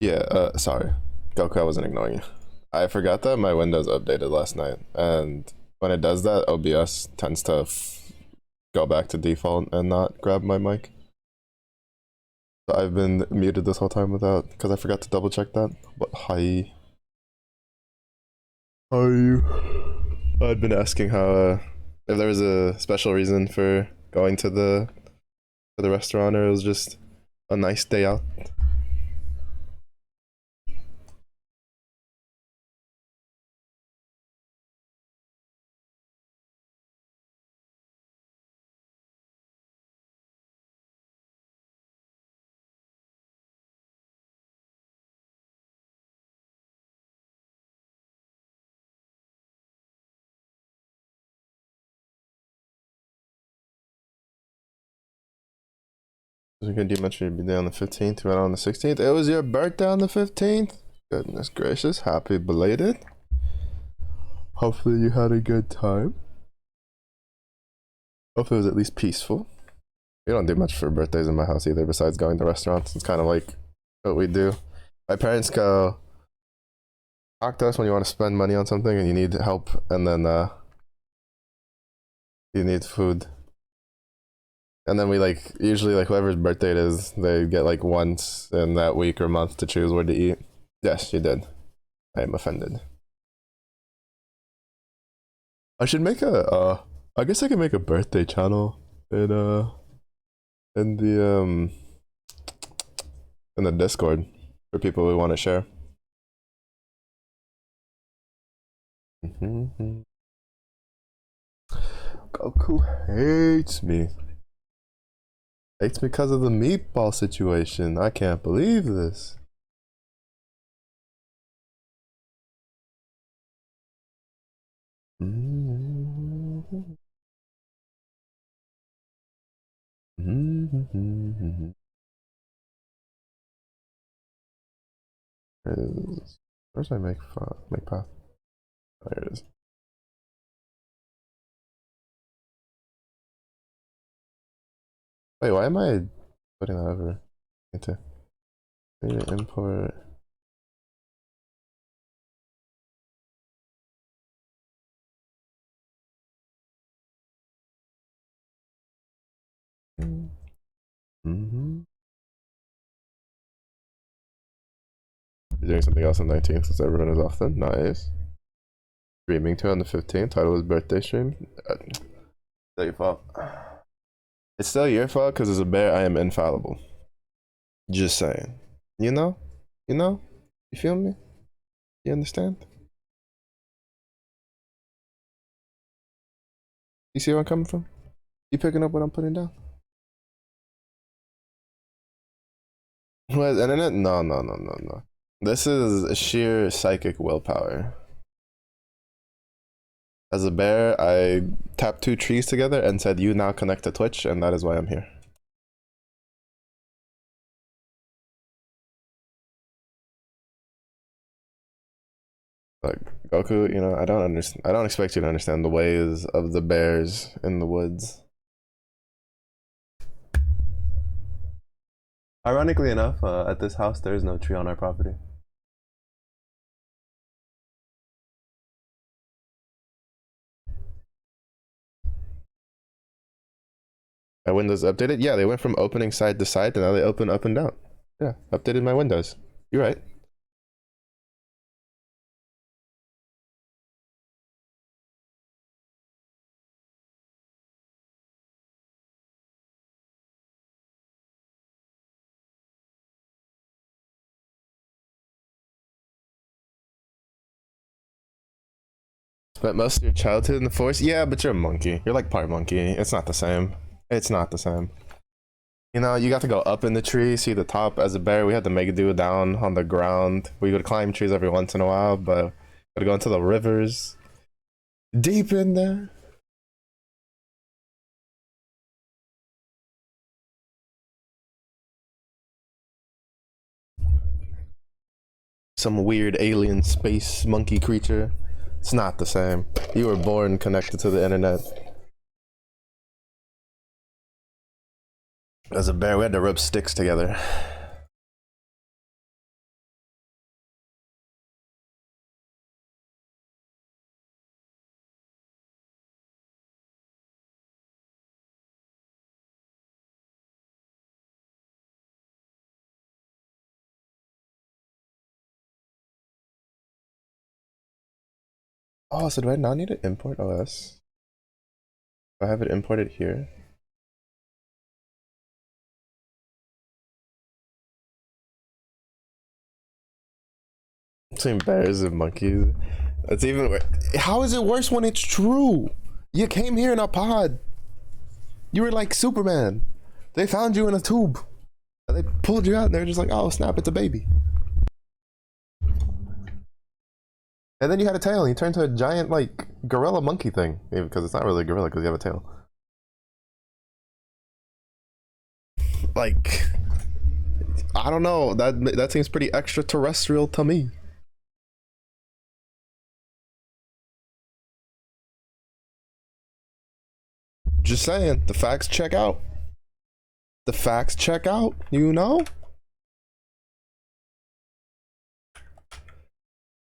Yeah, sorry. Goku, I wasn't ignoring you. I forgot that my Windows updated last night, and when it does that, OBS tends to go back to default and not grab my mic. So I've been muted this whole time without, because I forgot to double check that. But hi. How are you? I'd been asking how, if there was a special reason for going to the restaurant, or it was just a nice day out. Was it good? You mentioned your birthday on the 15th. You went on the 16th. It was your birthday on the 15th? Goodness gracious. Happy belated. Hopefully you had a good time. Hopefully it was at least peaceful. We don't do much for birthdays in my house either besides going to restaurants. It's kind of like what we do. My parents go, talk to us when you want to spend money on something and you need help, and then you need food. And then we like, usually like whoever's birthday it is, they get like once in that week or month to choose where to eat. Yes, you did. I am offended. I should make a I guess I can make a birthday channel in the Discord for people who want to share. Goku hates me. Hates me because of the meatball situation. I can't believe this. Where's my make path? Oh, there it is. Wait, why am I putting that over? Need to import. You're doing something else on the 19th since everyone is off then. Nice. Streaming to on the 15th. Title was birthday stream. Still your fault. It's still your fault because as a bear, I am infallible. Just saying. You know? You know? You feel me? You understand? You see where I'm coming from? You picking up what I'm putting down? What, internet? No, no, no, no, no. This is sheer psychic willpower. As a bear, I tapped two trees together and said, you now connect to Twitch, and that is why I'm here. Like, Goku, you know, I don't understand. I don't expect you to understand the ways of the bears in the woods. Ironically enough, at this house, there is no tree on our property. My windows updated? Yeah, they went from opening side to side, and now they open up and down. Yeah, updated my windows. You're right. Spent most of your childhood in the forest? Yeah, but you're a monkey. You're like part monkey. It's not the same. It's not the same. You know, you got to go up in the tree, see the top. As a bear, we had to make do down on the ground. We would climb trees every once in a while, but gotta go into the rivers. Deep in there. Some weird alien space monkey creature. It's not the same. You were born connected to the internet. As a bear, we had to rub sticks together. Oh, so do I not need to import OS? Do I have it imported here? Between bears and monkeys. That's even worse. How is it worse when it's true? You came here in a pod. You were like Superman. They found you in a tube. And they pulled you out and they're just like, oh snap, it's a baby. And then you had a tail and you turned to a giant like gorilla monkey thing. Because it's not really a gorilla because you have a tail. Like, I don't know. That seems pretty extraterrestrial to me. Just saying, the facts check out. The facts check out, you know?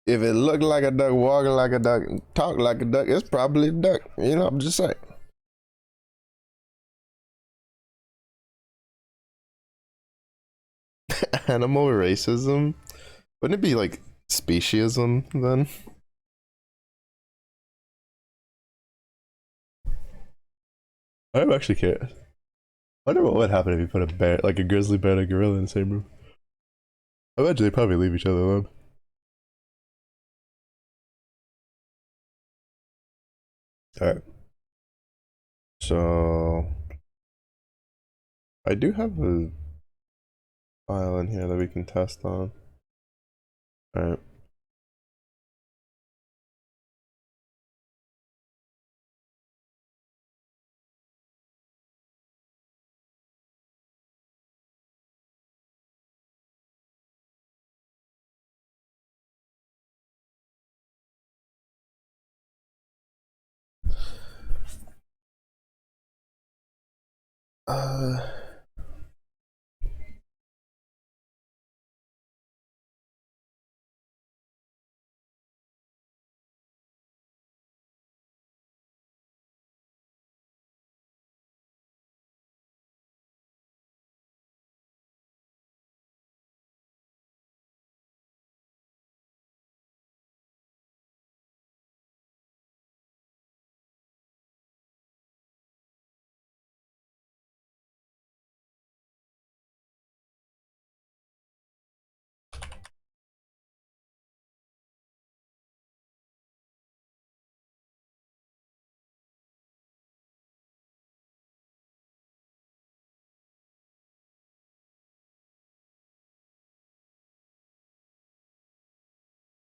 If it looked like a duck, walking like a duck, talk like a duck, it's probably a duck. You know, I'm just saying. Animal racism? Wouldn't it be like speciesism then? I don't actually care. I wonder what would happen if you put a bear, like a grizzly bear and a gorilla in the same room. I imagine they probably leave each other alone. Alright. So I do have a file in here that we can test on. Alright. Uh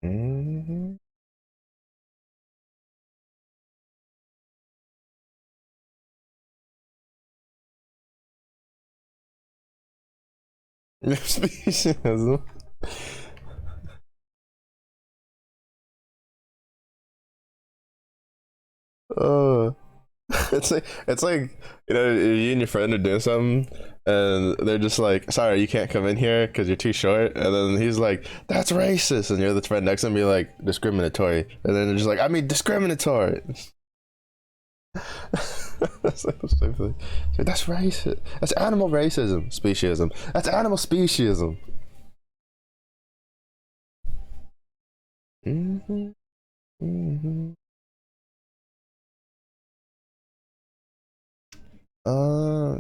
mm-hmm. Speciesism. Uh it's like you know you and your friend are doing something and they're just like sorry you can't come in here because you're too short and then he's like that's racist and you're the friend next to him be like discriminatory and then they're just like I mean discriminatory. That's like the same thing. It's like, that's racist, that's animal racism, speciesism, that's animal speciesism. Mm-hmm. Mm-hmm.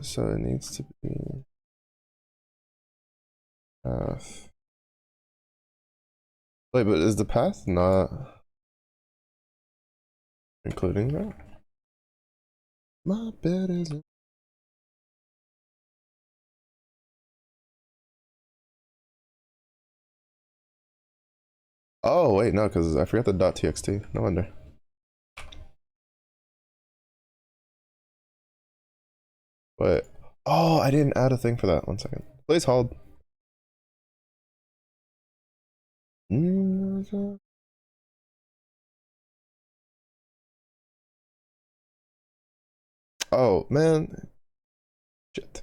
So it needs to be path. Wait, but is the path not including that? My bed isn't. Oh wait, no, because I forgot the .txt. No wonder. But oh, I didn't add a thing for that. 1 second. Please hold. Oh man, shit.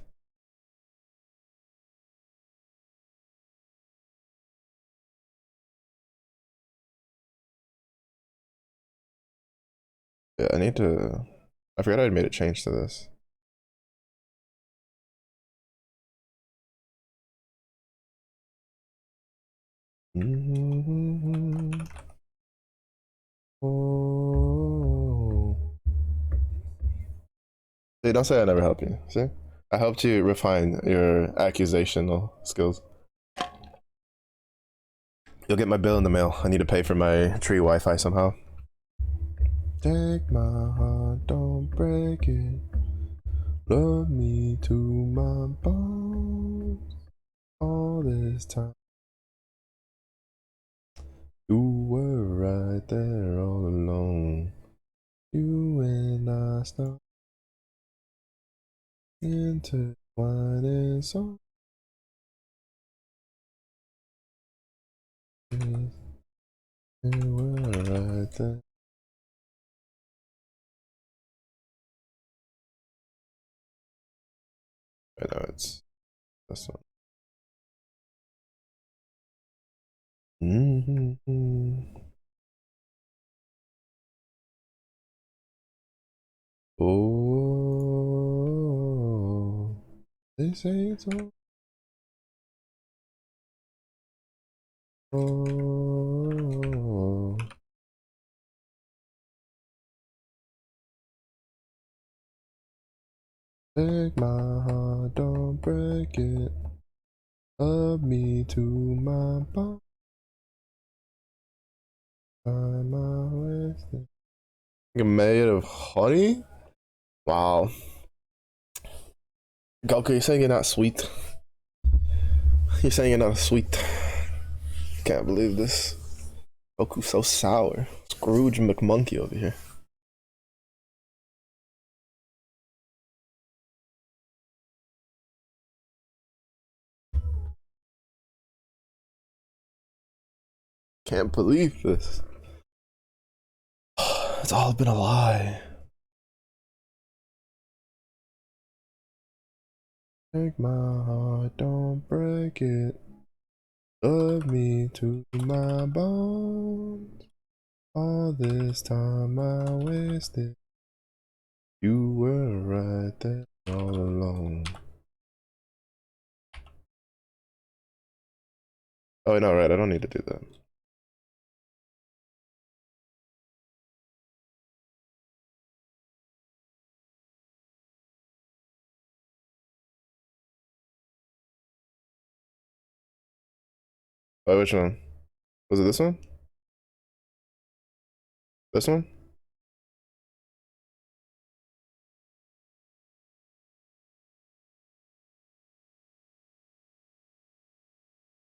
Yeah, I need to. I forgot I made a change to this. Oh. See, don't say I never help you. See? I helped you refine your accusational skills. You'll get my bill in the mail. I need to pay for my tree Wi-Fi somehow. Take my heart, don't break it. Love me to my bones. All this time, you were right there all alone. You and I start intertwining so. You were right there. I know it's this one. Oh, they say it's all. Oh, take my heart, don't break it. Love me to my bone. I'm wasted. You're made of honey? Wow. Goku, you're saying you're not sweet. You're saying you're not sweet. Can't believe this. Goku's so sour. Scrooge McMonkey over here. Can't believe this. It's all been a lie. Take my heart, don't break it. Love me to my bones. All this time I wasted. You were right there all along. Oh, no, right. I don't need to do that. Oh, which one? Was it this one? This one?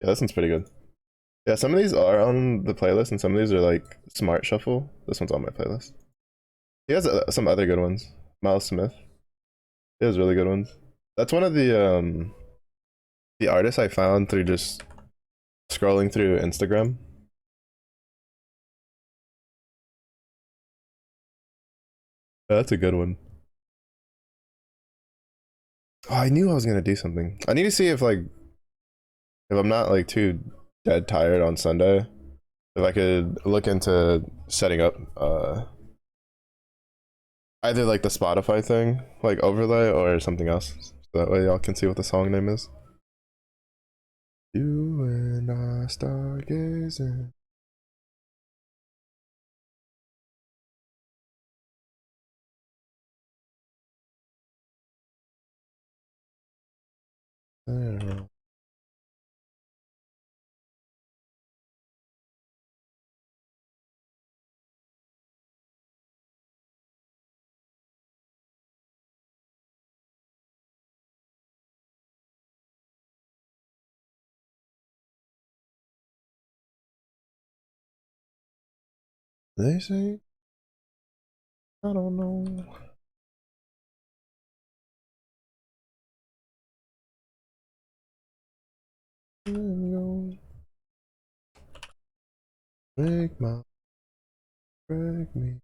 Yeah, this one's pretty good. Yeah, some of these are on the playlist, and some of these are like smart shuffle. This one's on my playlist. He has some other good ones. Miles Smith. He has really good ones. That's one of the artists I found through just scrolling through Instagram. That's a good one. Oh, I knew I was gonna do something. I need to see if like if I'm not like too dead tired on Sunday, if I could look into setting up either like the Spotify thing, like overlay, or something else. So that way y'all can see what the song name is. You and I stargazing. There. They say I don't know. Break my break me.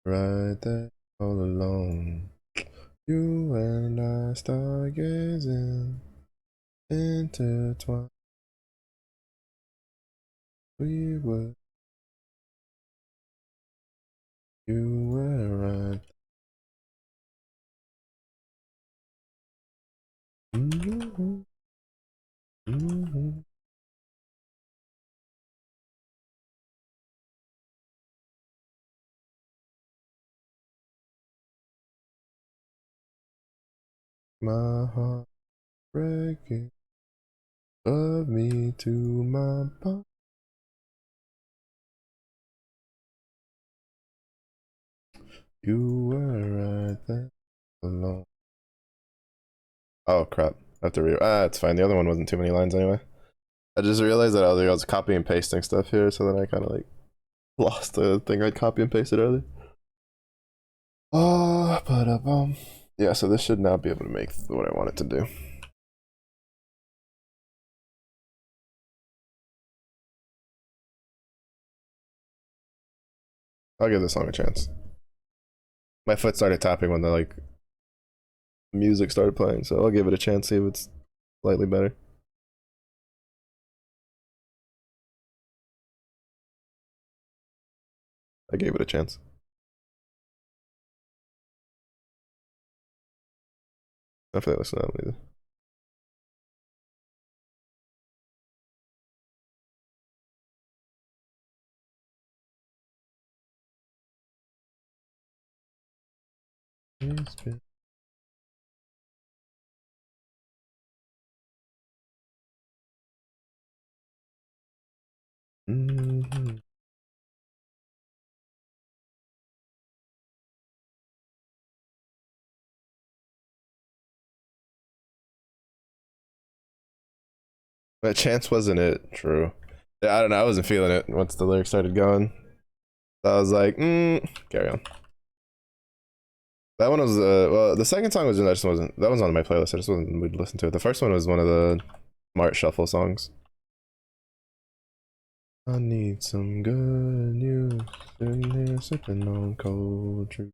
Right there all alone. You and I stargazing, intertwined. We were, you were right. Mm-hmm. Mm-hmm. My heart breaking. Love me to my bone. You were right there alone. Oh crap. I have to it's fine. The other one wasn't too many lines anyway. I just realized that I was copy and pasting stuff here, so then I kind of like lost the thing I'd copy and pasted earlier. Oh, but yeah, so this should now be able to make what I want it to do. I'll give this song a chance. My foot started tapping when the like music started playing, so I'll give it a chance, see if it's slightly better. I gave it a chance. I feel like listen to that either. Mm-hmm. That chance wasn't it, true. Yeah, I don't know, I wasn't feeling it once the lyrics started going. So I was like, carry on. That one was well, the second song was that just wasn't that was on my playlist. I just wasn't in the mood to listen to it. The first one was one of the Smart Shuffle songs. I need some good news. Sitting here sipping on cold truth.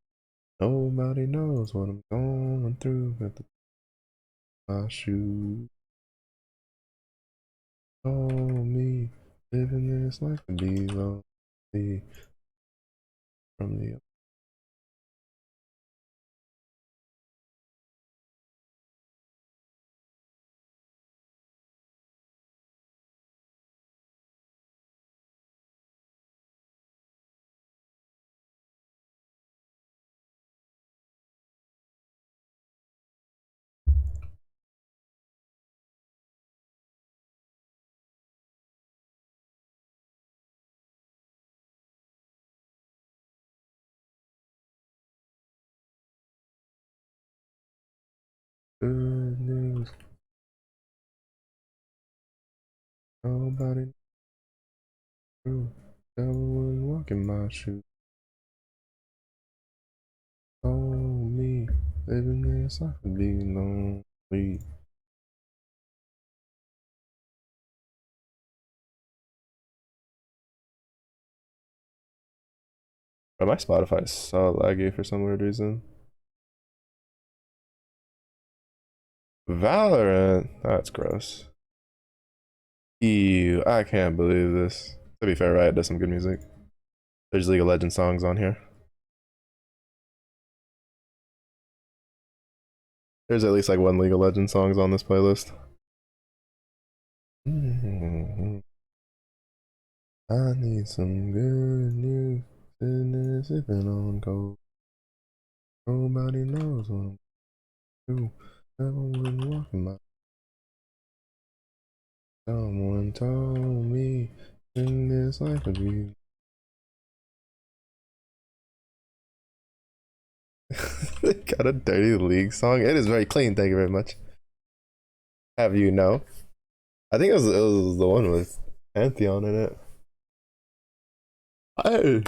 Nobody knows what I'm going through at the my shoes. Oh me, living this life can be lonely from the good news. Nobody knew. Devil would walk in my shoes. Oh me, living this life can be lonely. But my Spotify is so laggy for some weird reason. Valorant, that's gross. Ew, I can't believe this. To be fair, Riot does some good music. There's League of Legends songs on here. There's at least like one League of Legends songs on this playlist. I need some good news. Sitting there sipping on cold. Nobody knows what I'm doing. Everyone walking my. Someone told me in this life would be. Got a dirty League song. It is very clean. Thank you very much. Have you know? I think it was the one with Pantheon in it. I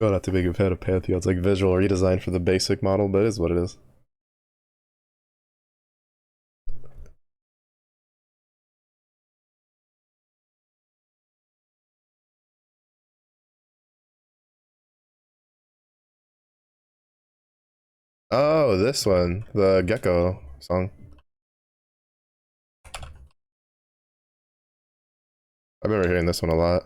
I'm not too big of a fan of Pantheon. It's like visual redesign for the basic model, but it is what it is. Oh, this one, the Gecko song. I remember hearing this one a lot.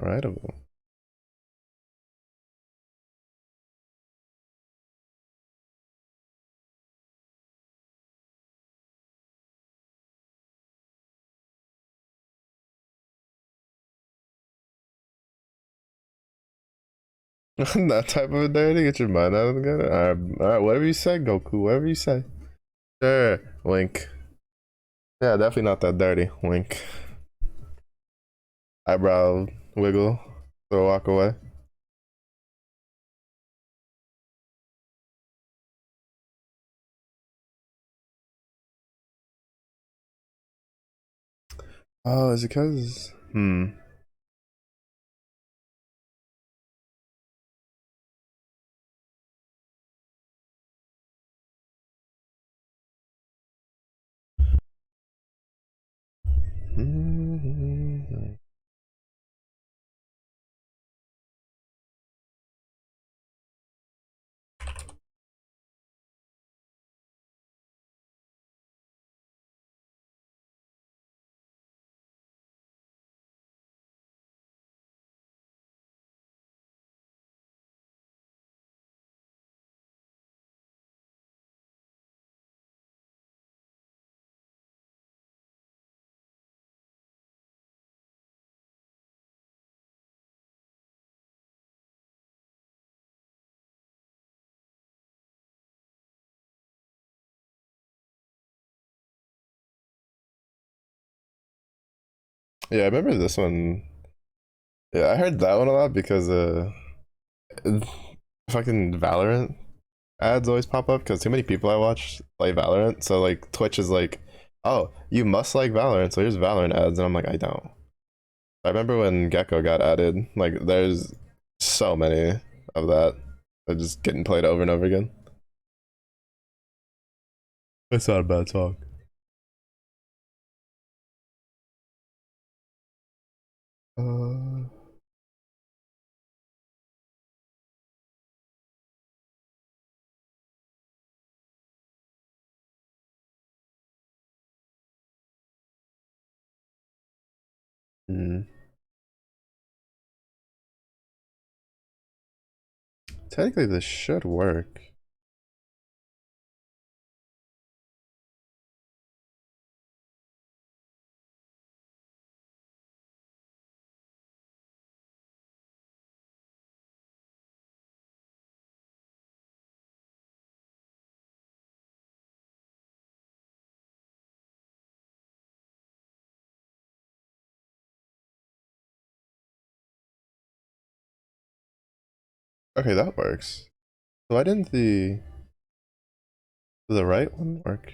All right. That type of a dirty, get your mind out of the gutter. Alright, whatever you say, Goku, whatever you say. Sure, wink. Yeah, definitely not that dirty, wink. Eyebrow wiggle, so walk away. Oh, is it because? Yeah, I remember this one. Yeah, I heard that one a lot because fucking Valorant ads always pop up because too many people I watch play Valorant. So like Twitch is like, oh, you must like Valorant, so here's Valorant ads, and I'm like, I don't. I remember when Gecko got added. Like, there's so many of that. They're just getting played over and over again. That's not a bad talk. Uh, hmm. Technically, this should work. Okay, that works. So why didn't the right one work?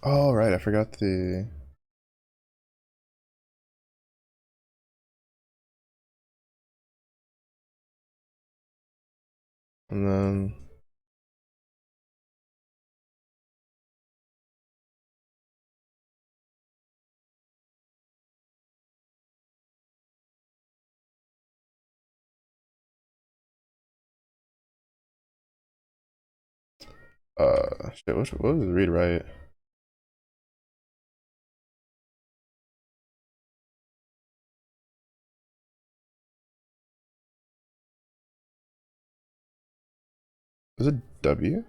Oh, right, I forgot the. And then. Shit, what was read right? Was it W?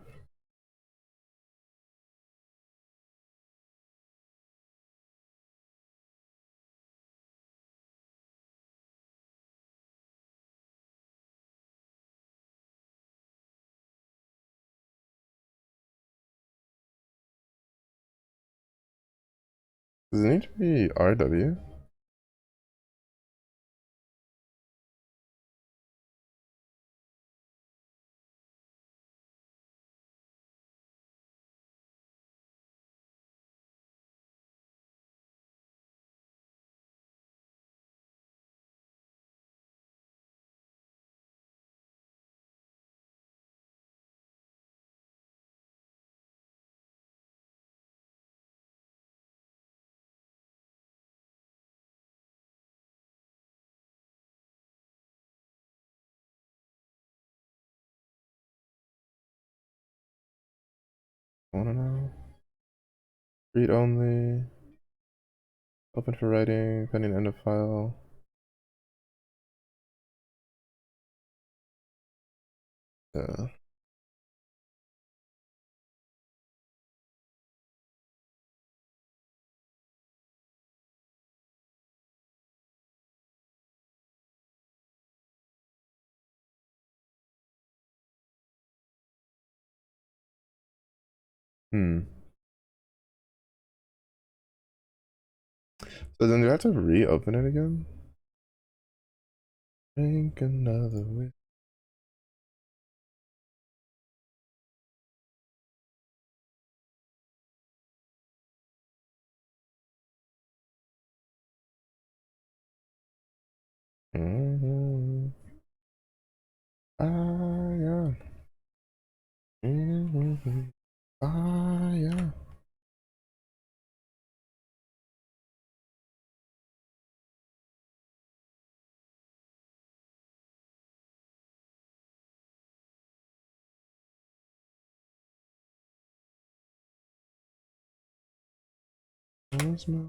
Does it need to be RW? I wanna know. Read only. Open for writing, pending end of file. Yeah. Hmm. So then do I have to reopen it again? Drink another way. Mm-hmm. Ah, yeah. Mm-hmm. Ah, yeah. Mm-hmm.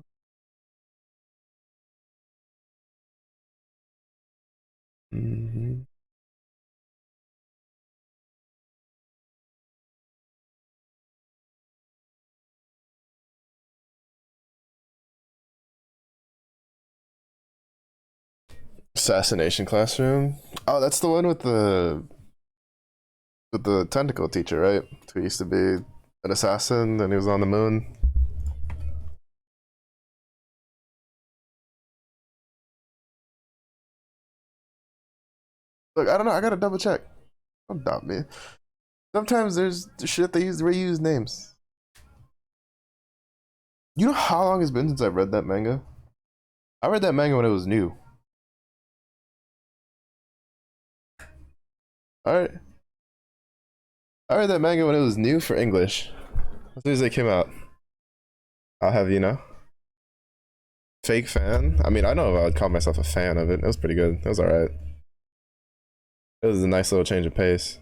Assassination Classroom. Oh, that's the one with the tentacle teacher, right? Who used to be an assassin and he was on the moon. Look, I don't know. I gotta double check. Don't doubt me. Sometimes there's shit they use reuse names. You know how long it's been since I read that manga? I read that manga when it was new. Alright. I read that manga when it was new for English. As soon as it came out. I'll have you know. Fake fan? I mean, I know if I would call myself a fan of it. It was pretty good. It was alright. It was a nice little change of pace.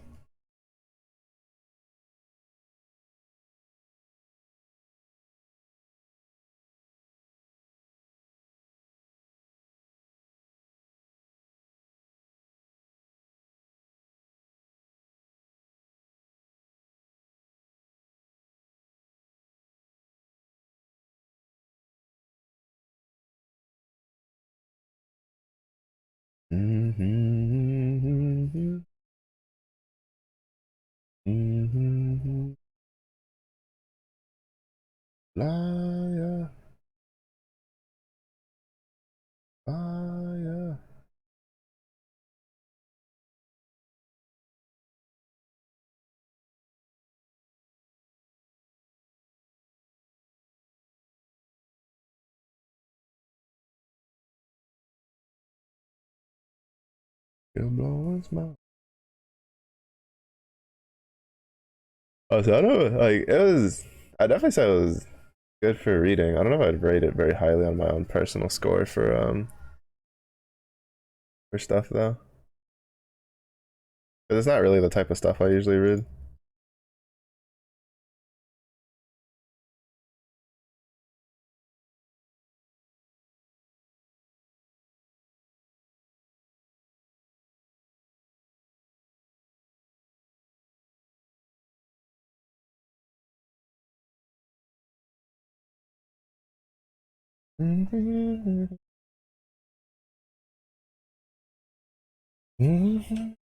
Mm-hmm. Mm-hmm. Liar, fire. You're blowing smoke. Oh, so I don't know. Like, it was. I definitely said it was good for reading. I don't know if I'd rate it very highly on my own personal score for stuff though. Because it's not really the type of stuff I usually read. Mm-hmm. Mm-hmm.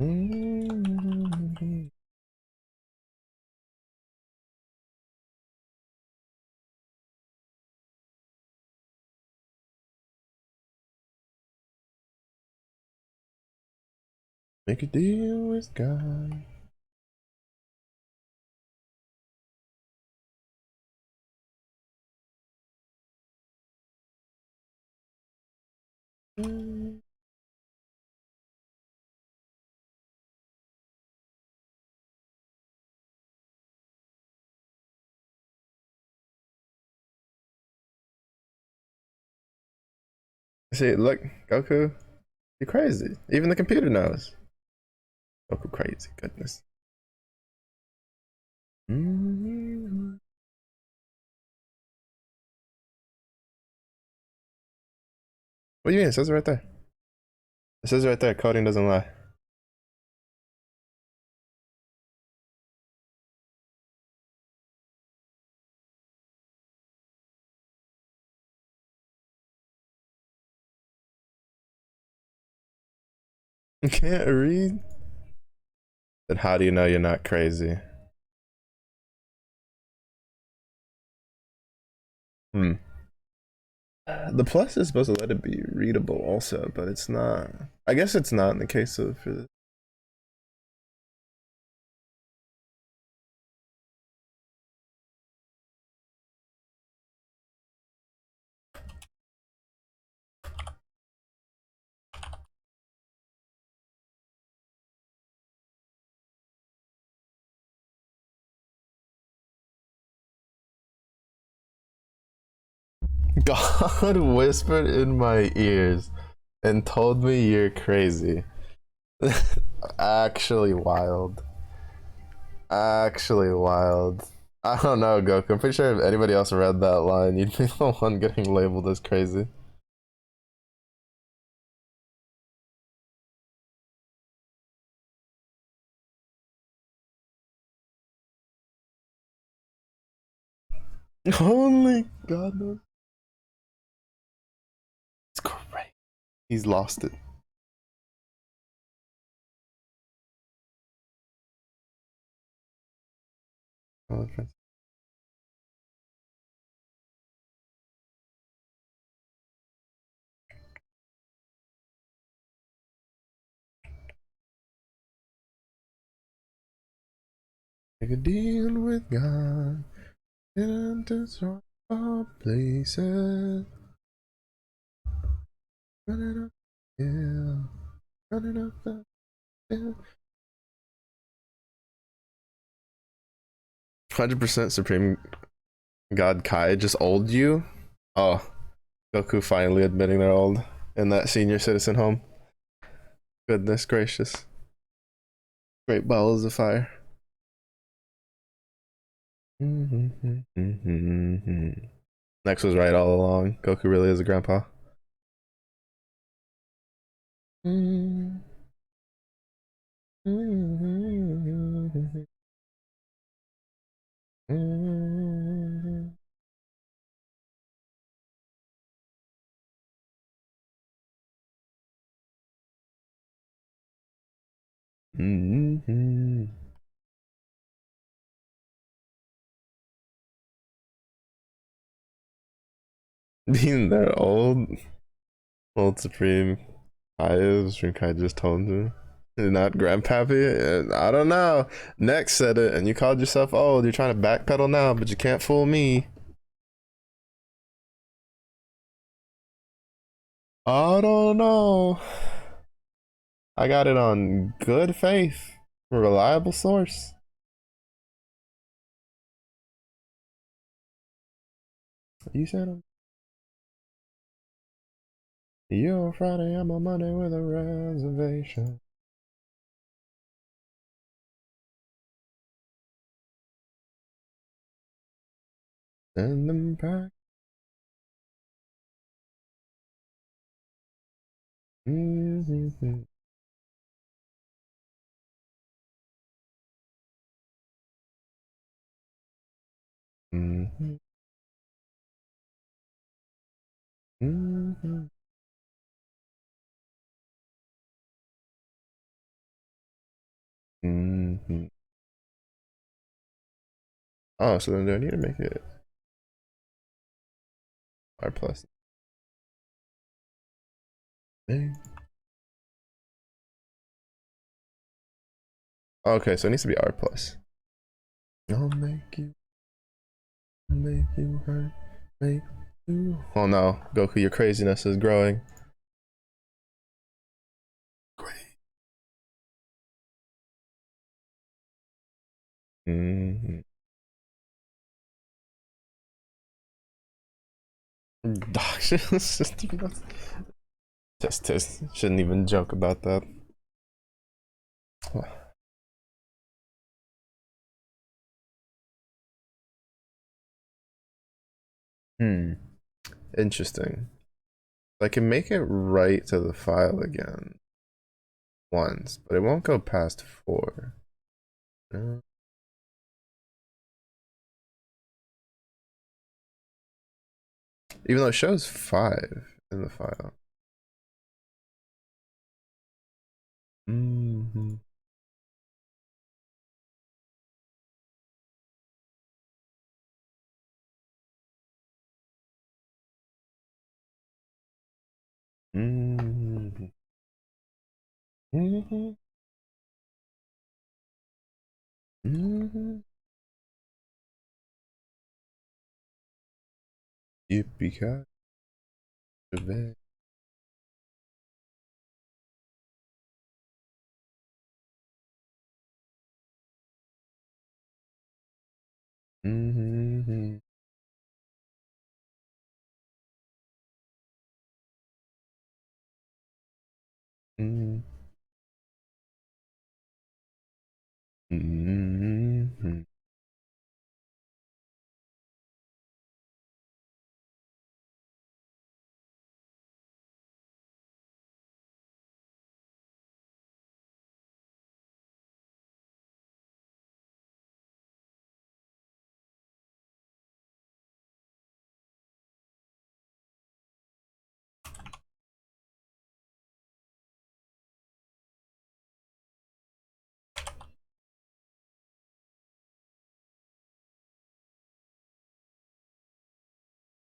Mm-hmm. Make a deal with God. See, look, Goku, you're crazy. Even the computer knows. Goku crazy, goodness. What do you mean? It says it right there. It says it right there. Coding doesn't lie. You can't read? Then how do you know you're not crazy? Hmm. The plus is supposed to let it be readable also, but it's not. I guess it's not in the case of for this. God whispered in my ears and told me you're crazy. Actually wild. Actually wild. I don't know, Goku. I'm pretty sure if anybody else read that line, you'd be the one getting labeled as crazy. Only God knows. It's great. He's lost it. Oh, make a deal with God into strong places. Running up, yeah, running up the hill. 100% Supreme God Kai just old you. Oh, Goku finally admitting they're old in that senior citizen home. Goodness gracious. Great balls of fire. Next was right all along. Goku really is a grandpa. Being that old Supreme Kai is, Supreme Kai just told you. You're not grandpappy? I don't know. Next said it, and you called yourself old. You're trying to backpedal now, but you can't fool me. I don't know. I got it on good faith, a reliable source. You said you're Friday, I'm on Monday with a reservation. Send them back. Mm-hmm. Mm-hmm. Mm-hmm. Mm-hmm. Oh, so then do I need to make it R plus? Hey. Okay, so it needs to be R plus. I'll make you hurt, make you. Oh no, Goku, your craziness is growing. Mm-hmm. Just shouldn't even joke about that. Hmm. Interesting. I can make it right to the file again once, but it won't go past 4. Even though it shows 5 in the file. Mm-hmm. Mm-hmm. Mm-hmm. Mm-hmm. Yippee-ki-yay. Mm-hmm. Mm-hmm. Mm-hmm.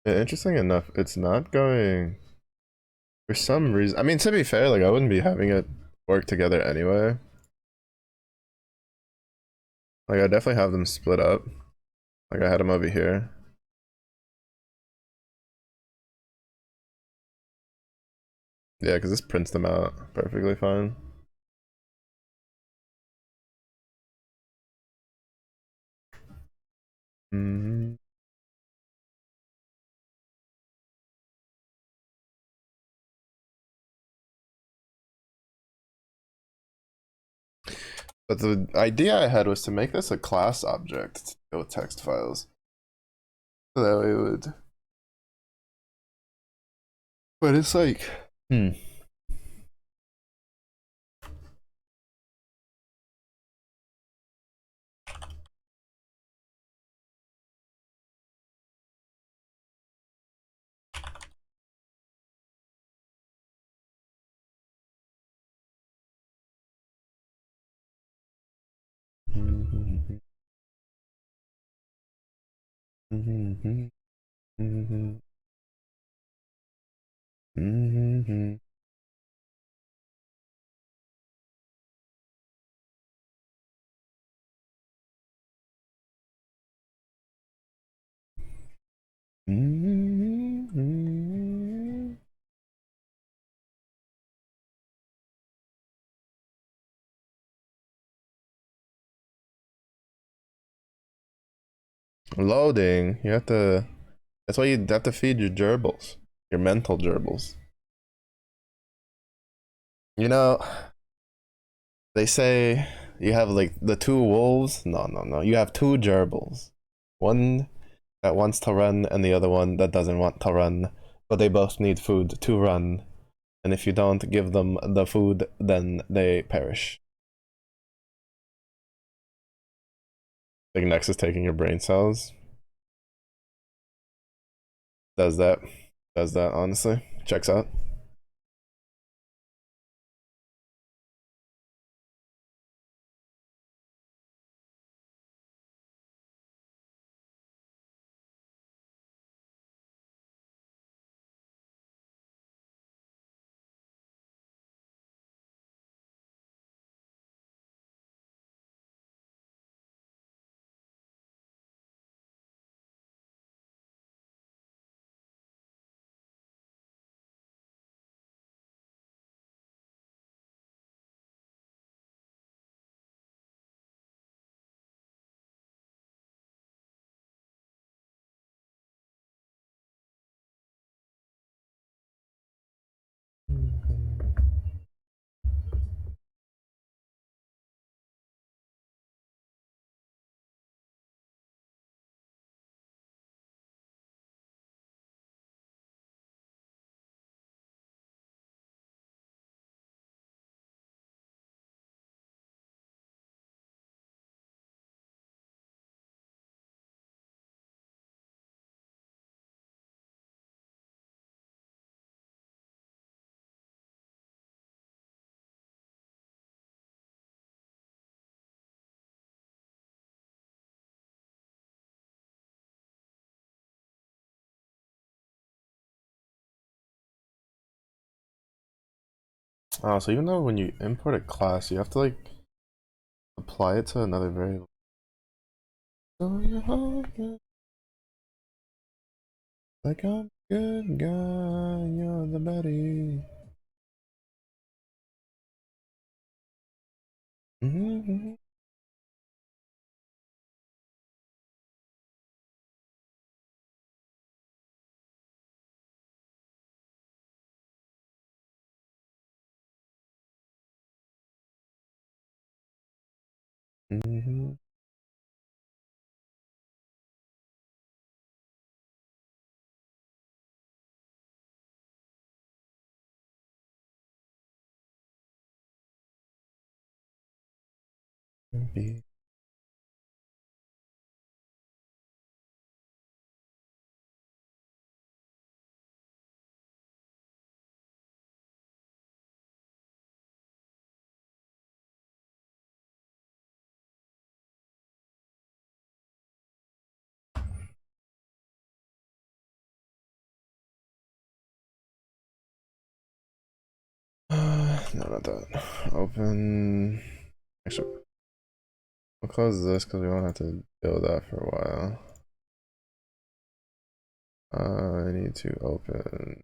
Yeah, interesting enough, it's not going for some reason. I mean, to be fair, like I wouldn't be having it work together anyway. Like I definitely have them split up. Like I had them over here. Yeah, because this prints them out perfectly fine. Mm-hmm. But the idea I had was to make this a class object to go with text files. So that way it would. But it's like, hmm. Mm-hmm. Mm-hmm. Mm-hmm. Mm-hmm. Mm-hmm. Loading. You have to. That's why you have to feed your gerbils, your mental gerbils. You know, they say you have like the two wolves. No, no, no. You have two gerbils. One that wants to run and the other one that doesn't want to run. But they both need food to run. And if you don't give them the food, then they perish. Like Nex is taking your brain cells. Does that. Does that, honestly. Checks out. Oh, so even though when you import a class, you have to like apply it to another variable. So you're hungry, like I'm a good guy, you're the buddy. Mm-hmm. Mm-hmm. Mm-hmm. No, not that. Open. Actually, we'll close this because we won't have to deal with that for a while. I need to open.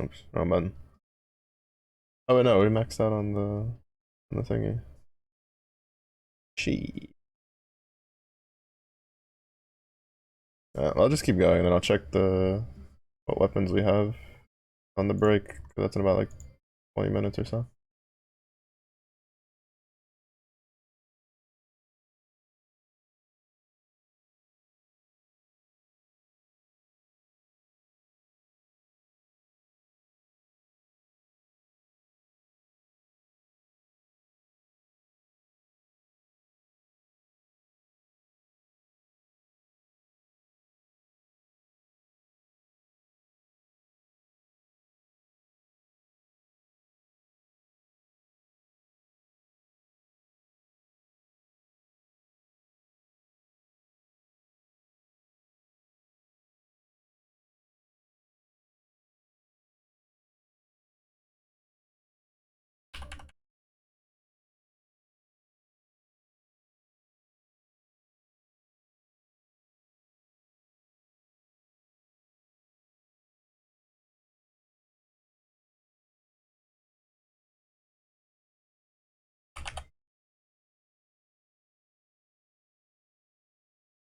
Oops, wrong button. Oh wait, no, we maxed out on the thingy. She. I'll just keep going, and then I'll check the what weapons we have on the break. 'Cause that's in about like 20 minutes or so.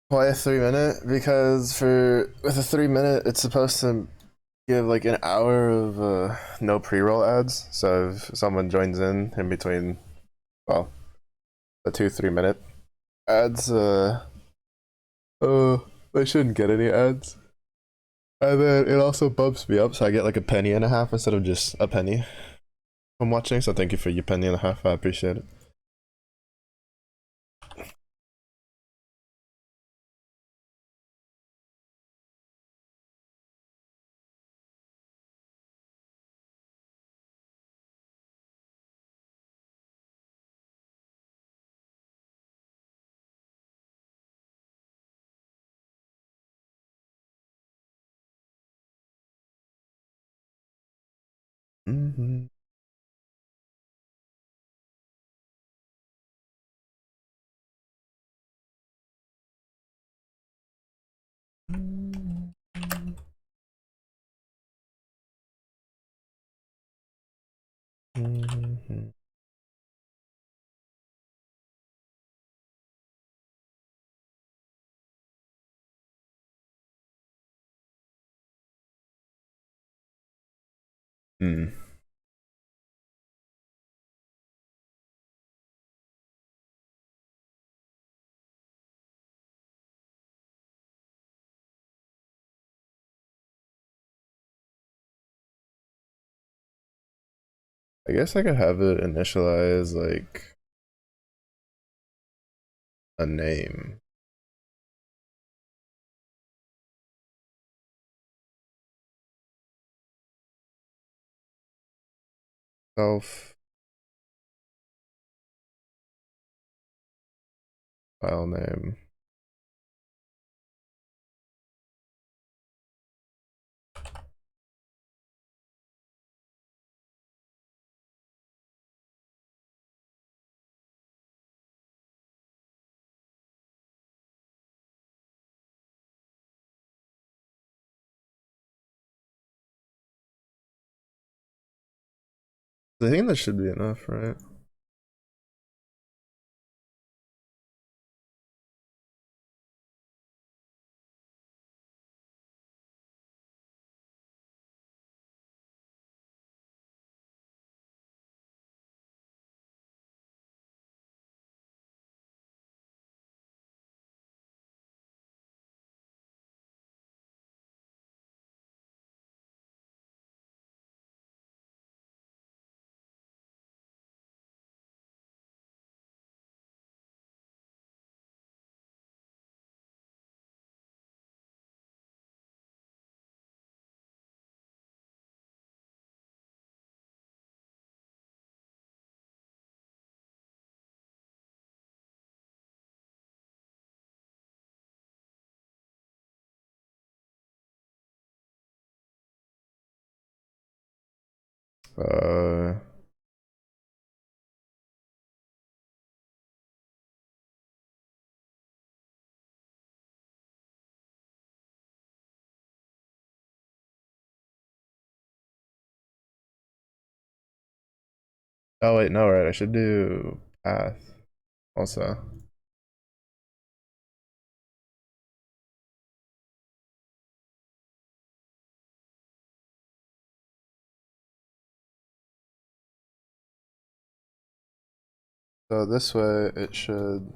Why a 3 minute? Because for with a 3 minute, it's supposed to give like an hour of no pre-roll ads. So if someone joins in between, well, the 2 3 minute ads, oh, they shouldn't get any ads. And then it also bumps me up, so I get like a penny and a half instead of just a penny from watching. So thank you for your penny and a half. I appreciate it. Mm-hmm. Mm-hmm. Mm. I guess I could have it initialize like a name. self file name. I think that should be enough, right? Uh, oh wait, no, right, I should do path also. So this way it should.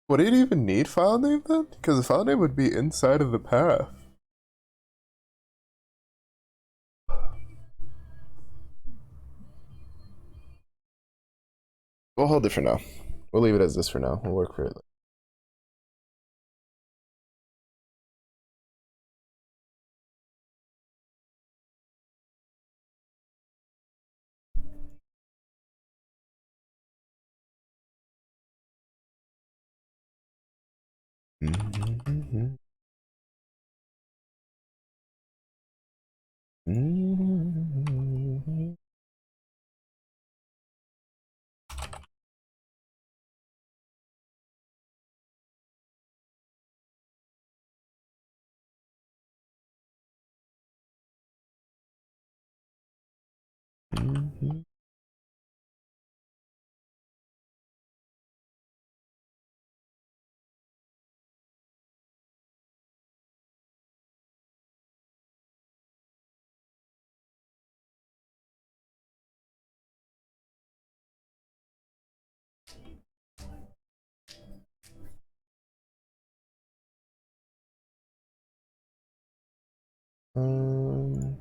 Would it even need file name then? Because the file name would be inside of the path. We'll hold it for now. We'll leave it as this for now. We'll work for it. Um,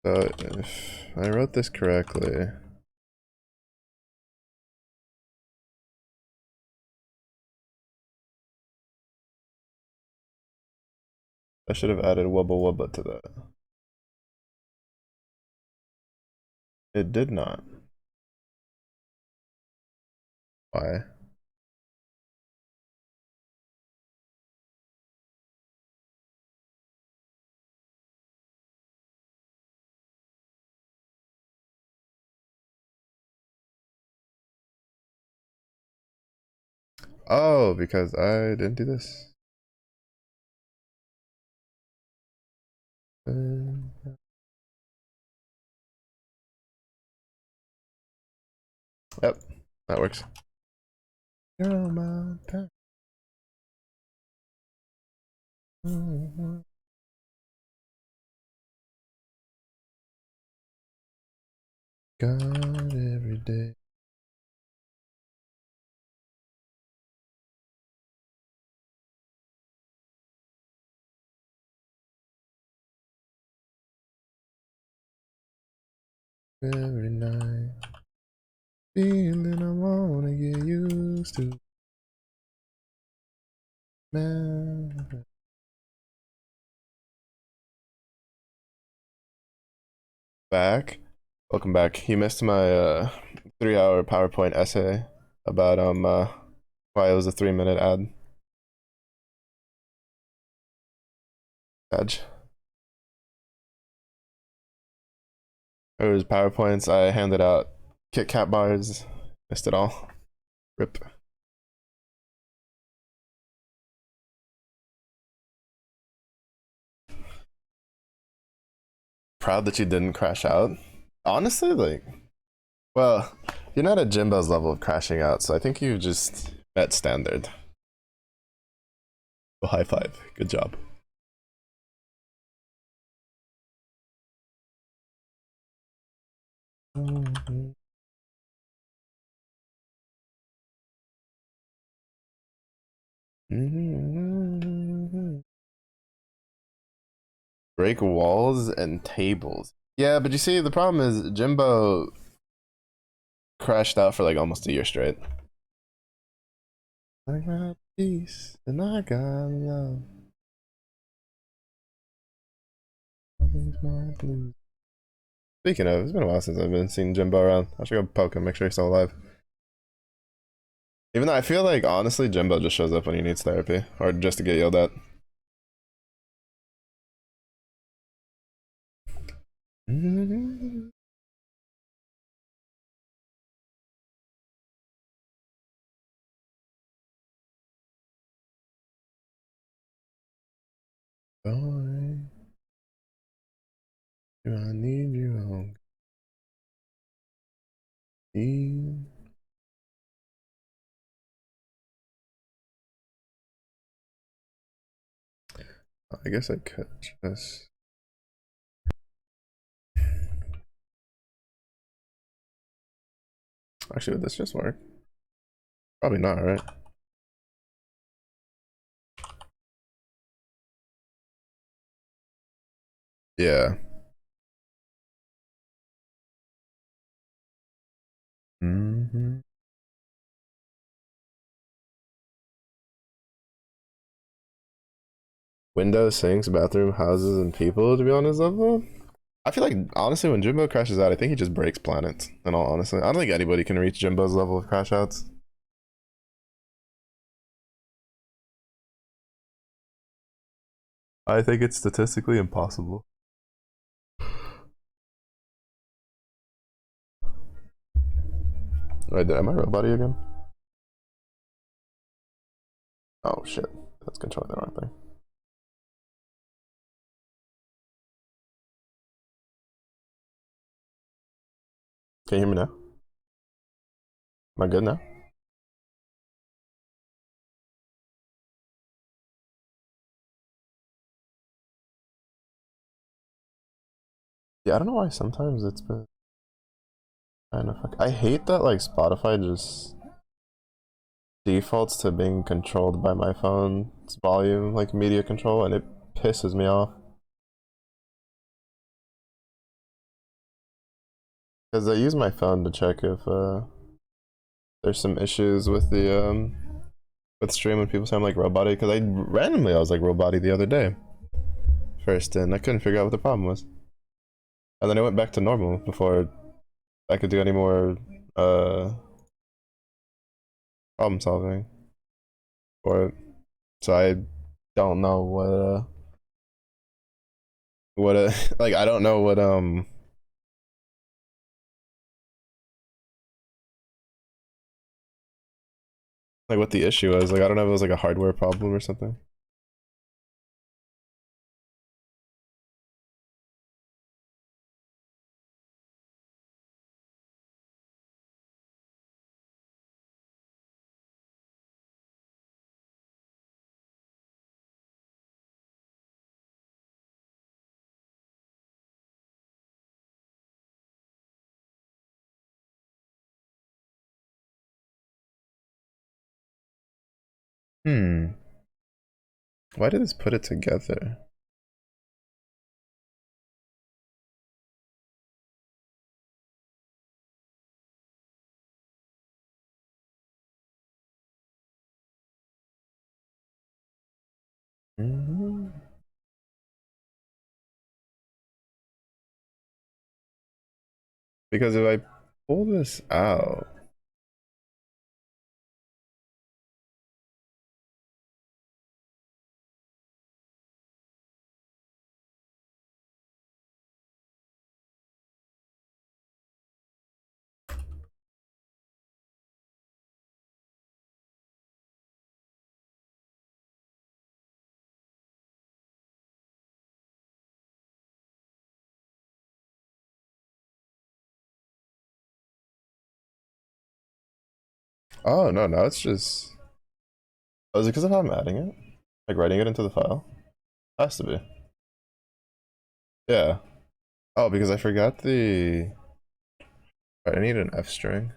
so if I wrote this correctly, I should have added wubba wubba to that. It did not. Why? Oh, because I didn't do this. Yep, that works. You're my pet. God every day. Every night. Feeling I wanna get you. used to. Man. Back. Welcome back. You missed my 3-hour PowerPoint essay about why it was a 3-minute ad. Edge. It was PowerPoints. I handed out Kit Kat bars. Missed it all. Rip. Proud that you didn't crash out. Honestly, like, well, you're not at Jimbo's level of crashing out, so I think you just met standard. Well, high five. Good job. Break walls and tables. Yeah, but you see, the problem is Jimbo crashed out for like almost a year straight. I got peace and I got love. My blues. Speaking of, it's been a while since I've been seeing Jimbo around. I should go poke him, make sure he's still alive. Even though I feel like, honestly, Jimbo just shows up when he needs therapy or just to get yelled at. Boy, do I need you home? I guess I could just. Actually, would this just work? Probably not, right? Yeah. Windows, sinks, bathroom, houses, and people, to be honest, level. I feel like, honestly, when Jimbo crashes out, I think he just breaks planets, in all honesty. I don't think anybody can reach Jimbo's level of crash outs. I think it's statistically impossible. Wait, am I robot again? Oh shit, that's controlling the wrong thing. Can you hear me now? Am I good now? Yeah, I don't know why sometimes it's been kind of fuck. I hate that like Spotify just defaults to being controlled by my phone's volume, like media control, and it pisses me off. Because I use my phone to check if there's some issues with stream when people sound like roboty. Because I was like roboty the other day first, and I couldn't figure out what the problem was. And then it went back to normal before I could do any more problem solving for it. So I don't know what like I don't know what the issue is. Like I don't know if it was like a hardware problem or something. Hmm. Why did this put it together? Mhm. Because if I pull this out, oh no, now it's just. Oh, is it because of how I'm adding it? Like writing it into the file? Has to be. Yeah. Oh, because I forgot the. Right, I need an F string.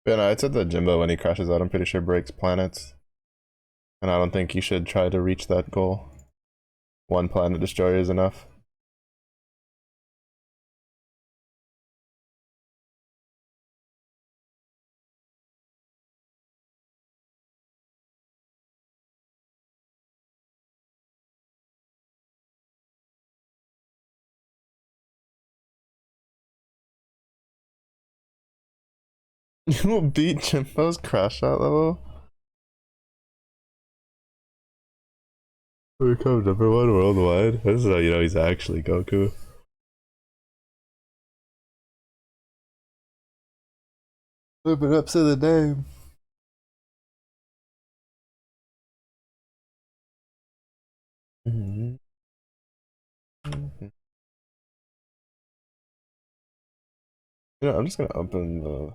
Yeah, no, it's at the Jimbo when he crashes out. I'm pretty sure breaks planets, and I don't think you should try to reach that goal. One planet destroyer is enough. You will beat Jimbo's crash out level? Become number one worldwide. This is how you know he's actually Goku. Living up to the name. Mm-hmm. Mm-hmm. You know, I'm just gonna open the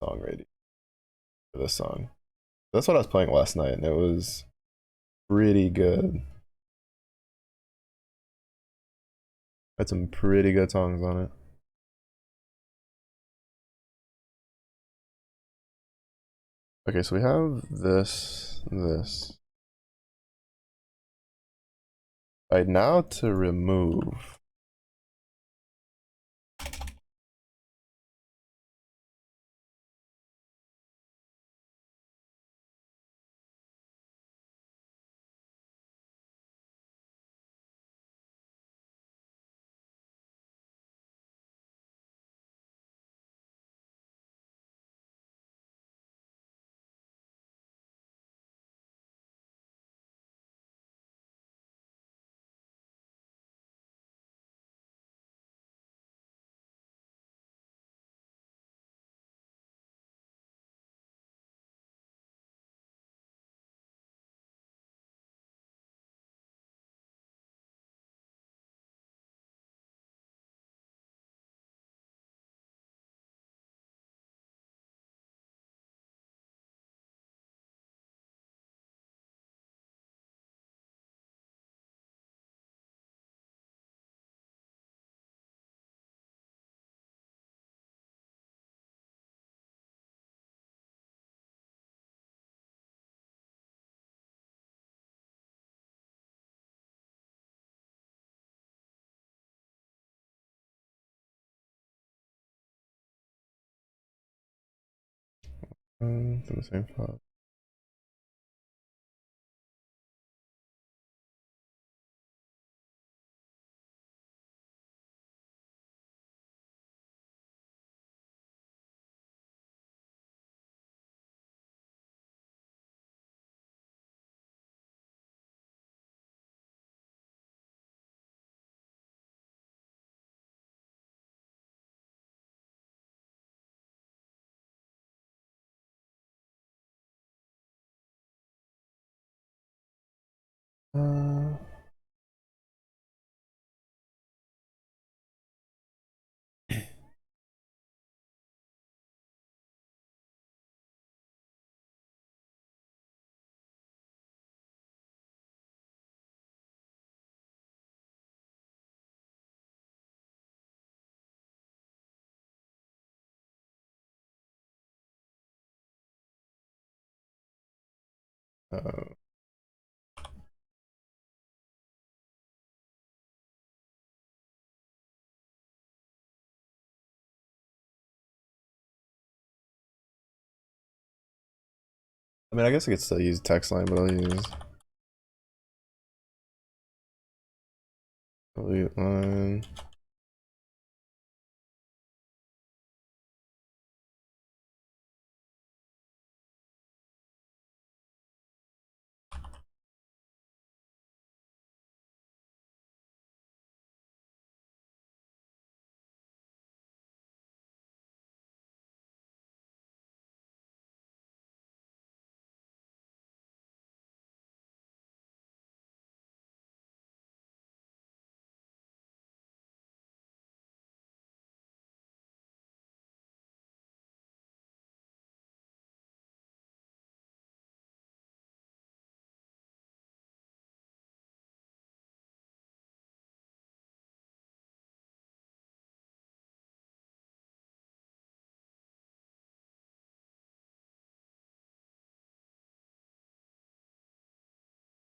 song radio for this song. That's what I was playing last night, and it was pretty good. Had some pretty good songs on it. Okay, so we have this. Right now to remove. To the same file. Uh, Uh, I mean, I guess I could still use text line, but I'll use delete line.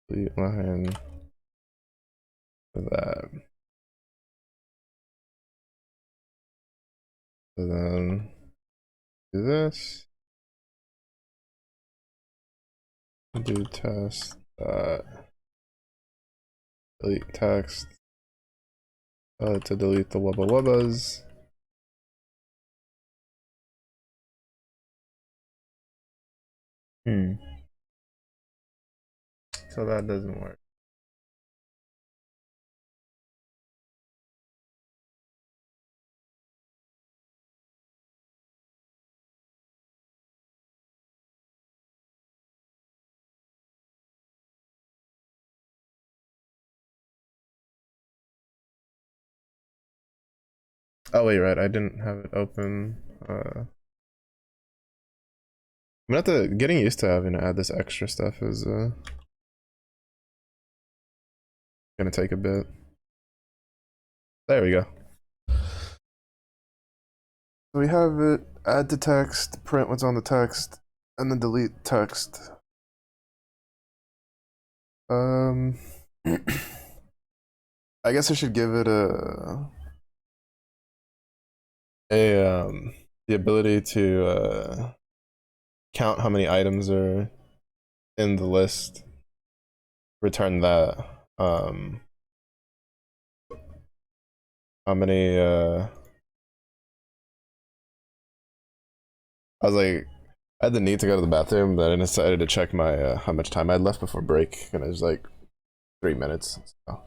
Delete line for that. So then do this. Do test delete text to delete the wubba wubbas. So that doesn't work. Oh wait, right, I didn't have it open. I'm gonna have to getting used to having to add this extra stuff is gonna take a bit. There we go. So we have it, add to text, print what's on the text, and then delete text. I guess I should give it the ability to count how many items are in the list. Return that. How many I was like, I had the need to go to the bathroom, but I decided to check my how much time I had left before break, and it was like 3 minutes. So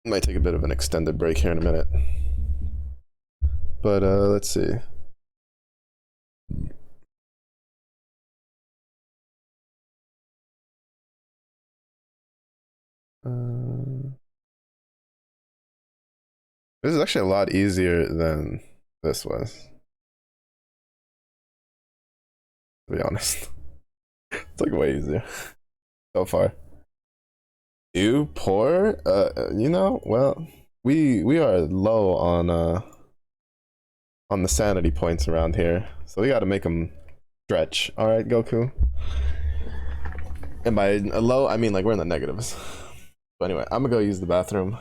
might take a bit of an extended break here in a minute. But let's see. This is actually a lot easier than this was, to be honest. It's like way easier so far. You poor? You know, well, we are low on the sanity points around here, so we got to make them stretch. All right, Goku. And by low, I mean like we're in the negatives. But anyway, I'm gonna go use the bathroom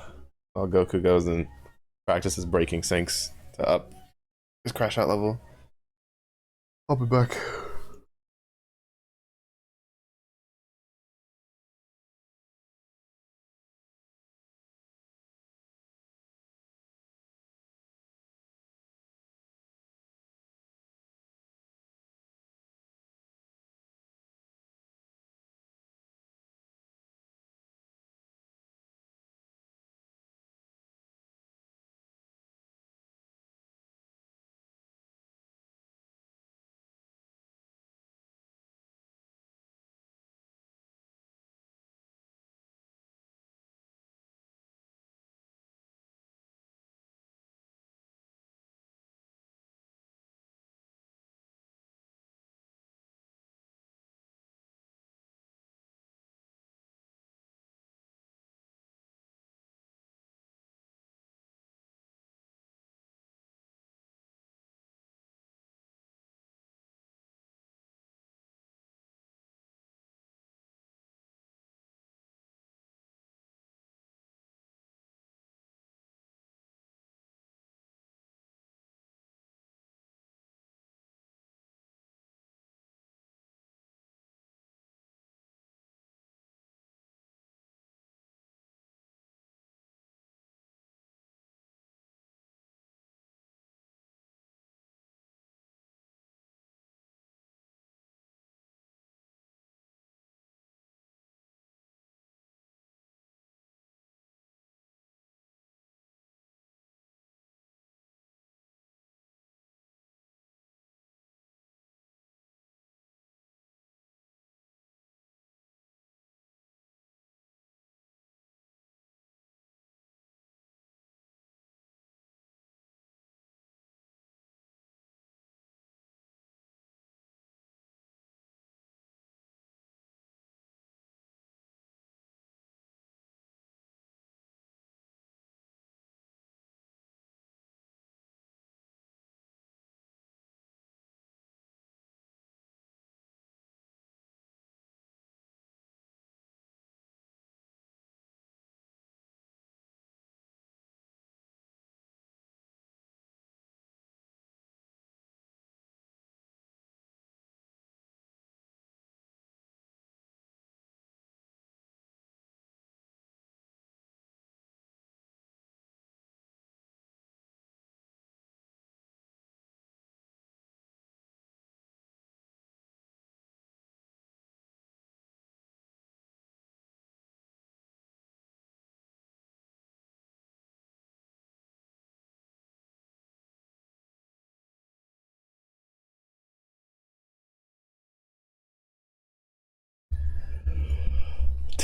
while Goku goes and practices breaking sinks to up his crash out level. I'll be back.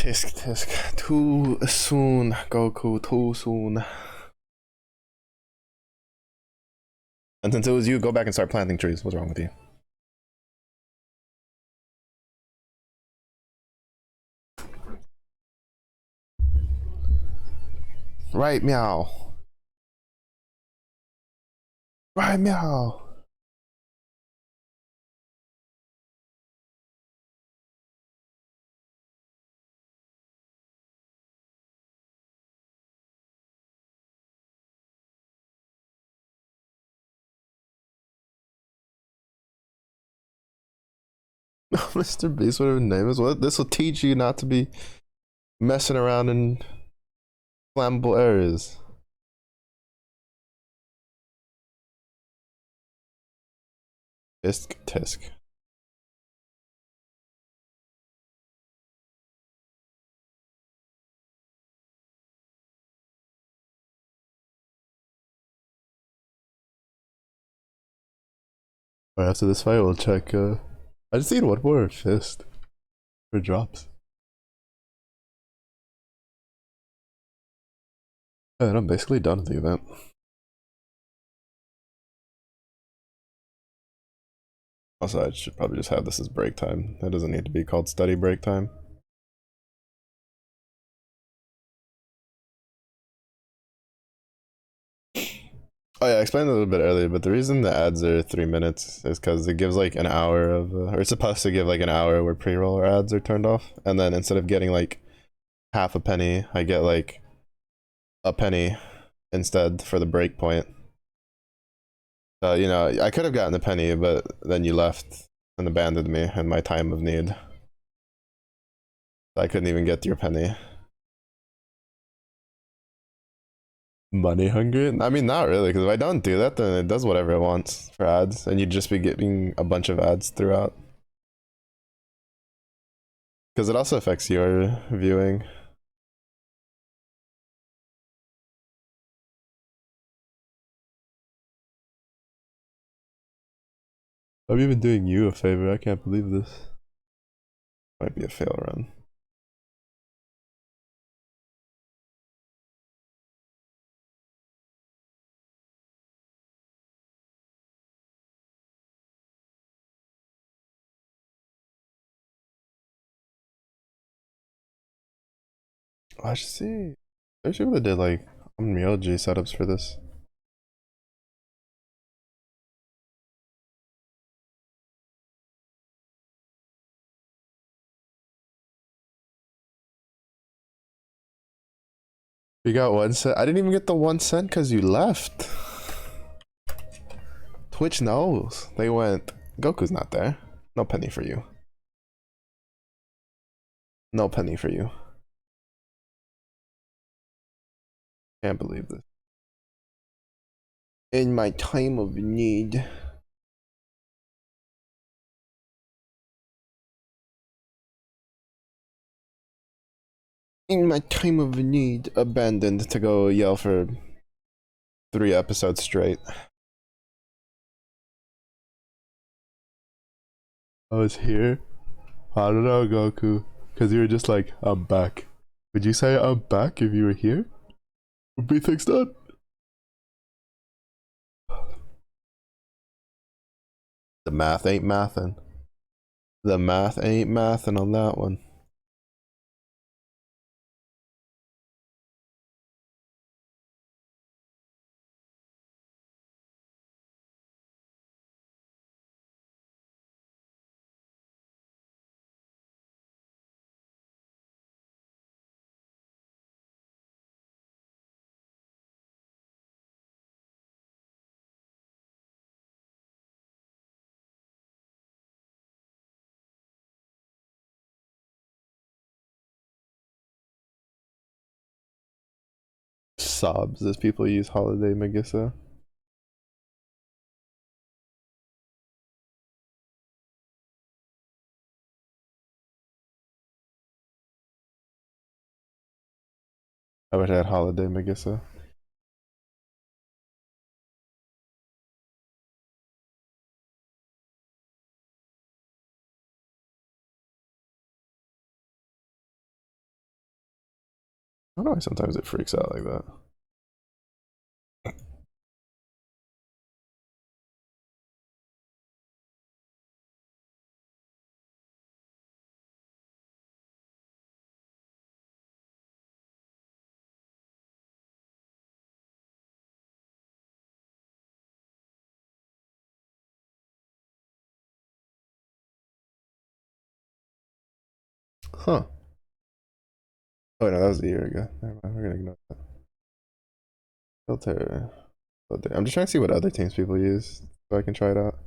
Tisk. Too soon, Goku. Too soon. And since it was you, go back and start planting trees. What's wrong with you? Right, meow. Right, meow. Mr. Beast, whatever his name is. What? This will teach you not to be messing around in flammable areas. Tisk. Alright, after this fight, we'll check. I just need one more fist for drops. And I'm basically done with the event. Also, I should probably just have this as break time. That doesn't need to be called study break time. Oh yeah, I explained a little bit earlier, but the reason the ads are 3 minutes is because it gives like an hour of, or it's supposed to give like an hour where pre-roll ads are turned off, and then instead of getting like half a penny, I get like a penny instead for the break point. So, you know, I could have gotten a penny, but then you left and abandoned me in my time of need. I couldn't even get your penny. Money hungry? I mean, not really, because if I don't do that, then it does whatever it wants for ads, and you'd just be getting a bunch of ads throughout. Because it also affects your viewing. I'm even doing you a favor, I can't believe this. Might be a fail run. I should see. There's people that did like Unreal-G setups for this. You got 1 cent? I didn't even get the 1 cent because you left. Twitch knows. They went, Goku's not there. No penny for you. No penny for you. Can't believe this. In my time of need. In my time of need, abandoned to go yell for 3 episodes straight. I was here. I don't know, Goku. Because you were just like, I'm back. Would you say I'm back if you were here? Would be things done. The math ain't mathin'. The math ain't mathin' on that one. Sobs as people use holiday Megissa. I wish I had holiday Megissa. I don't know why sometimes it freaks out like that. Huh. Oh no, that was a year ago. Never mind, we're gonna ignore that. Filter. Filter. I'm just trying to see what other teams people use so I can try it out.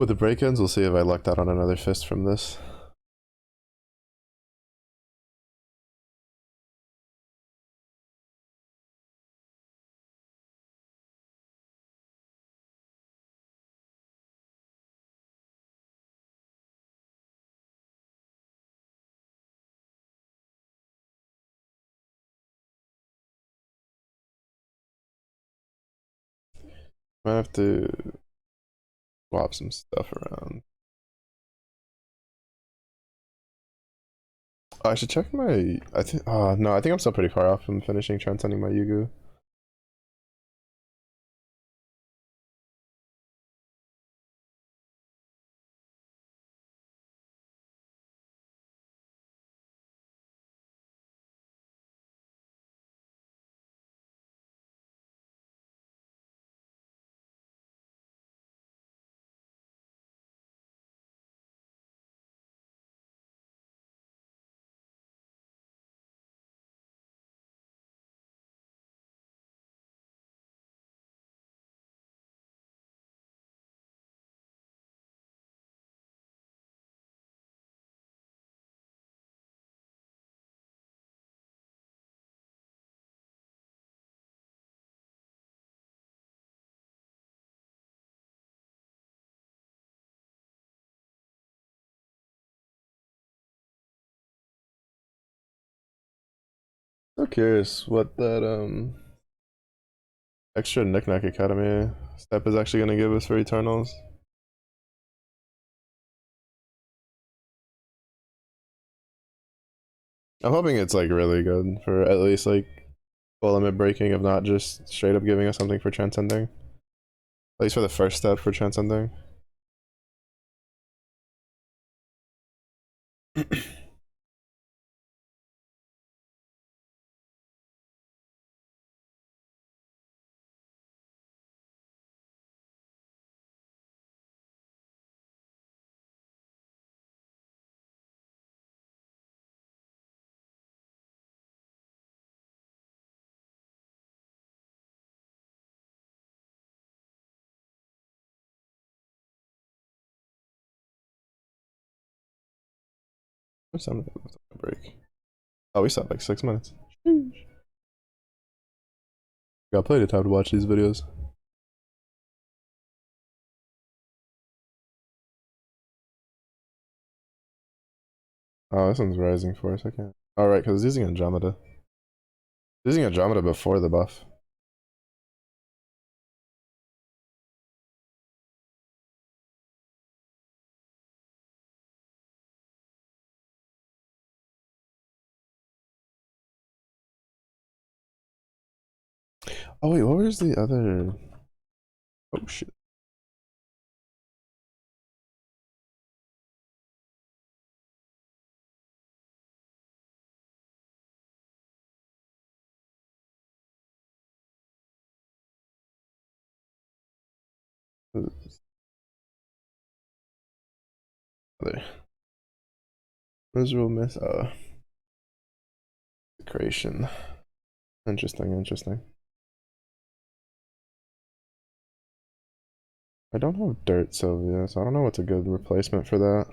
With the break-ins, we'll see if I lucked out on another fist from this. I have to swap some stuff around. Oh, I should check my. I think. No, I think I'm still pretty far off from finishing transcending my Yugu. So curious what that extra Knick-Knack Academy step is actually gonna give us for Eternals. I'm hoping it's like really good for at least like full limit breaking, if not just straight up giving us something for transcending. At least for the first step for transcending. What's time to break? Oh, we stopped like 6 minutes. Got plenty of time to watch these videos. Oh, this one's rising for a second. Alright, because it's using Andromeda. It's using Andromeda before the buff. Oh wait, what was the other? Oh shit. Other miserable miss. Creation. Interesting, interesting. I don't have Dirt Sylvia, so I don't know what's a good replacement for that.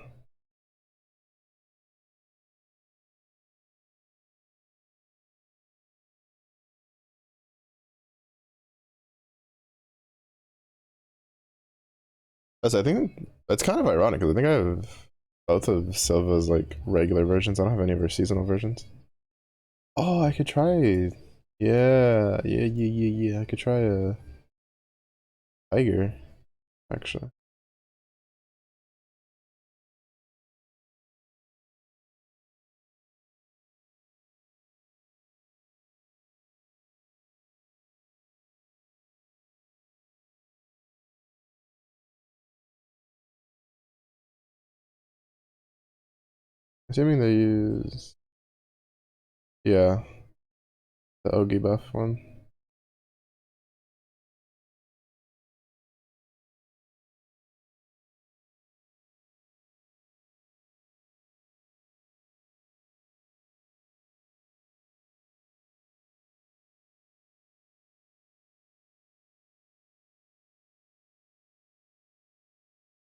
I think that's kind of ironic because I think I have both of Sylva's like regular versions. I don't have any of her seasonal versions. Oh, I could try. Yeah. I could try a tiger, actually. Assuming they use, yeah, the Ogi buff one.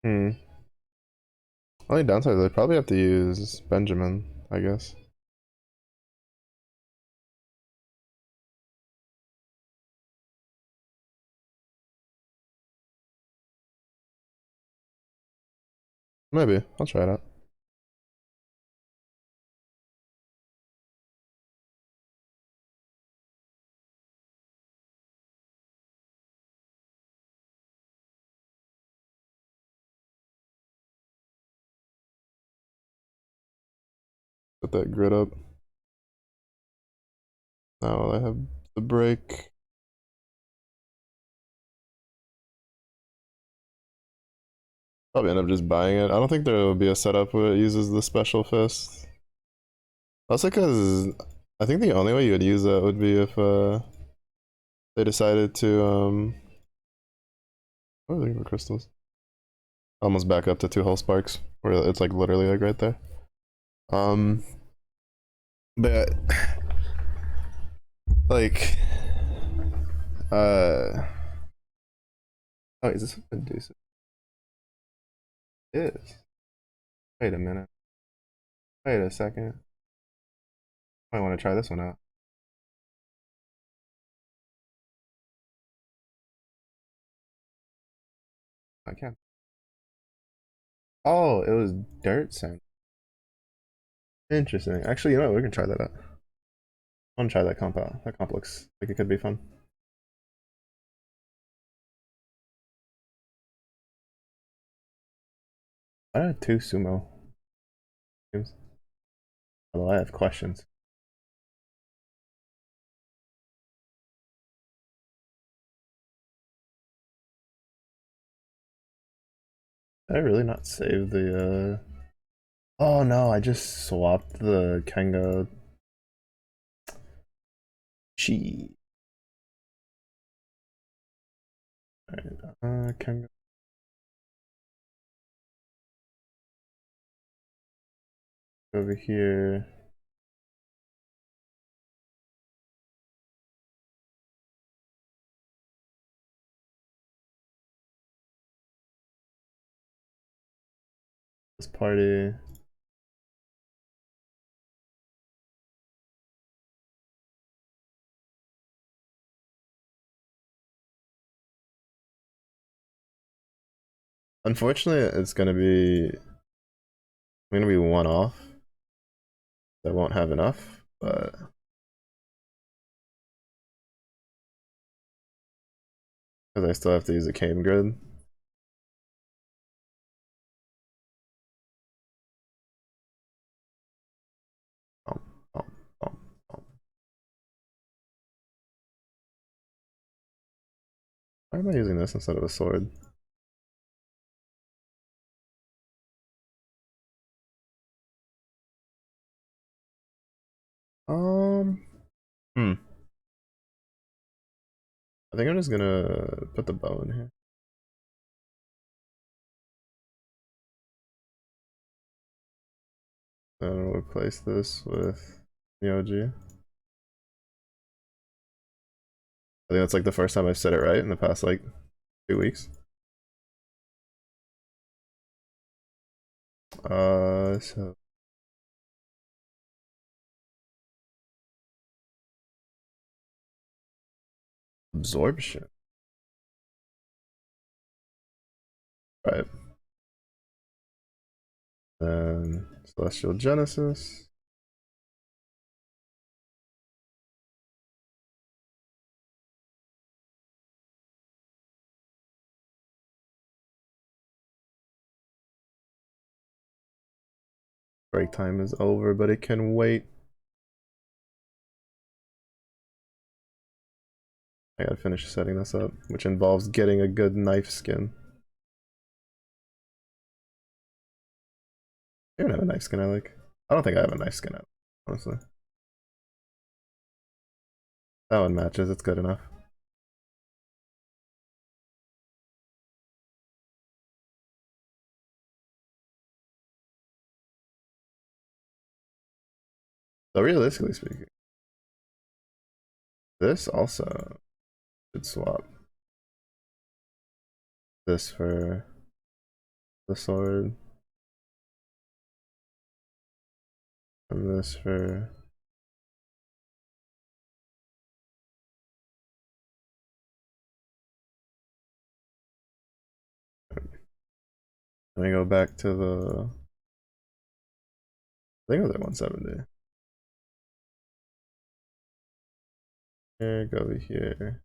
Hmm. Only downside is I probably have to use Benjamin, I guess. Maybe. I'll try it out. Put that grid up. Now I have the break. Probably end up just buying it. I don't think there will be a setup where it uses the special fist. Also, because I think the only way you would use that would be if they decided to what are they for crystals? Almost back up to 2 whole sparks, where it's like literally like right there. Um, but like oh, is this a Medusa? It is. Wait a minute. Wait a second. I want to try this one out. I can. Oh, it was dirt sand. Interesting. Actually, you know what? We can try that out. I want to try that comp out. That comp looks like it could be fun. I had 2 sumo games. Although I have questions. Did I really not save the Oh no, I just swapped the Kenga Chi. Alright, Kenga over here. This party. Unfortunately, it's gonna be one off. I won't have enough, but because I still have to use a cane grid. Um, um, um, um. Why am I using this instead of a sword? Um, hmm. I think I'm just gonna put the bow in here. Then I'll replace this with the OG. I think that's like the first time I've said it right in the past like 2 weeks. So absorption. Right. Then Celestial Genesis. Break time is over, but it can wait. I gotta finish setting this up, which involves getting a good knife skin. I don't have a knife skin I like. I don't think I have a knife skin I like, honestly. That one matches, it's good enough. So realistically speaking, this also should swap this for the sword, and this for let me go back to the I think it was at 170. Here, go over here.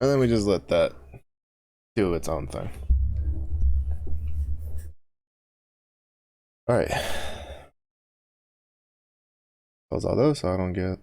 And then we just let that do its own thing. Alright. Close all those so I don't get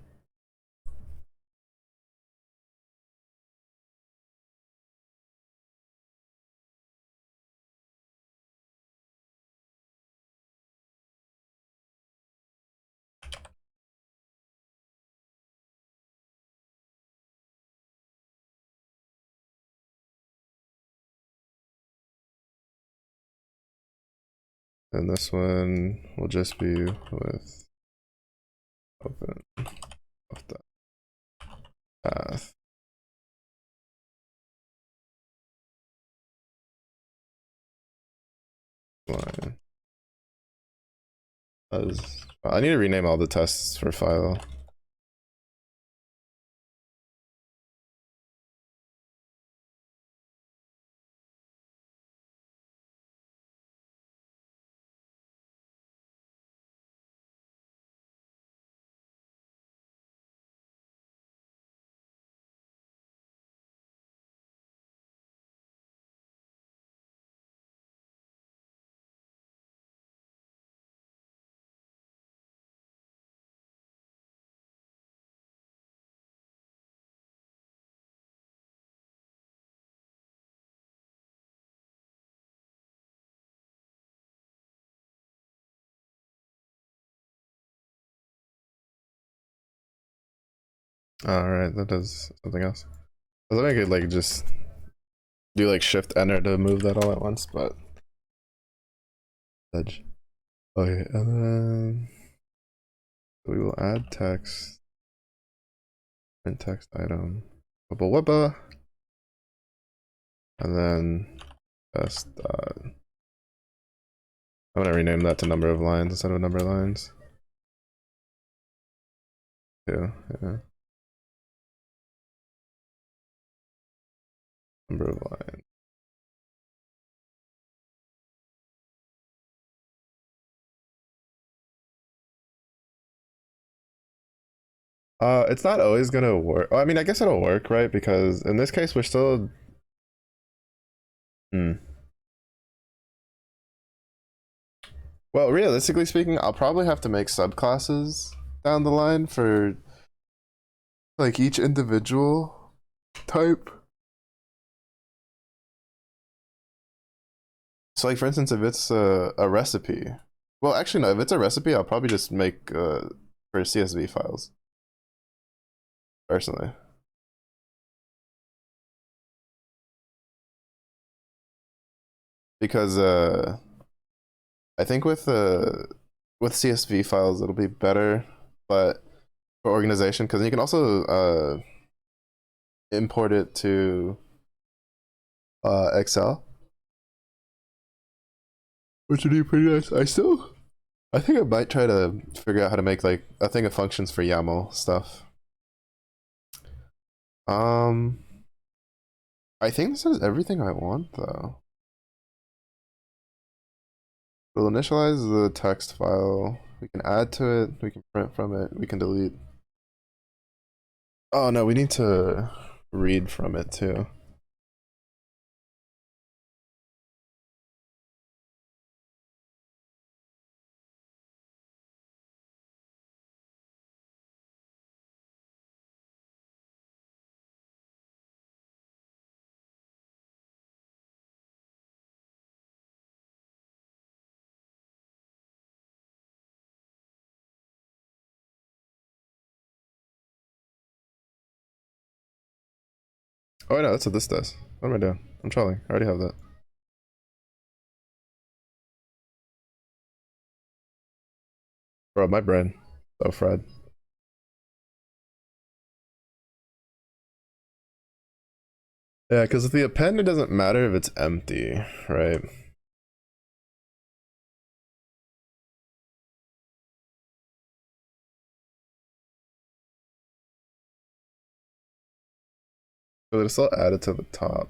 and this one will just be with open off the path. Line. I need to rename all the tests for file. Alright, that does something else. I was thinking I could like just do like shift enter to move that all at once, but edge. Okay, and then we will add text and text item. Wubba wubba. And then test I'm gonna rename that to number of lines instead of number of lines. Yeah. Number of lines. It's not always gonna work. I mean, I guess it'll work, right? Because in this case, we're still. Well, realistically speaking, I'll probably have to make subclasses down the line for like each individual type. So, like for instance, if it's a recipe, well, actually no, if it's a recipe, I'll probably just make for CSV files personally. Because I think with CSV files it'll be better, but for organization, because you can also import it to Excel, which would be pretty nice. I think I might try to figure out how to make like a thing of functions for YAML stuff. I think this is everything I want though. We'll initialize the text file. We can add to it. We can print from it. We can delete. Oh no, we need to read from it too. Oh no, that's what this does. What am I doing? I'm trolling. I already have that. Bro, my brain. So fried. Yeah, because with the append, it doesn't matter if it's empty, right? But it's still added to the top.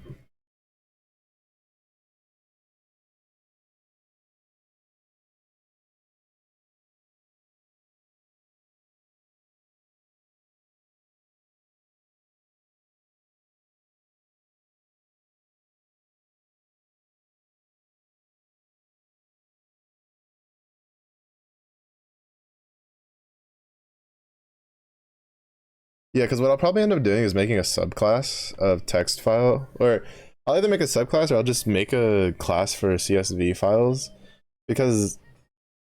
Yeah, because what I'll probably end up doing is making a subclass of text file, or I'll either make a subclass or I'll just make a class for CSV files. Because,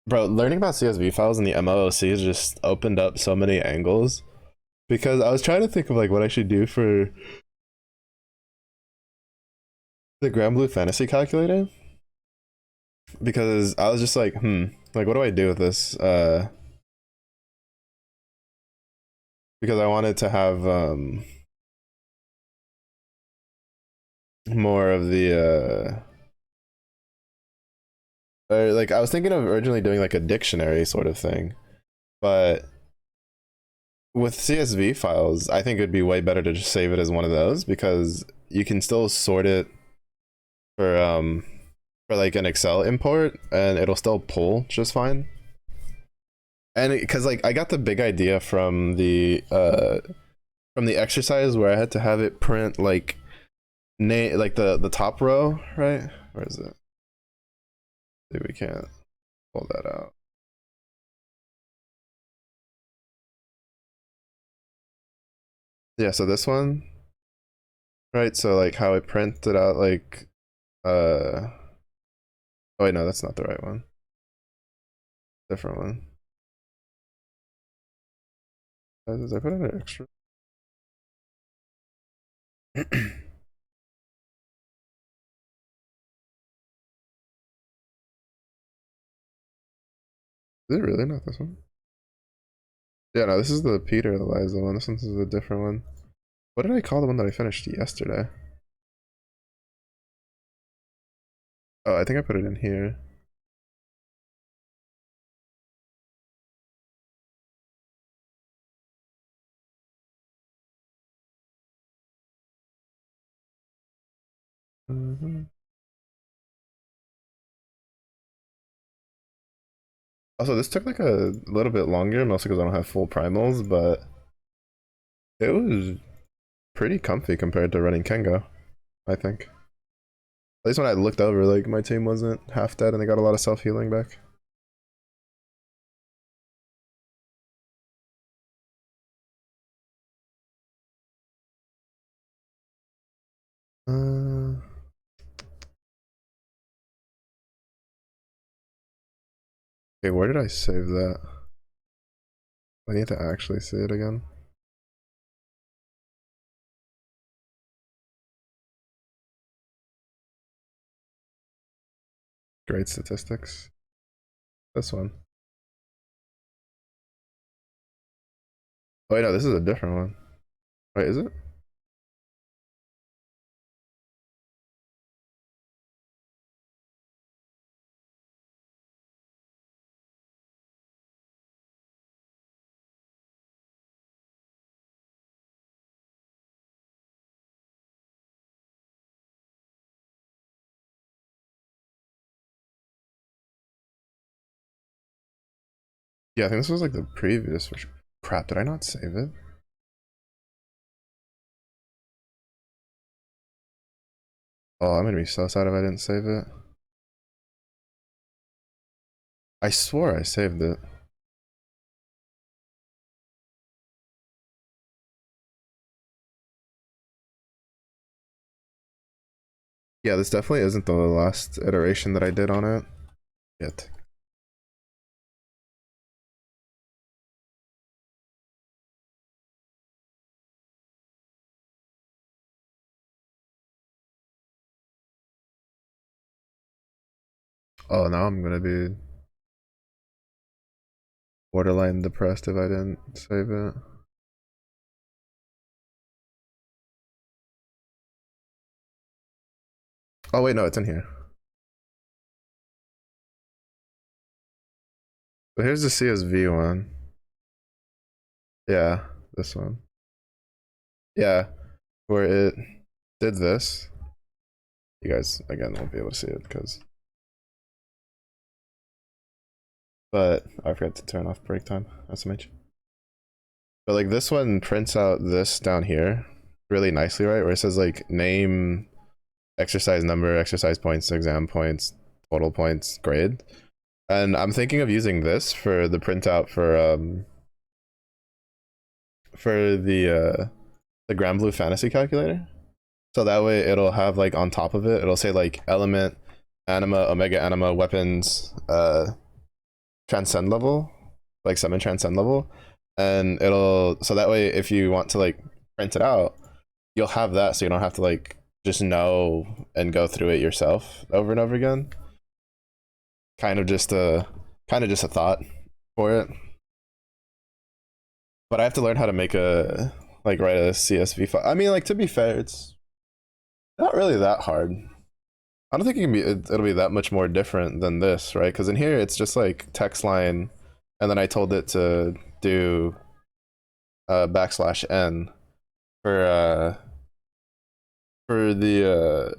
bro, learning about CSV files in the MLOC has just opened up so many angles. Because I was trying to think of like what I should do for the Grand Blue Fantasy Calculator. Because I was just like what do I do with this? Because I wanted to have more of the or like I was thinking of originally doing like a dictionary sort of thing, but with CSV files, I think it'd be way better to just save it as one of those because you can still sort it for for like an Excel import and it'll still pull just fine. And because like I got the big idea from the exercise where I had to have it print like like the top row, right? Where is it? Maybe we can't pull that out. Yeah, so this one, right? So like how I printed out like oh wait, no, that's not the right one. Different one. Did I put in an extra? Is it really not this one? Yeah, no, this is the Peter Eliza one. This one's a different one. What did I call the one that I finished yesterday? Oh, I think I put it in here. Mm-hmm. Also, this took like a little bit longer, mostly because I don't have full primals, but it was pretty comfy compared to running Kengo, I think. At least when I looked over, like my team wasn't half dead and they got a lot of self-healing back. Uh, okay, where did I save that? I need to actually see it again. Great statistics. This one. Oh wait, no, this is a different one. Wait, is it? Yeah, I think this was like the previous. Crap, did I not save it? Oh, I'm gonna be so sad if I didn't save it. I swore I saved it. Yeah, this definitely isn't the last iteration that I did on it. Yet. Oh, now I'm gonna be borderline depressed if I didn't save it. Oh wait, no, it's in here. So here's the CSV one. Yeah, this one. Yeah, where it did this. You guys, again, won't be able to see it because... But I forgot to turn off break time, SMH. But like this one prints out this down here really nicely, right? Where it says like name, exercise number, exercise points, exam points, total points, grade. And I'm thinking of using this for the printout for the Grand Blue Fantasy Calculator. So that way it'll have like on top of it, it'll say like element, anima, omega anima, weapons, transcend level, like summon transcend level. And it'll, so that way if you want to like print it out, you'll have that so you don't have to like just know and go through it yourself over and over again. Kind of just a thought for it. But I have to learn how to make a like write a CSV file. I mean, like to be fair, it's not really that hard. I don't think it can be. It'll be that much more different than this, right? Because in here it's just like text line, and then I told it to do \n for the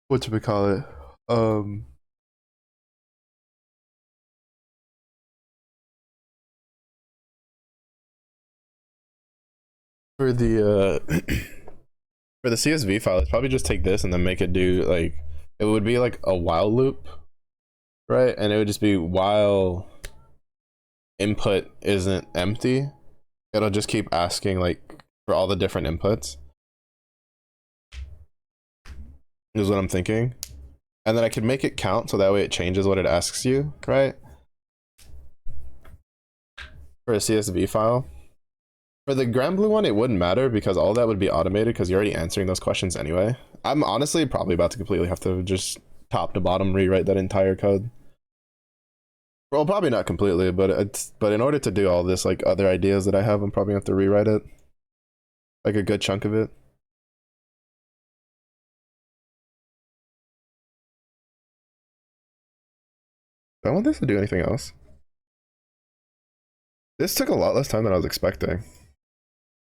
what do we call it? For the for the CSV file, it's probably just take this and then make it do like it would be like a while loop, right? And it would just be while input isn't empty, it'll just keep asking like for all the different inputs. Is what I'm thinking. And then I could make it count so that way it changes what it asks you, right? For a CSV file. For the Grand Blue one, it wouldn't matter because all that would be automated because you're already answering those questions anyway. I'm honestly probably about to completely have to just top to bottom rewrite that entire code. Well, probably not completely, but in order to do all this like other ideas that I have, I'm probably gonna have to rewrite it. Like a good chunk of it. Do I want this to do anything else? This took a lot less time than I was expecting.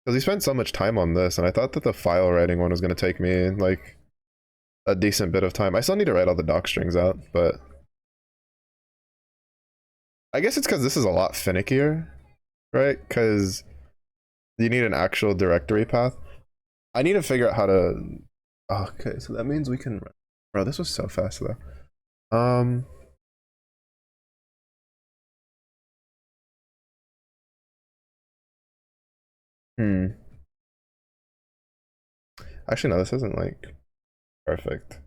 Because we spent so much time on this, and I thought that the file writing one was going to take me, like, a decent bit of time. I still need to write all the doc strings out, but... I guess it's because this is a lot finickier, right? Because you need an actual directory path. I need to figure out how to... Okay, so that means we can... Bro, this was so fast, though. Actually, no, this isn't, like, perfect.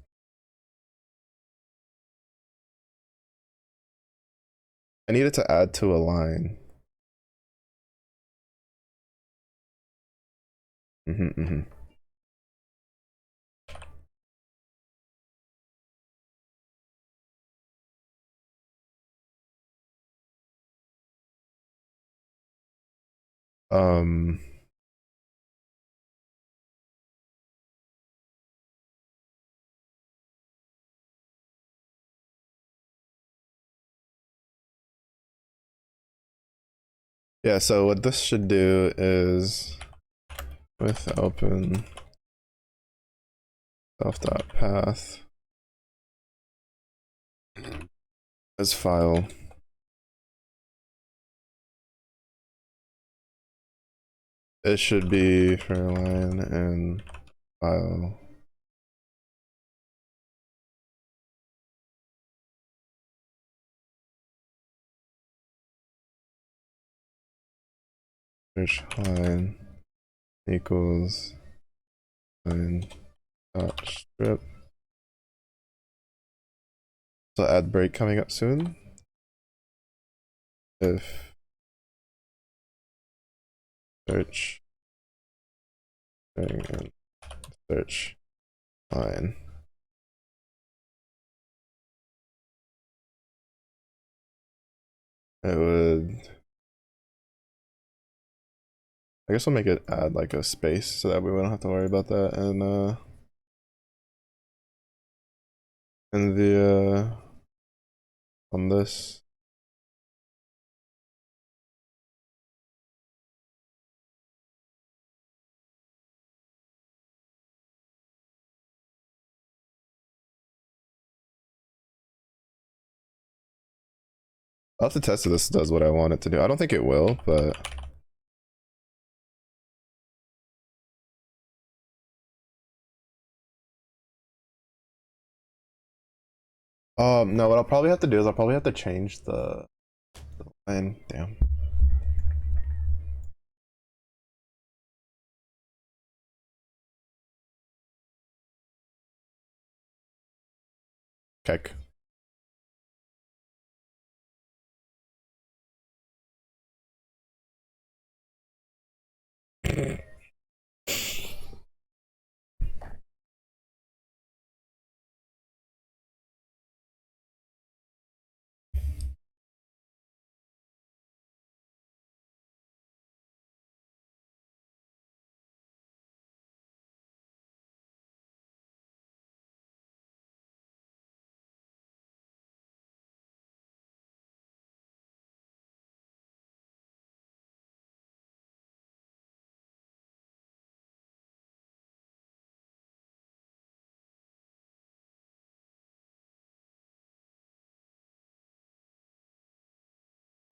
I needed to add to a line. Um... Yeah, so what this should do is with open self.path as file. It should be for line and file search line equals line dot strip. So ad break coming up soon. If search and search line. It would, I guess I'll make it add like a space so that we don't have to worry about that. And in the on this. I'll have to test if this does what I want it to do. I don't think it will, but no, what I'll probably have to do is I'll probably have to change the line. Damn. Kek.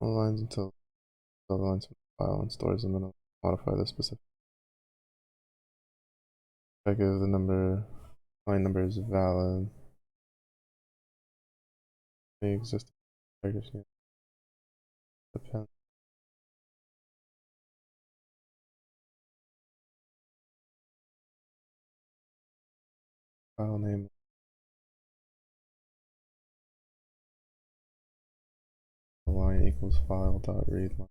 Lines until the lines from the file and stores them and modify the specific. Check if the line number is valid. May exist depend. File name. Line equals file dot read line.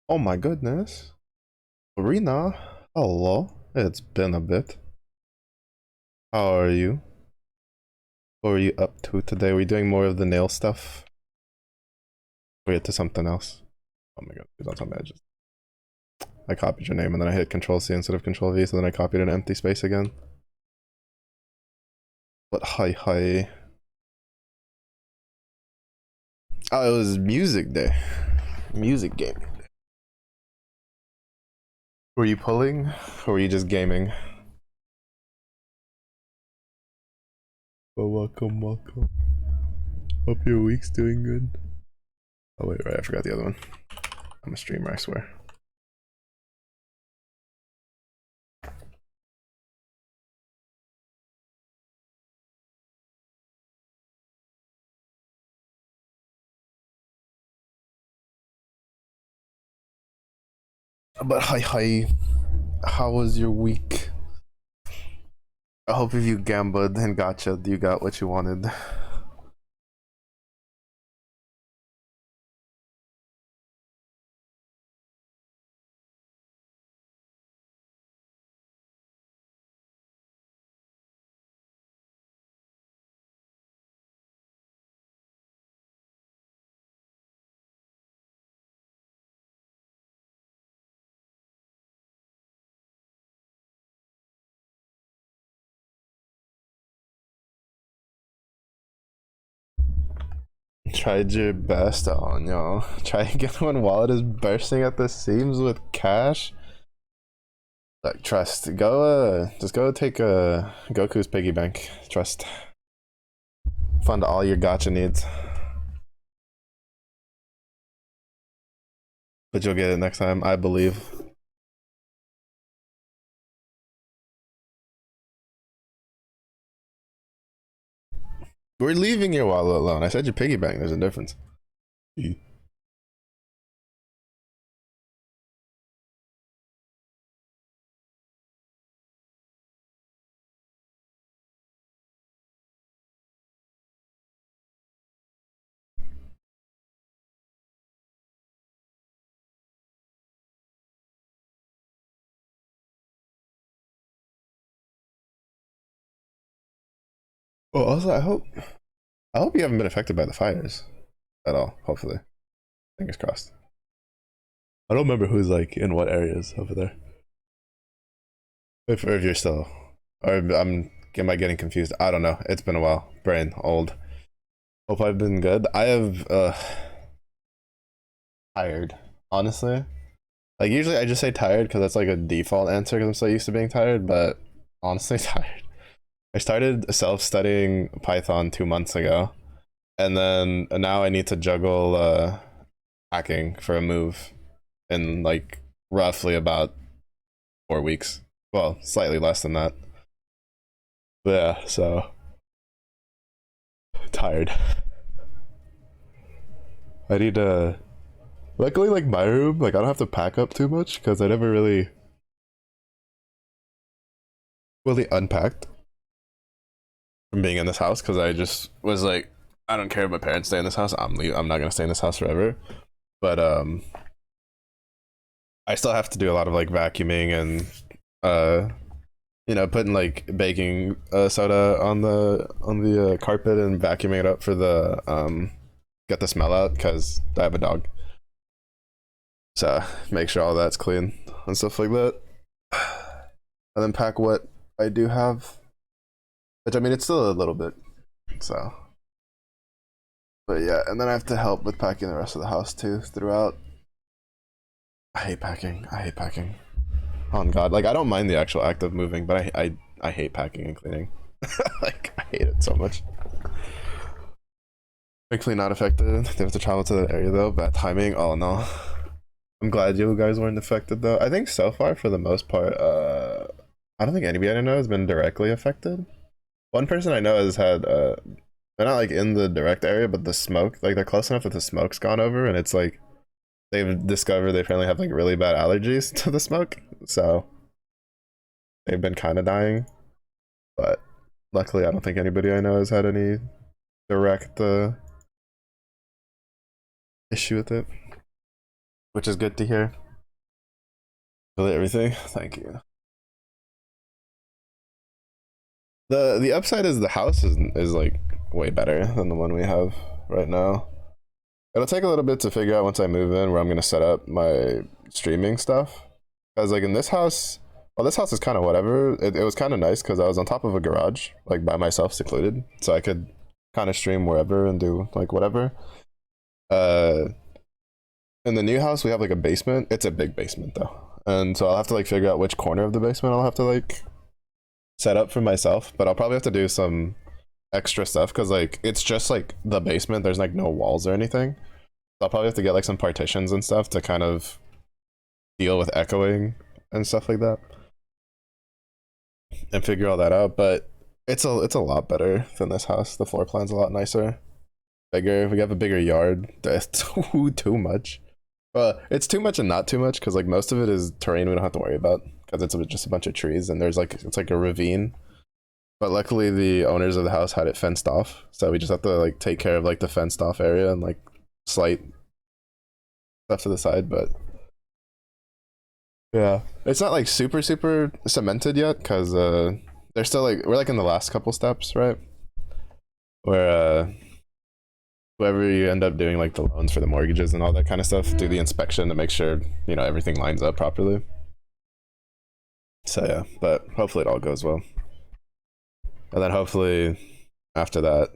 Oh my goodness. Arena, hello. It's been a bit. How are you? What were you up to today? Were you doing more of the nail stuff? Or you to something else? Oh my god, please don't tell me I copied your name and then I hit Control C instead of Control V, so then I copied an empty space again. But hi. Oh, it was music day. Music gaming. Were you pulling or were you just gaming? Well, welcome. Hope your week's doing good. Oh wait, right, I forgot the other one. I'm a streamer, I swear. But hi, how was your week? I hope if you gambled and gotcha, you got what you wanted. Tried your best. Oh no. Try again when wallet is bursting at the seams with cash. Like, trust. Go, just go take Goku's piggy bank. Trust. Fund all your gacha needs. But you'll get it next time, I believe. We're leaving your wallet alone. I said your piggy bank. There's a difference. Well, also, I hope you haven't been affected by the fires at all. Hopefully, fingers crossed. I don't remember who's like in what areas over there. If you're still, or am I getting confused? I don't know. It's been a while. Brain old. Hope I've been good. I have tired. Honestly, like usually I just say tired because that's like a default answer because I'm so used to being tired. But honestly, tired. I started self-studying Python 2 months ago, and then now I need to juggle hacking for a move in like roughly about 4 weeks. Well, slightly less than that. But yeah, so tired. I need to. Luckily, like my room, like I don't have to pack up too much because I never really unpacked from being in this house because I just was like, I don't care if my parents stay in this house. I'm not gonna stay in this house forever. But I still have to do a lot of like vacuuming and putting like baking soda on the carpet and vacuuming it up for the get the smell out because I have a dog. So make sure all that's clean and stuff like that. And then pack what I do have. Which I mean it's still a little bit. So but yeah, and then I have to help with packing the rest of the house too throughout. I hate packing. On God, like I don't mind the actual act of moving, but I hate packing and cleaning. Like I hate it so much. Thankfully not affected. They have to travel to that area though. Bad timing. Oh no. I'm glad you guys weren't affected though. I think so far for the most part, I don't think anybody I know has been directly affected. One person I know has had they're not like in the direct area, but the smoke, like they're close enough that the smoke's gone over and it's like they've discovered they apparently have like really bad allergies to the smoke. So they've been kind of dying. But luckily I don't think anybody I know has had any direct issue with it. Which is good to hear. Really everything. Thank you. The upside is the house is like way better than the one we have right now. It'll take a little bit to figure out once I move in where I'm gonna set up my streaming stuff. Cause like in this house, well, this house is kind of whatever. It was kind of nice because I was on top of a garage, like by myself, secluded, so I could kind of stream wherever and do like whatever. Uh, in the new house we have like a basement. It's a big basement though, and so I'll have to like figure out which corner of the basement I'll have to like set up for myself. But I'll probably have to do some extra stuff because like it's just like the basement. There's like no walls or anything. So I'll probably have to get like some partitions and stuff to kind of deal with echoing and stuff like that and figure all that out. But it's a lot better than this house. The floor plan's a lot nicer, bigger. We have a bigger yard. That's too much. It's too much and not too much because like most of it is terrain we don't have to worry about because it's just a bunch of trees and there's like it's like a ravine. But luckily the owners of the house had it fenced off, so we just have to like take care of like the fenced off area and like slight stuff to the side. But yeah, it's not like super cemented yet because they're still like we're like in the last couple steps, right? Where whoever you end up doing like the loans for the mortgages and all that kind of stuff, do the inspection to make sure everything lines up properly. So yeah, but hopefully it all goes well. And then hopefully after that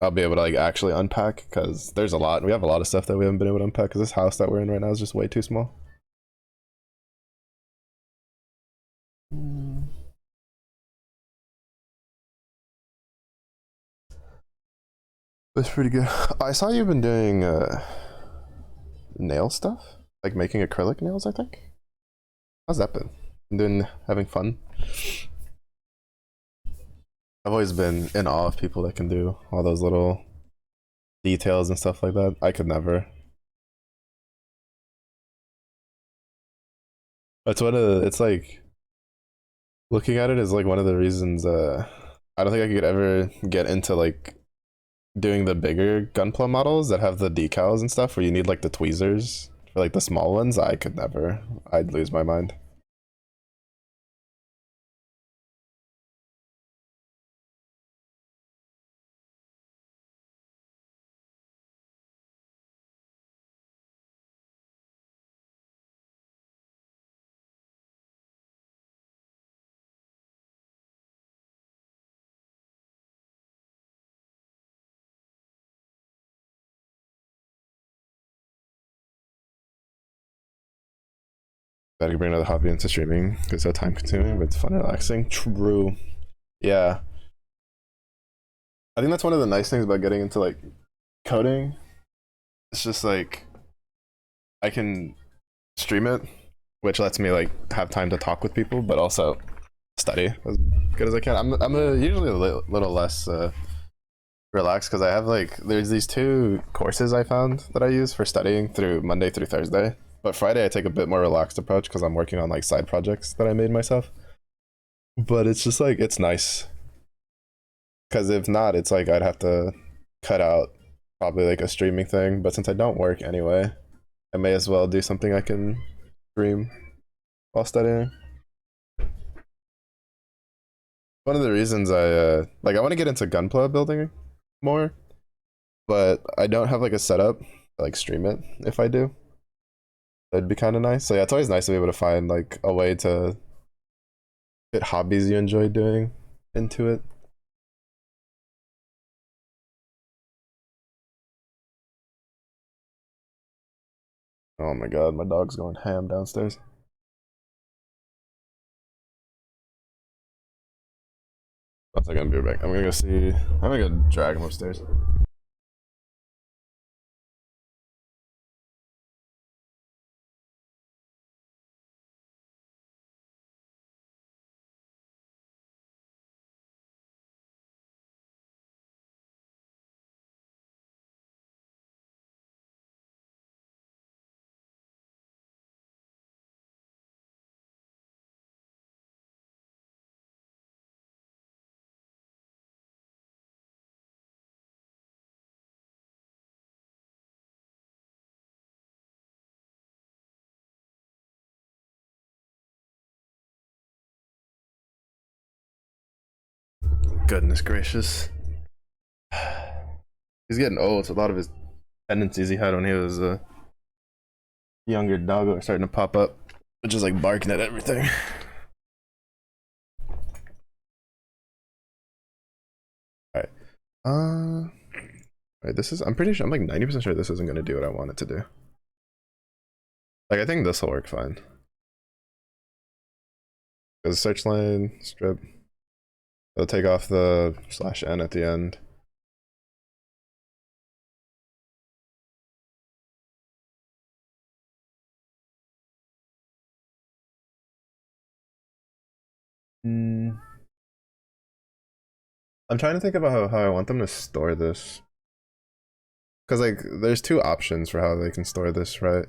I'll be able to like actually unpack because we have a lot of stuff that we haven't been able to unpack because this house that we're in right now is just way too small. That's pretty good. I saw you've been doing nail stuff, like making acrylic nails. I think. How's that been? Been having fun? I've always been in awe of people that can do all those little details and stuff like that. I could never. It's one of the, it's like looking at it is like one of the reasons I don't think I could ever get into like doing the bigger gunpla models that have the decals and stuff where you need like the tweezers for like the small ones. I could never. I'd lose my mind. I could bring another hobby into streaming because it's so time consuming, but it's fun and relaxing. True. Yeah. I think that's one of the nice things about getting into like coding. It's just like I can stream it, which lets me like have time to talk with people, but also study as good as I can. Usually a little less relaxed because I have like there's these two courses I found that I use for studying through Monday through Thursday. But Friday I take a bit more relaxed approach because I'm working on like side projects that I made myself. But it's just like it's nice because if not, it's like I'd have to cut out probably like a streaming thing. But since I don't work anyway, I may as well do something I can stream while studying. One of the reasons I like I want to get into gunpla building more, but I don't have like a setup to, like stream it. If I do, that'd be kind of nice. So yeah, it's always nice to be able to find like a way to fit hobbies you enjoy doing into it. Oh my god, my dog's going ham downstairs. One second, I'll be right back. I'm gonna go see. I'm gonna go drag him upstairs. Goodness gracious. He's getting old, so a lot of his tendencies he had when he was a younger dog are starting to pop up, which is like barking at everything. Alright. Alright, this is I'm pretty sure I'm like 90% sure this isn't gonna do what I want it to do. Like I think this will work fine. Because search line, strip. It'll take off the /n at the end. I'm trying to think about how I want them to store this. Because, like, there's two options for how they can store this, right?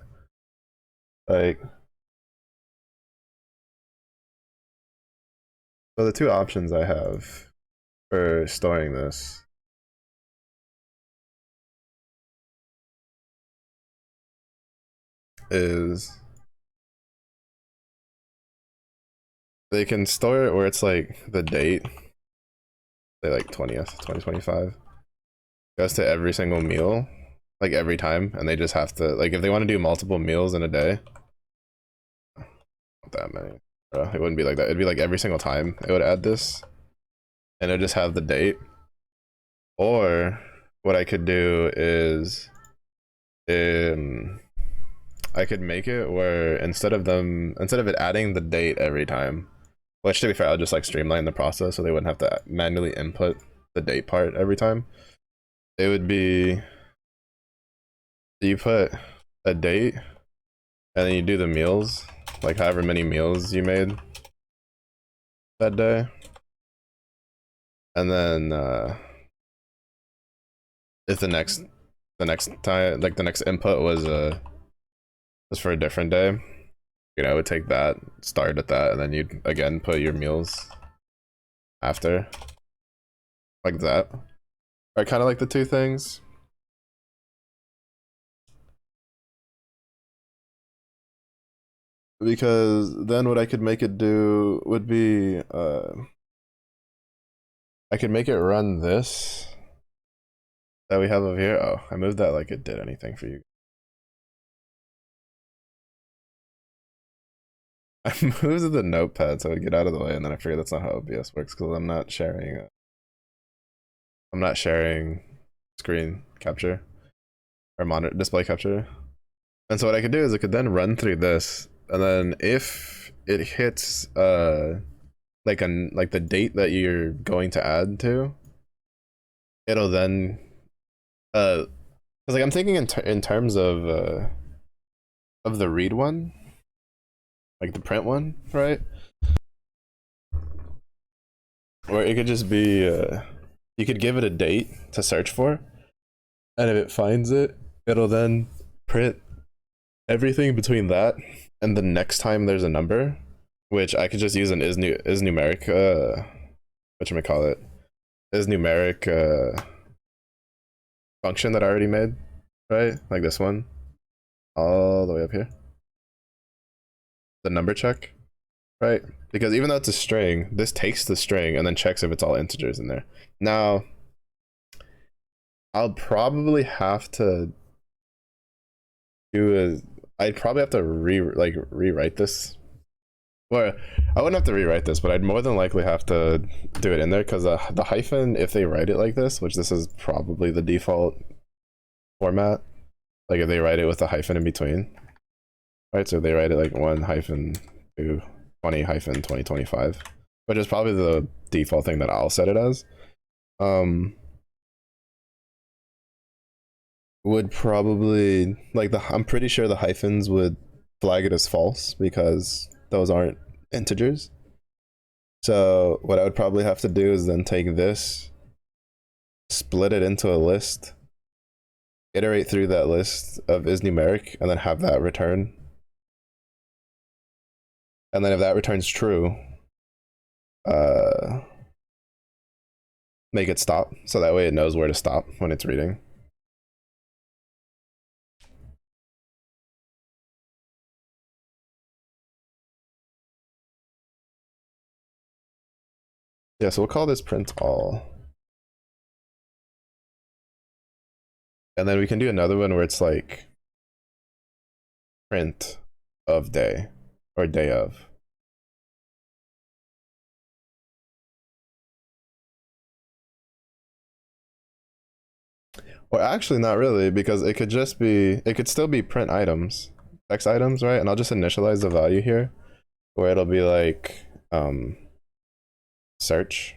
Like, so the two options I have for storing this is they can store it where it's like the date, say like 20th, 2025, goes to every single meal, like every time, and they just have to, like, if they want to do multiple meals in a day, not that many, it wouldn't be like that. It'd be like every single time it would add this, and it would just have the date. Or what I could do is, I could make it where instead of it adding the date every time, which to be fair, I'll just like streamline the process so they wouldn't have to manually input the date part every time. it would be you put a date and then you do the meals, like however many meals you made that day. And then if the next time, like the next input was for a different day, you know, I would take that, start at that, and then you'd again put your meals after, like that. Or kind of like the two things. Because then what I could make it do would be I could make it run this that we have over here. Oh, I moved that like it did anything for you. I moved the notepad so I would get out of the way, and then I figured that's not how OBS works because I'm not sharing. I'm not sharing screen capture or monitor display capture. And so what I could do is I could then run through this, and then if it hits like the date that you're going to add to, it'll then because like I'm thinking in terms of the read one, like the print one, right? Or it could just be you could give it a date to search for, and if it finds it, it'll then print everything between that and the next time there's a number, which I could just use an is numeric whatchamacallit, is numeric function that I already made, right? Like this one, all the way up here. The number check, right? Because even though it's a string, this takes the string and then checks if it's all integers in there. Now, I'll probably have to do I'd probably have to rewrite this. Well, I wouldn't have to rewrite this, but I'd more than likely have to do it in there because the hyphen, if they write it like this, which this is probably the default format, like if they write it with a hyphen in between, right? So they write it like 1 hyphen 2 20 hyphen 2025, which is probably the default thing that I'll set it as. Would probably like I'm pretty sure the hyphens would flag it as false because those aren't integers. So what I would probably have to do is then take this, split it into a list, iterate through that list of is numeric, and then have that return. And then if that returns true, make it stop, so that way it knows where to stop when it's reading. Yeah, so we'll call this print all. And then we can do another one where it's like print of day or day of. Well, actually, not really, because it could just be, it could still be print items, text items, right? And I'll just initialize the value here, where it'll be like search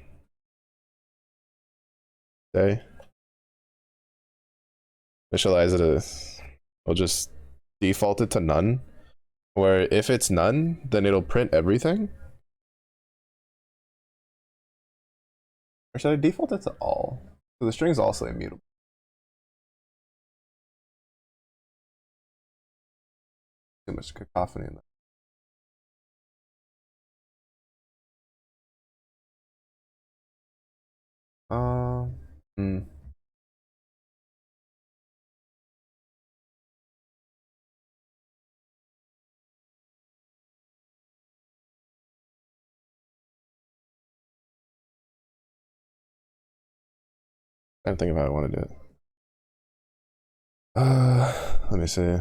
day. Initialize it as, we'll just default it to none, where if it's none, then it'll print everything. Or should I default it to all? So the string's also immutable. Too much cacophony in that. Hmm. I don't think of how I want to do it. Let me see.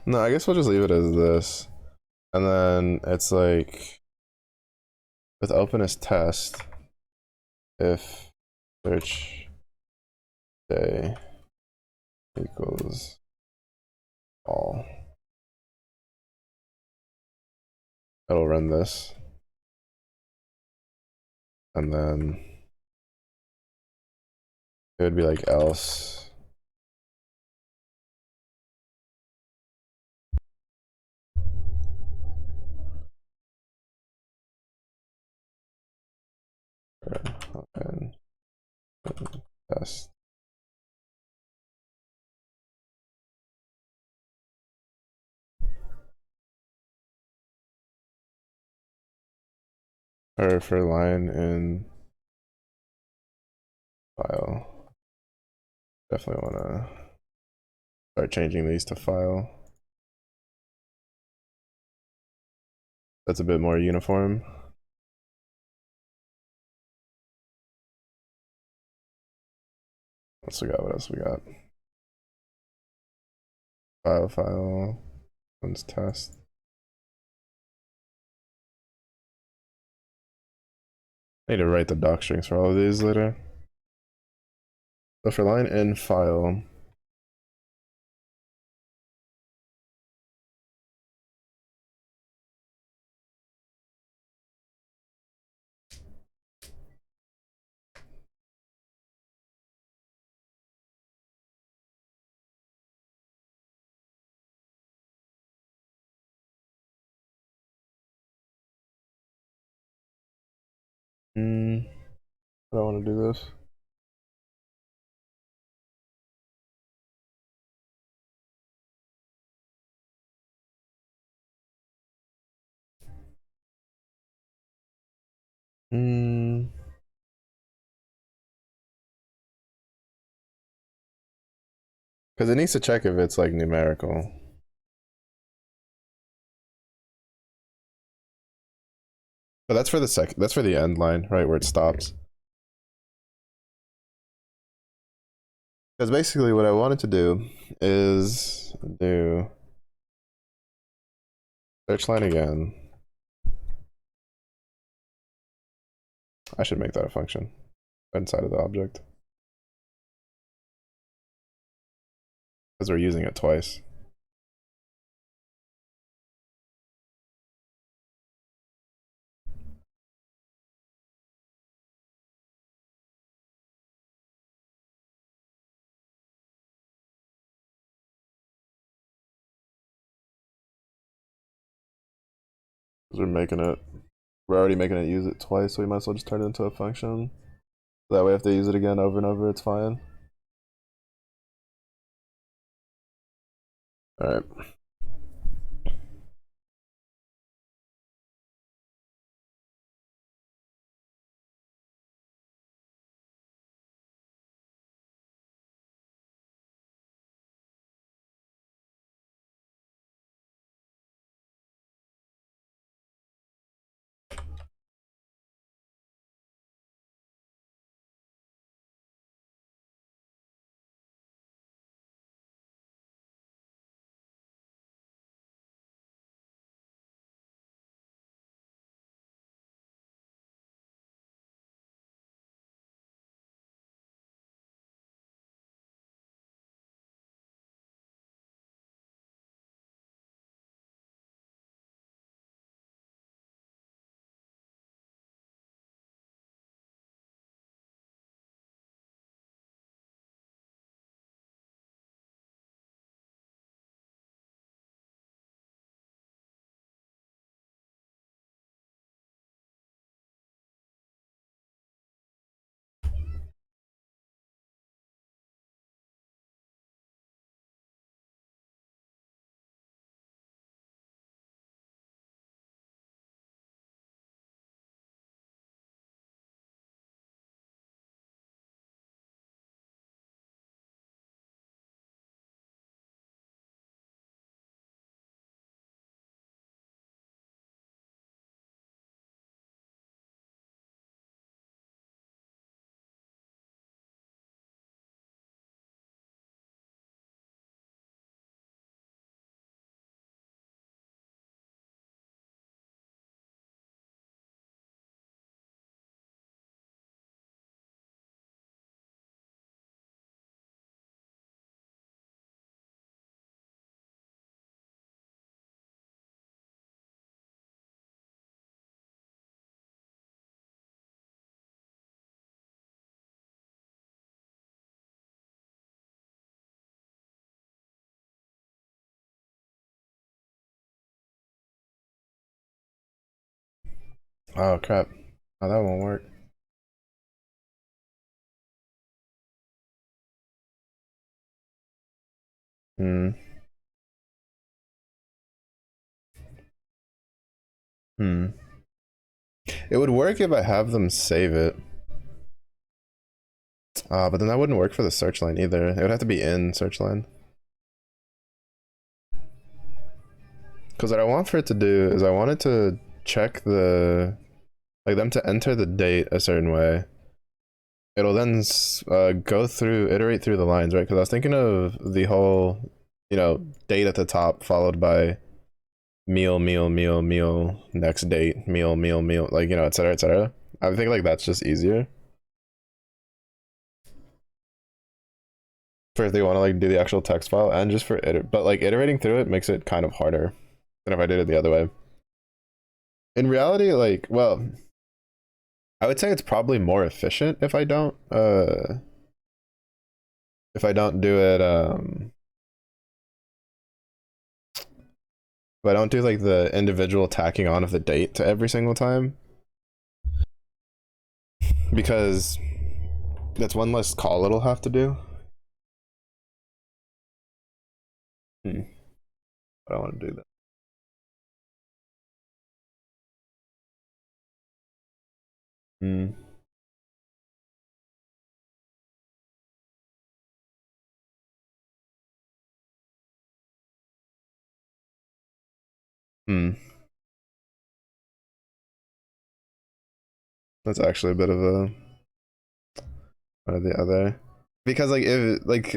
No, I guess we'll just leave it as this. And then it's like with openness test, if search day equals all. It'll run this. And then it would be like else. And test. Or for line in file. Definitely want to start changing these to file. That's a bit more uniform. What else we got? What else we got? File. One's test. I need to write the doc strings for all of these later. So for line in file. I don't want to do this. Because it needs to check if it's like numerical. But that's for the that's for the end line, right, where it stops. Because basically what I wanted to do is do search line again. I should make that a function inside of the object. Because we're using it twice. Because we're already making it use it twice, so we might as well just turn it into a function. That way if they use it again over and over, it's fine. Alright. Oh crap. Oh, that won't work. Hmm. Hmm. It would work if I have them save it. But then that wouldn't work for the search line either. It would have to be in search line. Because what I want for it to do is I want it to check the, like them to enter the date a certain way. It'll then go through, iterate through the lines, right? Because I was thinking of the whole, date at the top followed by meal, meal, meal, meal, next date, meal, meal, meal, like, et cetera, et cetera. I think like that's just easier for if they want to like do the actual text file and just for it, but like iterating through it makes it kind of harder than if I did it the other way. In reality, like, well, I would say it's probably more efficient if I don't do it if I don't do like the individual tacking on of the date to every single time, because that's one less call it'll have to do. Hmm. I don't want to do that. Hmm. Hmm. That's actually a bit of a one or the other. Because like if like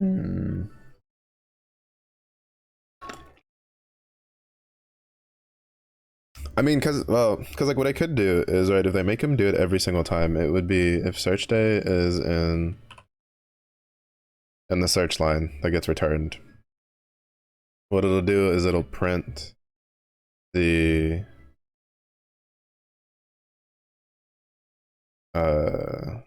hmm. I mean, cause like what I could do is right if they make him do it every single time, it would be if search day is in the search line that gets returned. What it'll do is it'll print the uh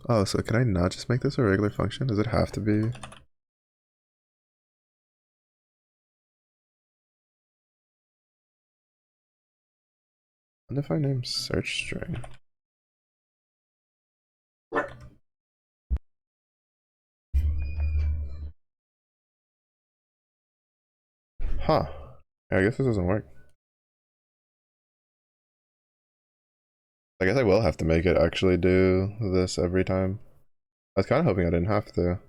oh, so can I not just make this a regular function? Does it have to be? What if I name search string? Huh. Yeah, I guess this doesn't work. I guess I will have to make it actually do this every time. I was kind of hoping I didn't have to.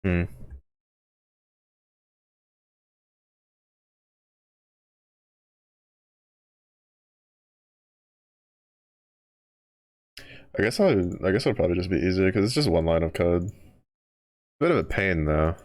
Hmm. I guess it'll probably just be easier because it's just one line of code. Bit of a pain though.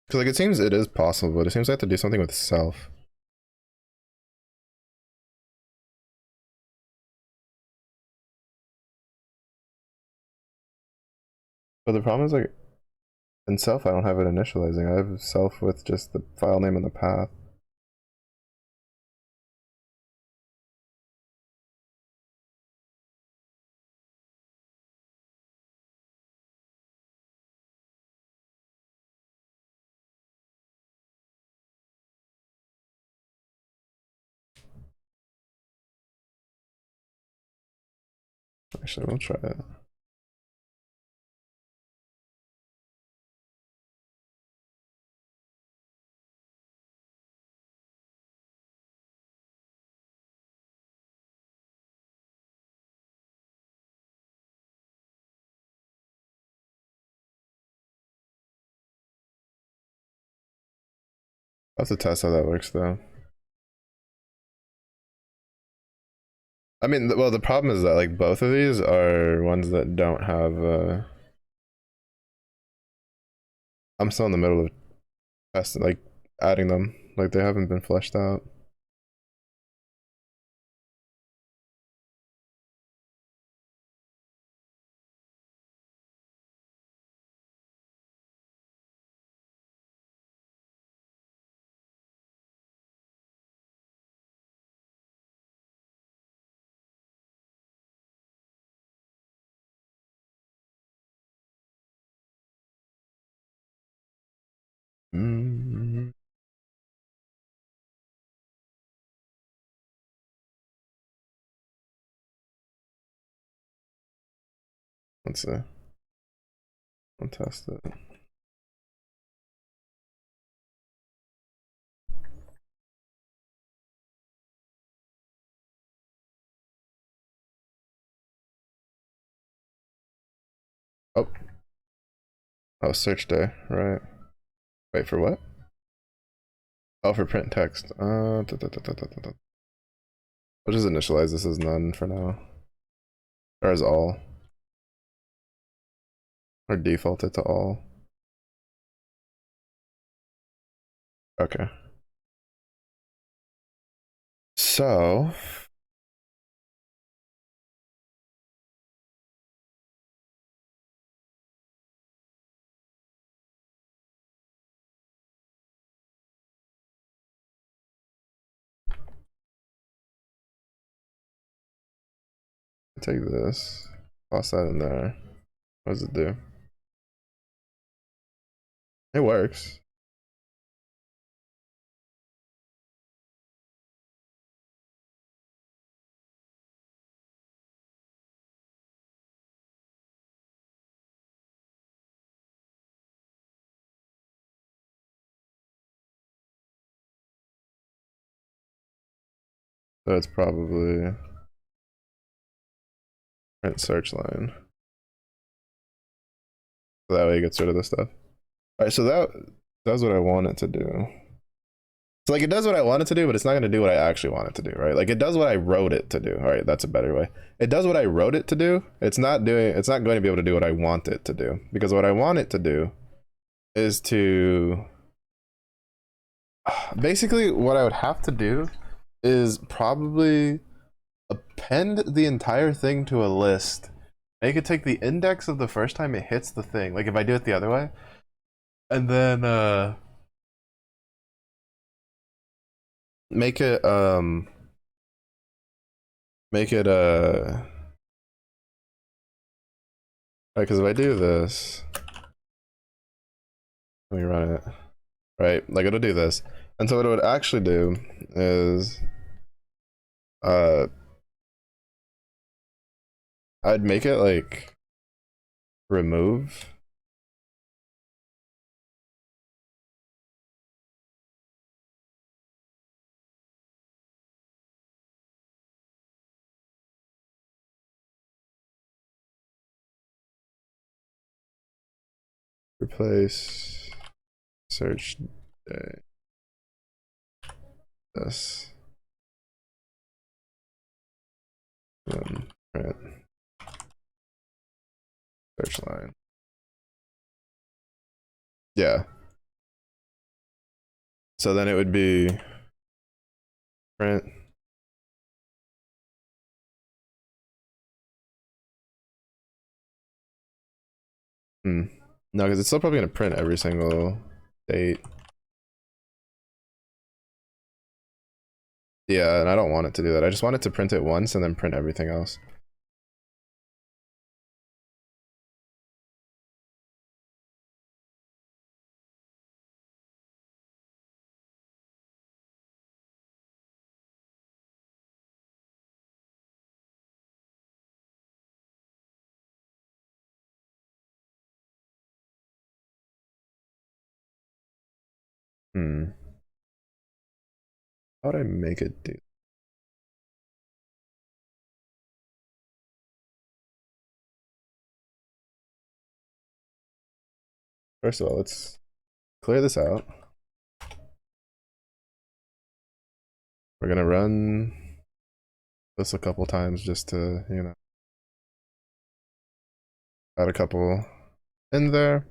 Because like it seems it is possible, but it seems I have to do something with self. But the problem is like in self I don't have it initializing. I have self with just the file name and the path. Actually, we'll try it. I'll have to test how that works though. I mean, well, the problem is that like both of these are ones that don't have. I'm still in the middle of testing, like adding them. Like they haven't been fleshed out. Mm. Let's see. I'll test it. Oh, oh, search day, right? Wait for what? Oh, for print text. We'll just initialize this as none for now, or as all, or default it to all. Okay. So take this, toss that in there. What does it do? It works. So it's probably print search line. So that way it gets rid of this stuff. All right, so that does what I want it to do. So like it does what I want it to do, but it's not going to do what I actually want it to do, right? Like it does what I wrote it to do. All right, that's a better way. It does what I wrote it to do. It's not going to be able to do what I want it to do, because what I want it to do is to basically what I would have to do is probably append the entire thing to a list. Make it take the index of the first time it hits the thing. Like if I do it the other way, and then make it make it because if I do this, let me run it, right? Like it'll do this, and so what it would actually do is uh I'd make it like remove replace search day. This. Then print search line. Yeah. So then it would be print. No, because it's still probably gonna print every single date. Yeah, and I don't want it to do that. I just want it to print it once and then print everything else. How would I make it do? First of all, let's clear this out. We're gonna run this a couple times just to, you know, add a couple in there.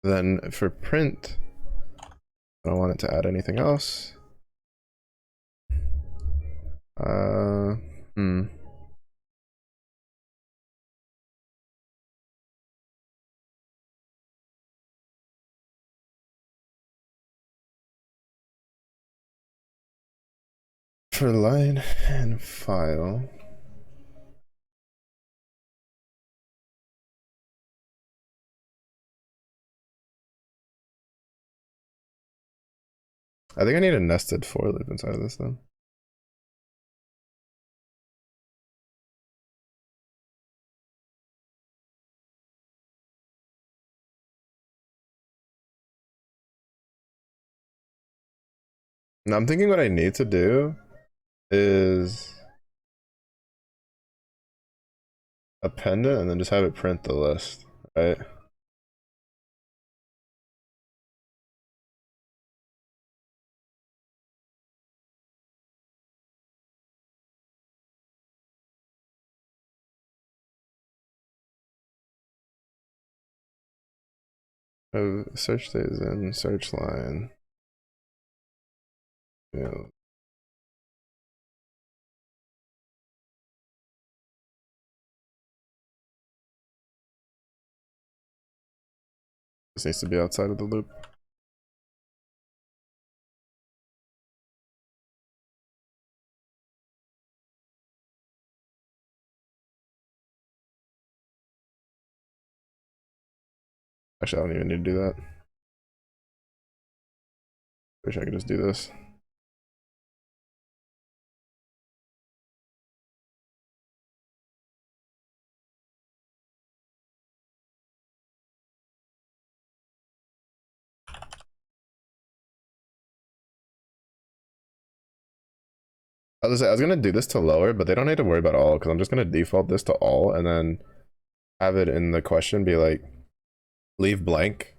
Then for print, I don't want it to add anything else. For line and file. I think I need a nested for loop inside of this then. Now I'm thinking what I need to do is append it and then just have it print the list, right? Search stays in search line. Yeah. This needs to be outside of the loop. Actually, I don't even need to do that. Wish I could just do this. I was gonna do this to lower, but they don't need to worry about all because I'm just gonna default this to all and then have it in the question be like leave blank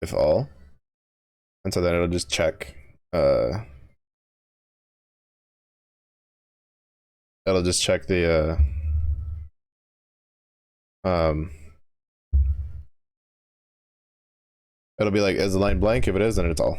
if all. And so then it'll just check it'll just check the it'll be like, is the line blank? If it is, then it's all.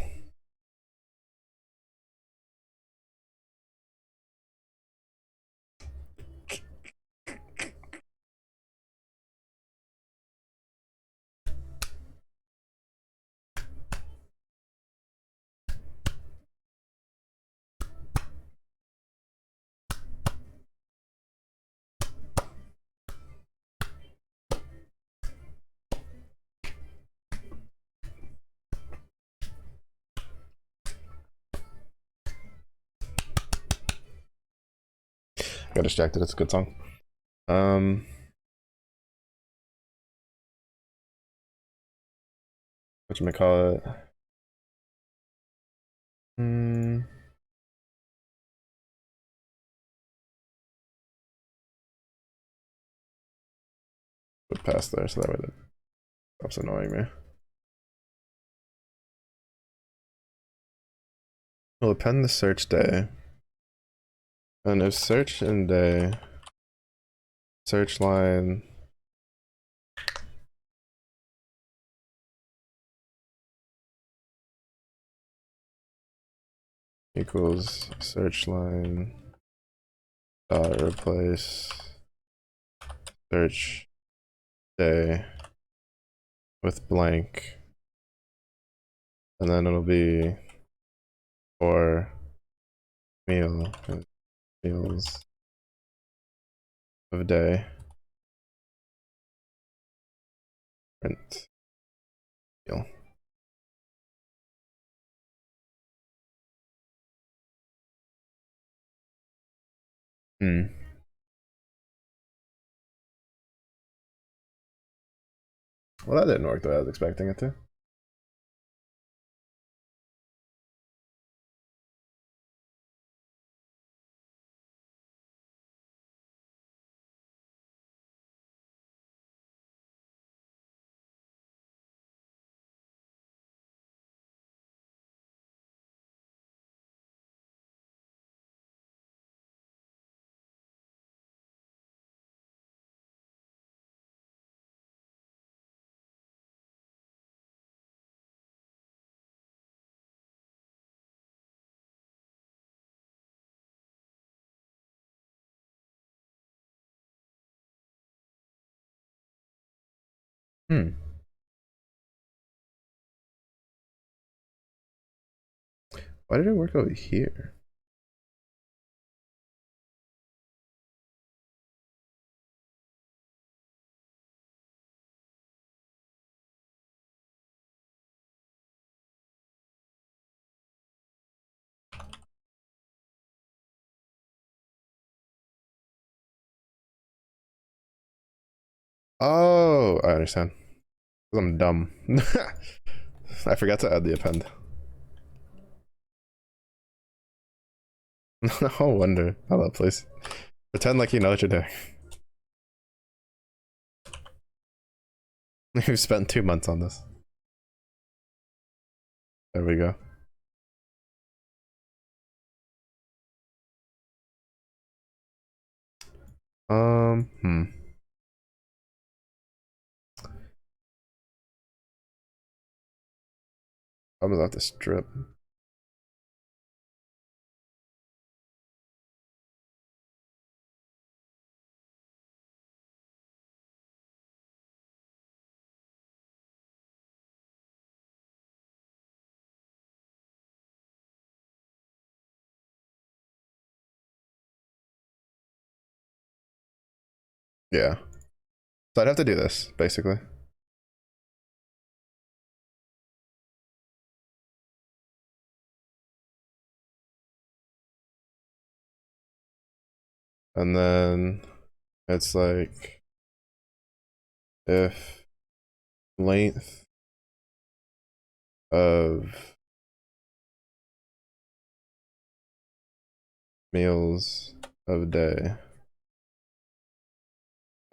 Got distracted. It's a good song. Whatchamacallit? Put past there so that way That's annoying me. We'll append the search day. And if search in day, search line equals search line dot replace search day with blank, and then it'll be for meals of day print meal. Well, that didn't work the way I was expecting it to. Why did it work over here? Oh, I understand. I'm dumb. I forgot to add the append. No wonder. Hello, please. Pretend like you know what you're doing. We've spent 2 months on this. There we go. Hmm. I'm about to strip. Yeah. So I'd have to do this, basically. And then it's like if length of meals of day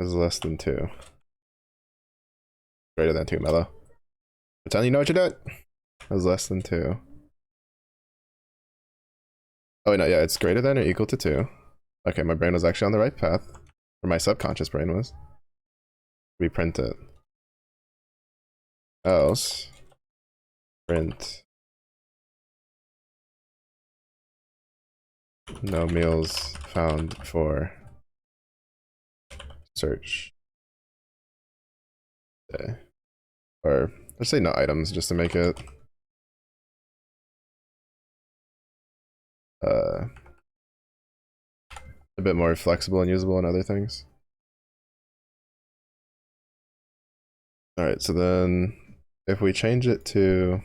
is less than 2. Greater than 2, Mellow. Pretend you know what you're doing. Is less than 2. Oh, no, yeah, it's greater than or equal to 2. Okay, my brain was actually on the right path. Or my subconscious brain was. We print it. Else, print no meals found for search day. Or let's say no items just to make it a bit more flexible and usable in other things. Alright, so then if we change it to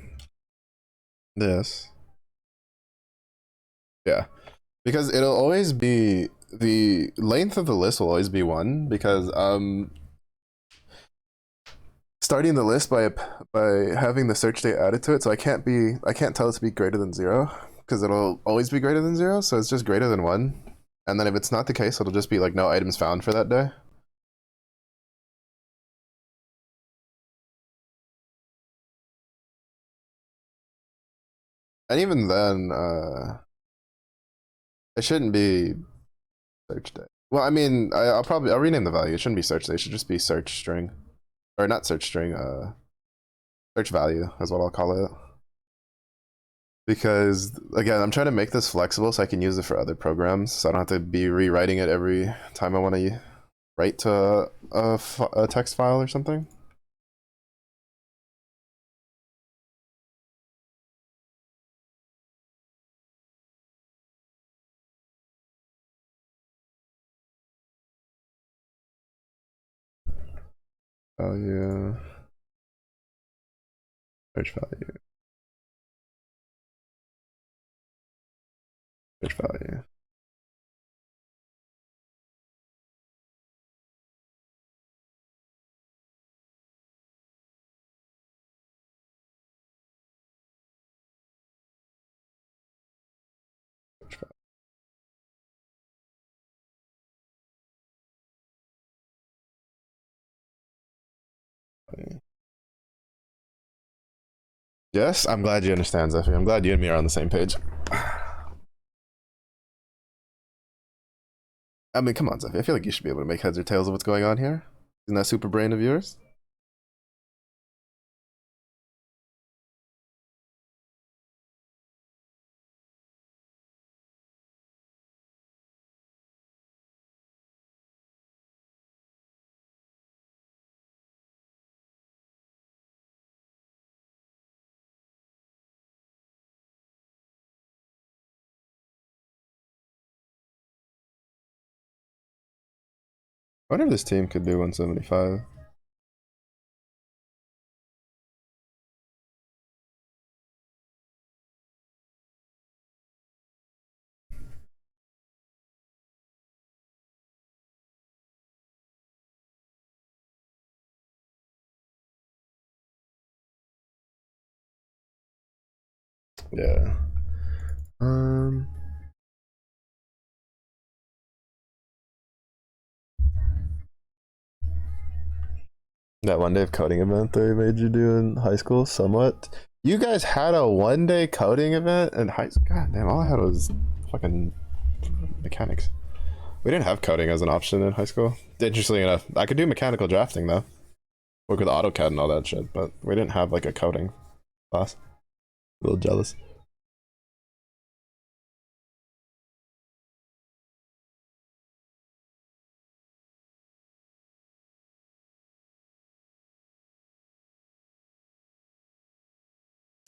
this, yeah, because it'll always be, the length of the list will always be 1, because starting the list by having the search date added to it, so I can't tell it to be greater than 0 because it'll always be greater than 0, so it's just greater than 1, and then if it's not the case, it'll just be like no items found for that day. And even then, it shouldn't be search day. Well, I mean, I'll rename the value. It shouldn't be search day. It should just be search string, or not search string. Search value is what I'll call it. Because again, I'm trying to make this flexible so I can use it for other programs, so I don't have to be rewriting it every time I want to write to a text file or something. Oh yeah, search value, search value. Search value. Yes, I'm glad you understand, Zephy. I'm glad you and me are on the same page. I mean, come on, Zephy. I feel like you should be able to make heads or tails of what's going on here. Isn't that super brain of yours? I wonder if this team could do 175. Yeah. That one day of coding event they made you do in high school, somewhat. You guys had a 1 day coding event in high school? God damn, all I had was fucking mechanics. We didn't have coding as an option in high school. Interestingly enough, I could do mechanical drafting though. Work with AutoCAD and all that shit, but we didn't have like a coding class. A little jealous.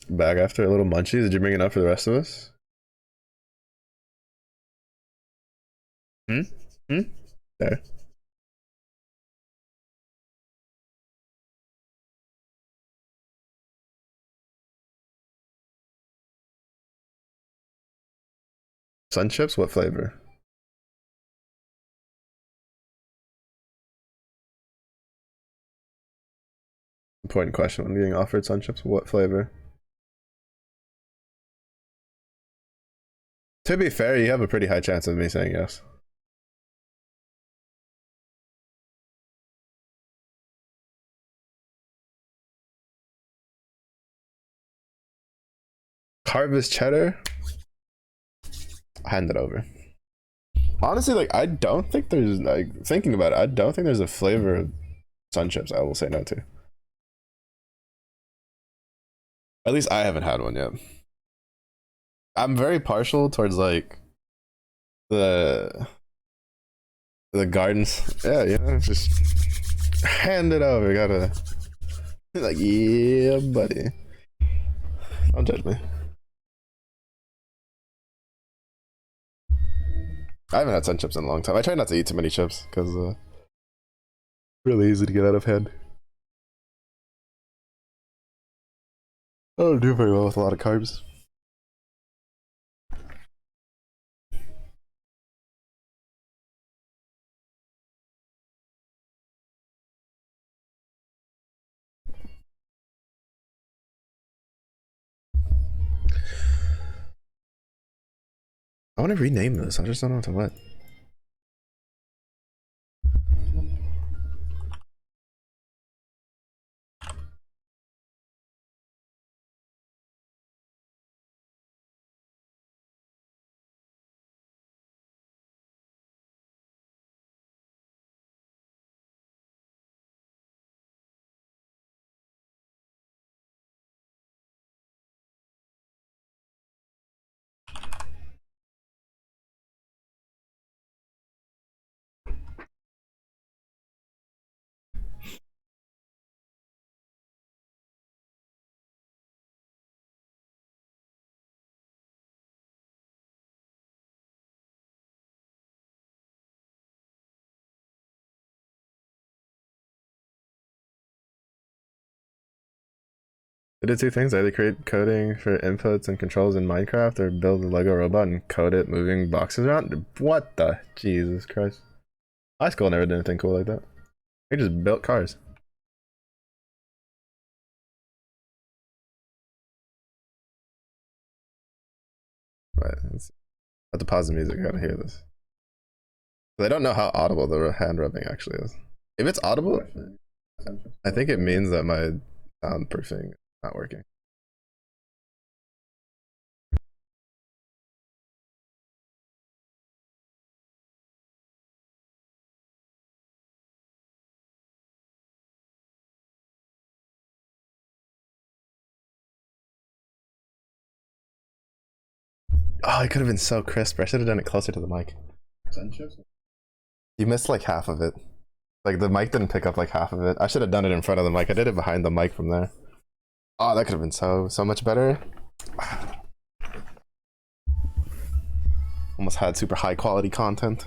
Back after a little munchies. Did you bring enough for the rest of us? Hmm? Hmm? There. Sun chips? What flavor? Important question when getting offered sun chips. What flavor? To be fair, you have a pretty high chance of me saying yes. Harvest cheddar? Hand it over. Honestly, like I don't think there's like thinking about it. I don't think there's a flavor of sun chips I will say no to. At least I haven't had one yet. I'm very partial towards like the the gardens. Yeah, just hand it over. Gotta like yeah, buddy. Don't judge me. I haven't had sun chips in a long time. I try not to eat too many chips because really easy to get out of hand. I don't do very well with a lot of carbs. I want to rename this. I just don't know to what. They did two things. Either create coding for inputs and controls in Minecraft or build a Lego robot and code it moving boxes around. What the? Jesus Christ. High school never did anything cool like that. They just built cars. Right. I have to pause the music. I gotta hear this. I don't know how audible the hand rubbing actually is. If it's audible, I think it means that my soundproofing is not working. Oh, it could have been so crisp. I should have done it closer to the mic. You missed like half of it. Like the mic didn't pick up like half of it. I should have done it in front of the mic. I did it behind the mic from there. Oh, that could have been so much better. Almost had super high quality content.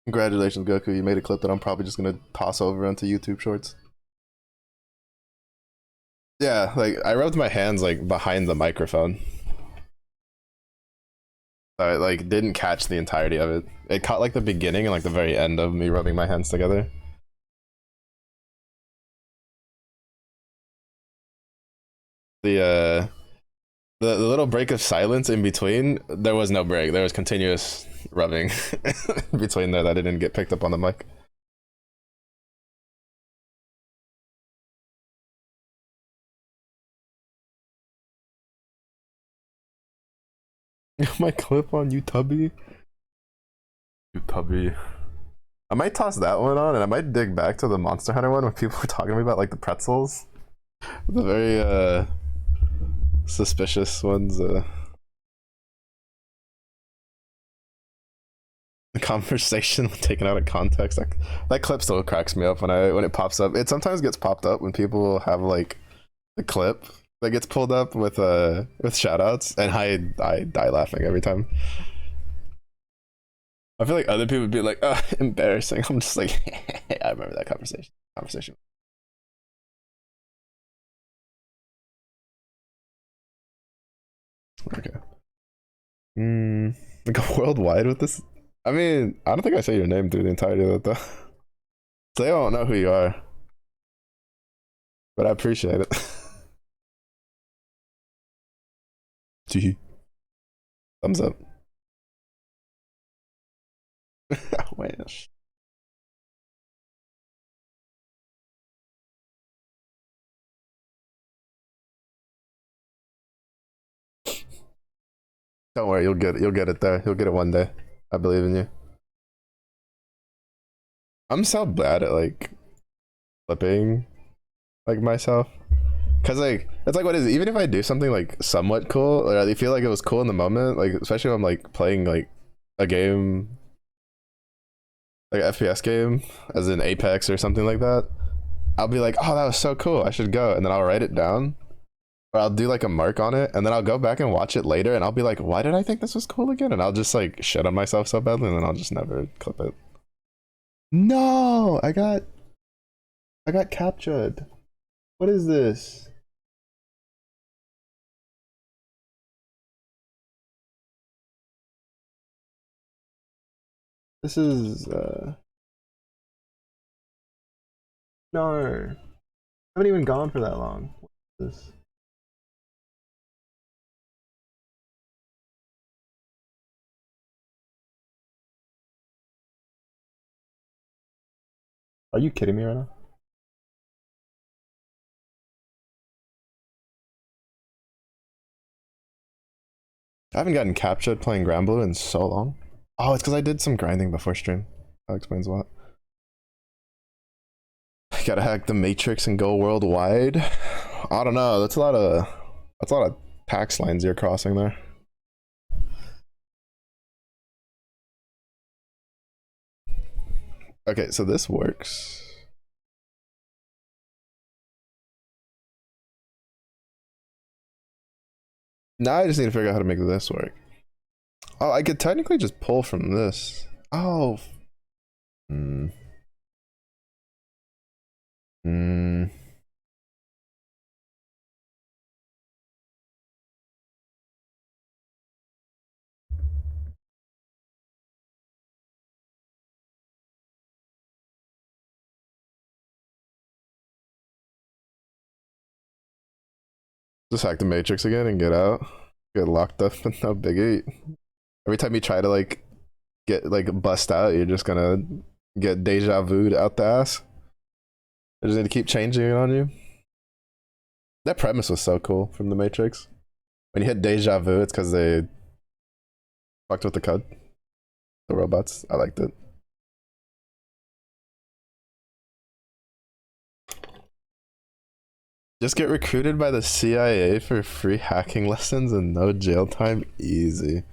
Congratulations, Goku. You made a clip that I'm probably just gonna toss over onto YouTube Shorts. Yeah, like I rubbed my hands like behind the microphone. So it like didn't catch the entirety of it. It caught like the beginning and like the very end of me rubbing my hands together. The little break of silence in between, there was no break. There was continuous rubbing between there that it didn't get picked up on the mic. My clip on YouTube. YouTube. I might toss that one on, and I might dig back to the Monster Hunter one when people were talking to me about like the pretzels, the very suspicious ones. The conversation taken out of context. That clip still cracks me up when it pops up. It sometimes gets popped up when people have like the clip that gets pulled up with shoutouts, and I die laughing every time. I feel like other people would be like, "Oh, embarrassing." I'm just like, I remember that conversation. Okay. Go worldwide with this. I mean, I don't think I say your name through the entirety of it though. So they don't know who you are, but I appreciate it. Gee, thumbs up. Wish. Don't worry, you'll get it there. You'll get it one day. I believe in you. I'm so bad at like flipping like myself. Cause like it's like what is it? Even if I do something like somewhat cool, like I feel like it was cool in the moment, like especially when I'm like playing like a game like an FPS game, as in Apex or something like that, I'll be like, oh that was so cool, I should go, and then I'll write it down. Or I'll do like a mark on it, and then I'll go back and watch it later, and I'll be like, why did I think this was cool again? And I'll just like shit on myself so badly, and then I'll just never clip it. No, I got captured. What is this? This is no. I haven't even gone for that long. What is this? Are you kidding me right now? I haven't gotten captured playing Granblue in so long. Oh, it's because I did some grinding before stream. That explains what. I gotta hack the Matrix and go worldwide. I don't know. That's a lot of tax lines you're crossing there. Okay, so this works. Now I just need to figure out how to make this work. Oh, I could technically just pull from this. Oh. Just hack the matrix again and get out. Get locked up in no biggie. Every time you try to like get like bust out, you're just gonna get deja vu'd out the ass. I just need to keep changing it on you. That premise was so cool from the Matrix. When you hit deja vu, it's because they fucked with the code. The robots. I liked it. Just get recruited by the CIA for free hacking lessons and no jail time. Easy.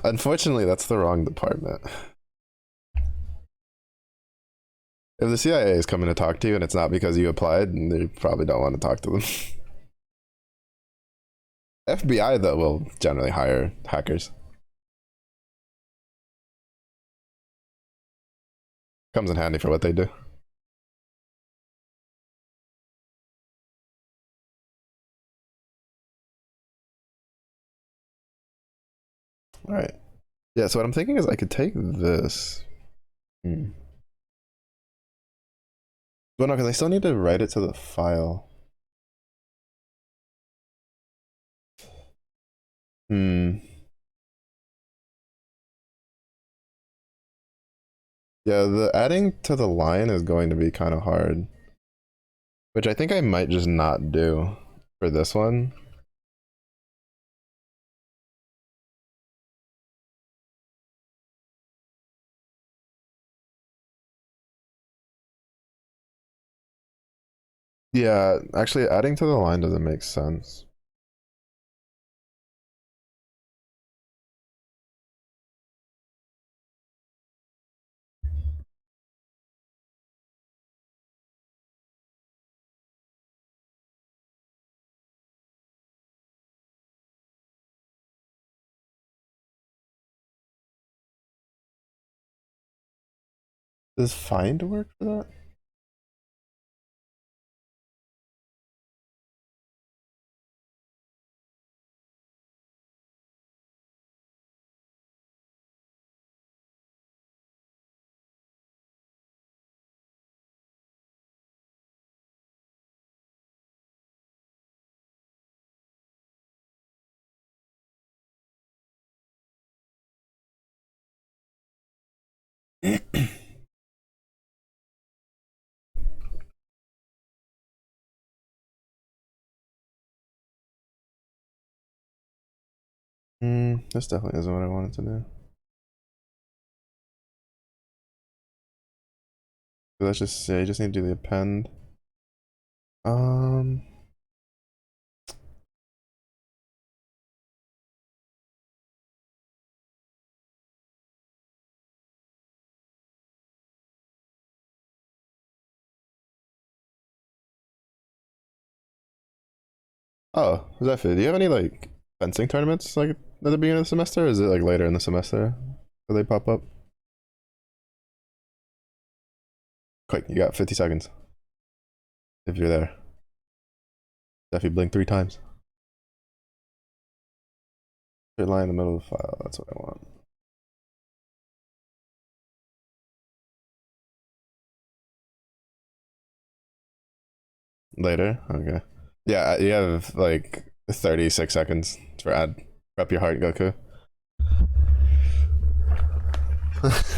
Unfortunately, that's the wrong department. If the CIA is coming to talk to you and it's not because you applied, then they probably don't want to talk to them. FBI, though, will generally hire hackers. Comes in handy for what they do. All right. Yeah, so what I'm thinking is I could take this. But no, because I still need to write it to the file. Yeah, the adding to the line is going to be kind of hard. Which I think I might just not do for this one. Yeah, actually adding to the line doesn't make sense. Does find work for that? This definitely isn't what I wanted to do. Let's just say I just need to do the append. Um Oh, Zephyr, do you have any like fencing tournaments like at the beginning of the semester, or is it like later in the semester that they pop up? Quick, you got 50 seconds. If you're there. Zephyr, blink 3 times. Straight line in the middle of the file, that's what I want. Later? Okay. Yeah, you have like 36 seconds for add. Prep your heart, Goku.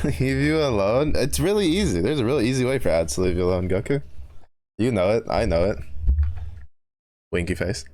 Leave you alone? It's really easy. There's a really easy way for ads to leave you alone, Goku. You know it. I know it. Winky face.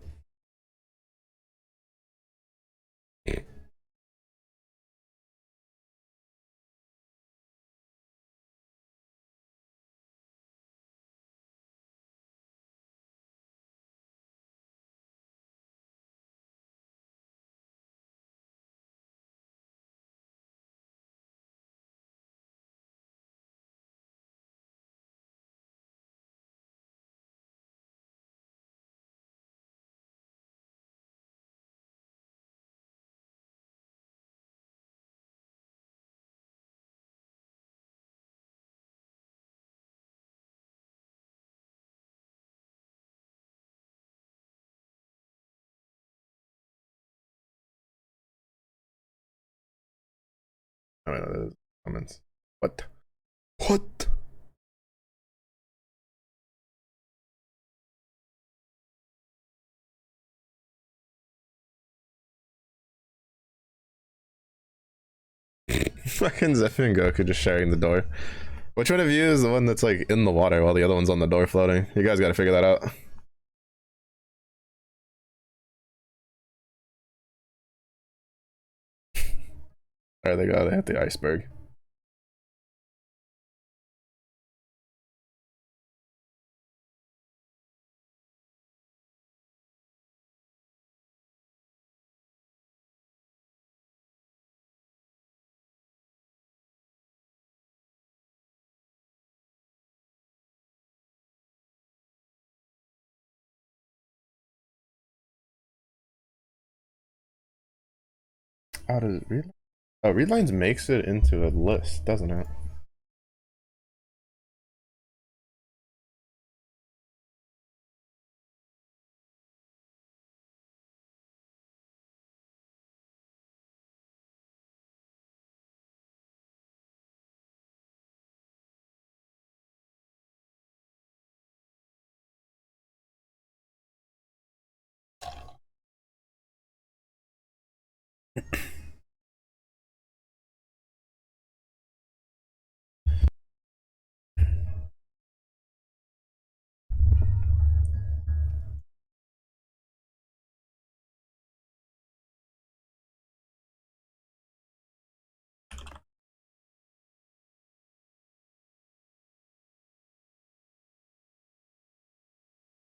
I don't know, comments. What? What? Fucking Zephyr and Goku just sharing the door. Which one of you is the one that's like in the water while the other one's on the door floating? You guys gotta figure that out. Alright, they hit the iceberg. How does it read? Oh, read lines makes it into a list, doesn't it?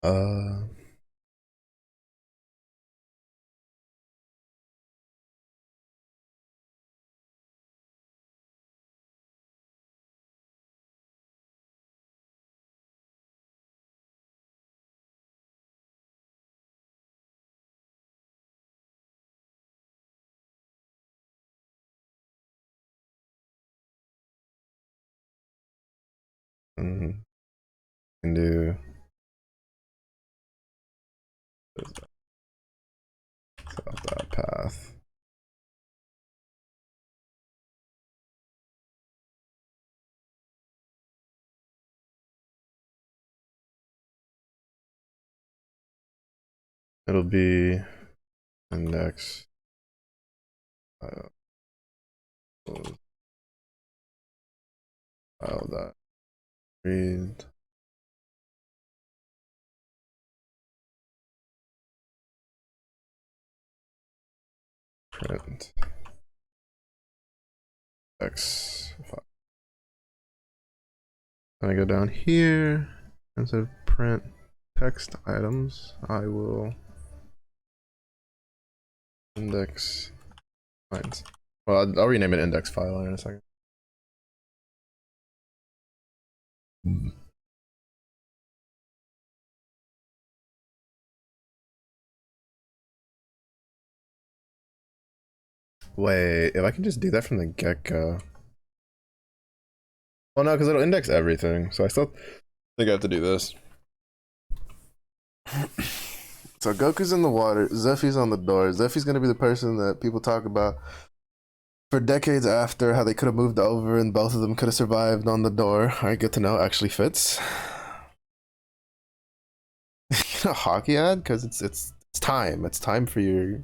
Uh, can do that path. It'll be index. File that read. Print X file. And I go down here, instead of print text items, I will index lines. Well, I'll rename it index file in a second. Wait, if I can just do that from the get-go. Well, no, because it'll index everything, so I still think I have to do this. So Goku's in the water, Zephy's on the door. Zephy's gonna be the person that people talk about for decades after, how they could have moved over and both of them could have survived on the door. Alright, good to know. Actually fits. A hockey ad? Because it's time. It's time for your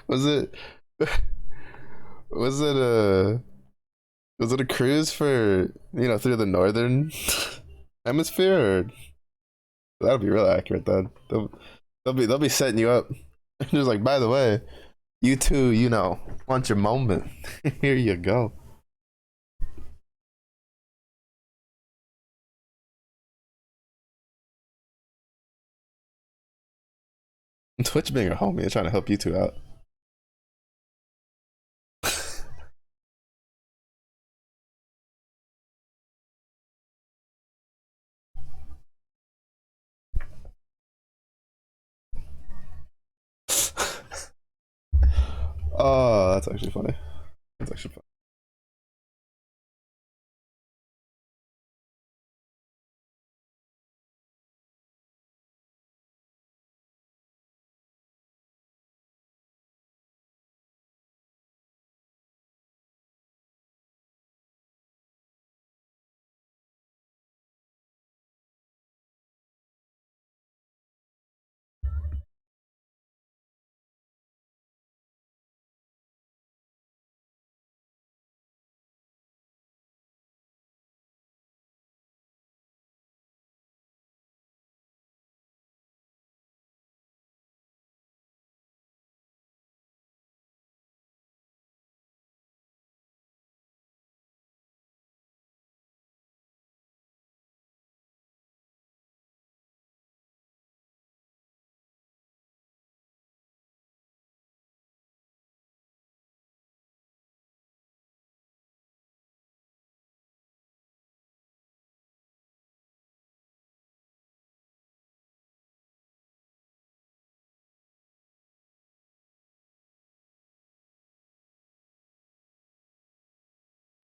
was it was it a was it a cruise for, you know, through the northern hemisphere? Or that'll be real accurate then. They'll be setting you up. Just like, by the way, you two, you know, want your moment. Here you go. Twitch being a homie and trying to help you two out. Oh, that's actually funny. That's actually funny.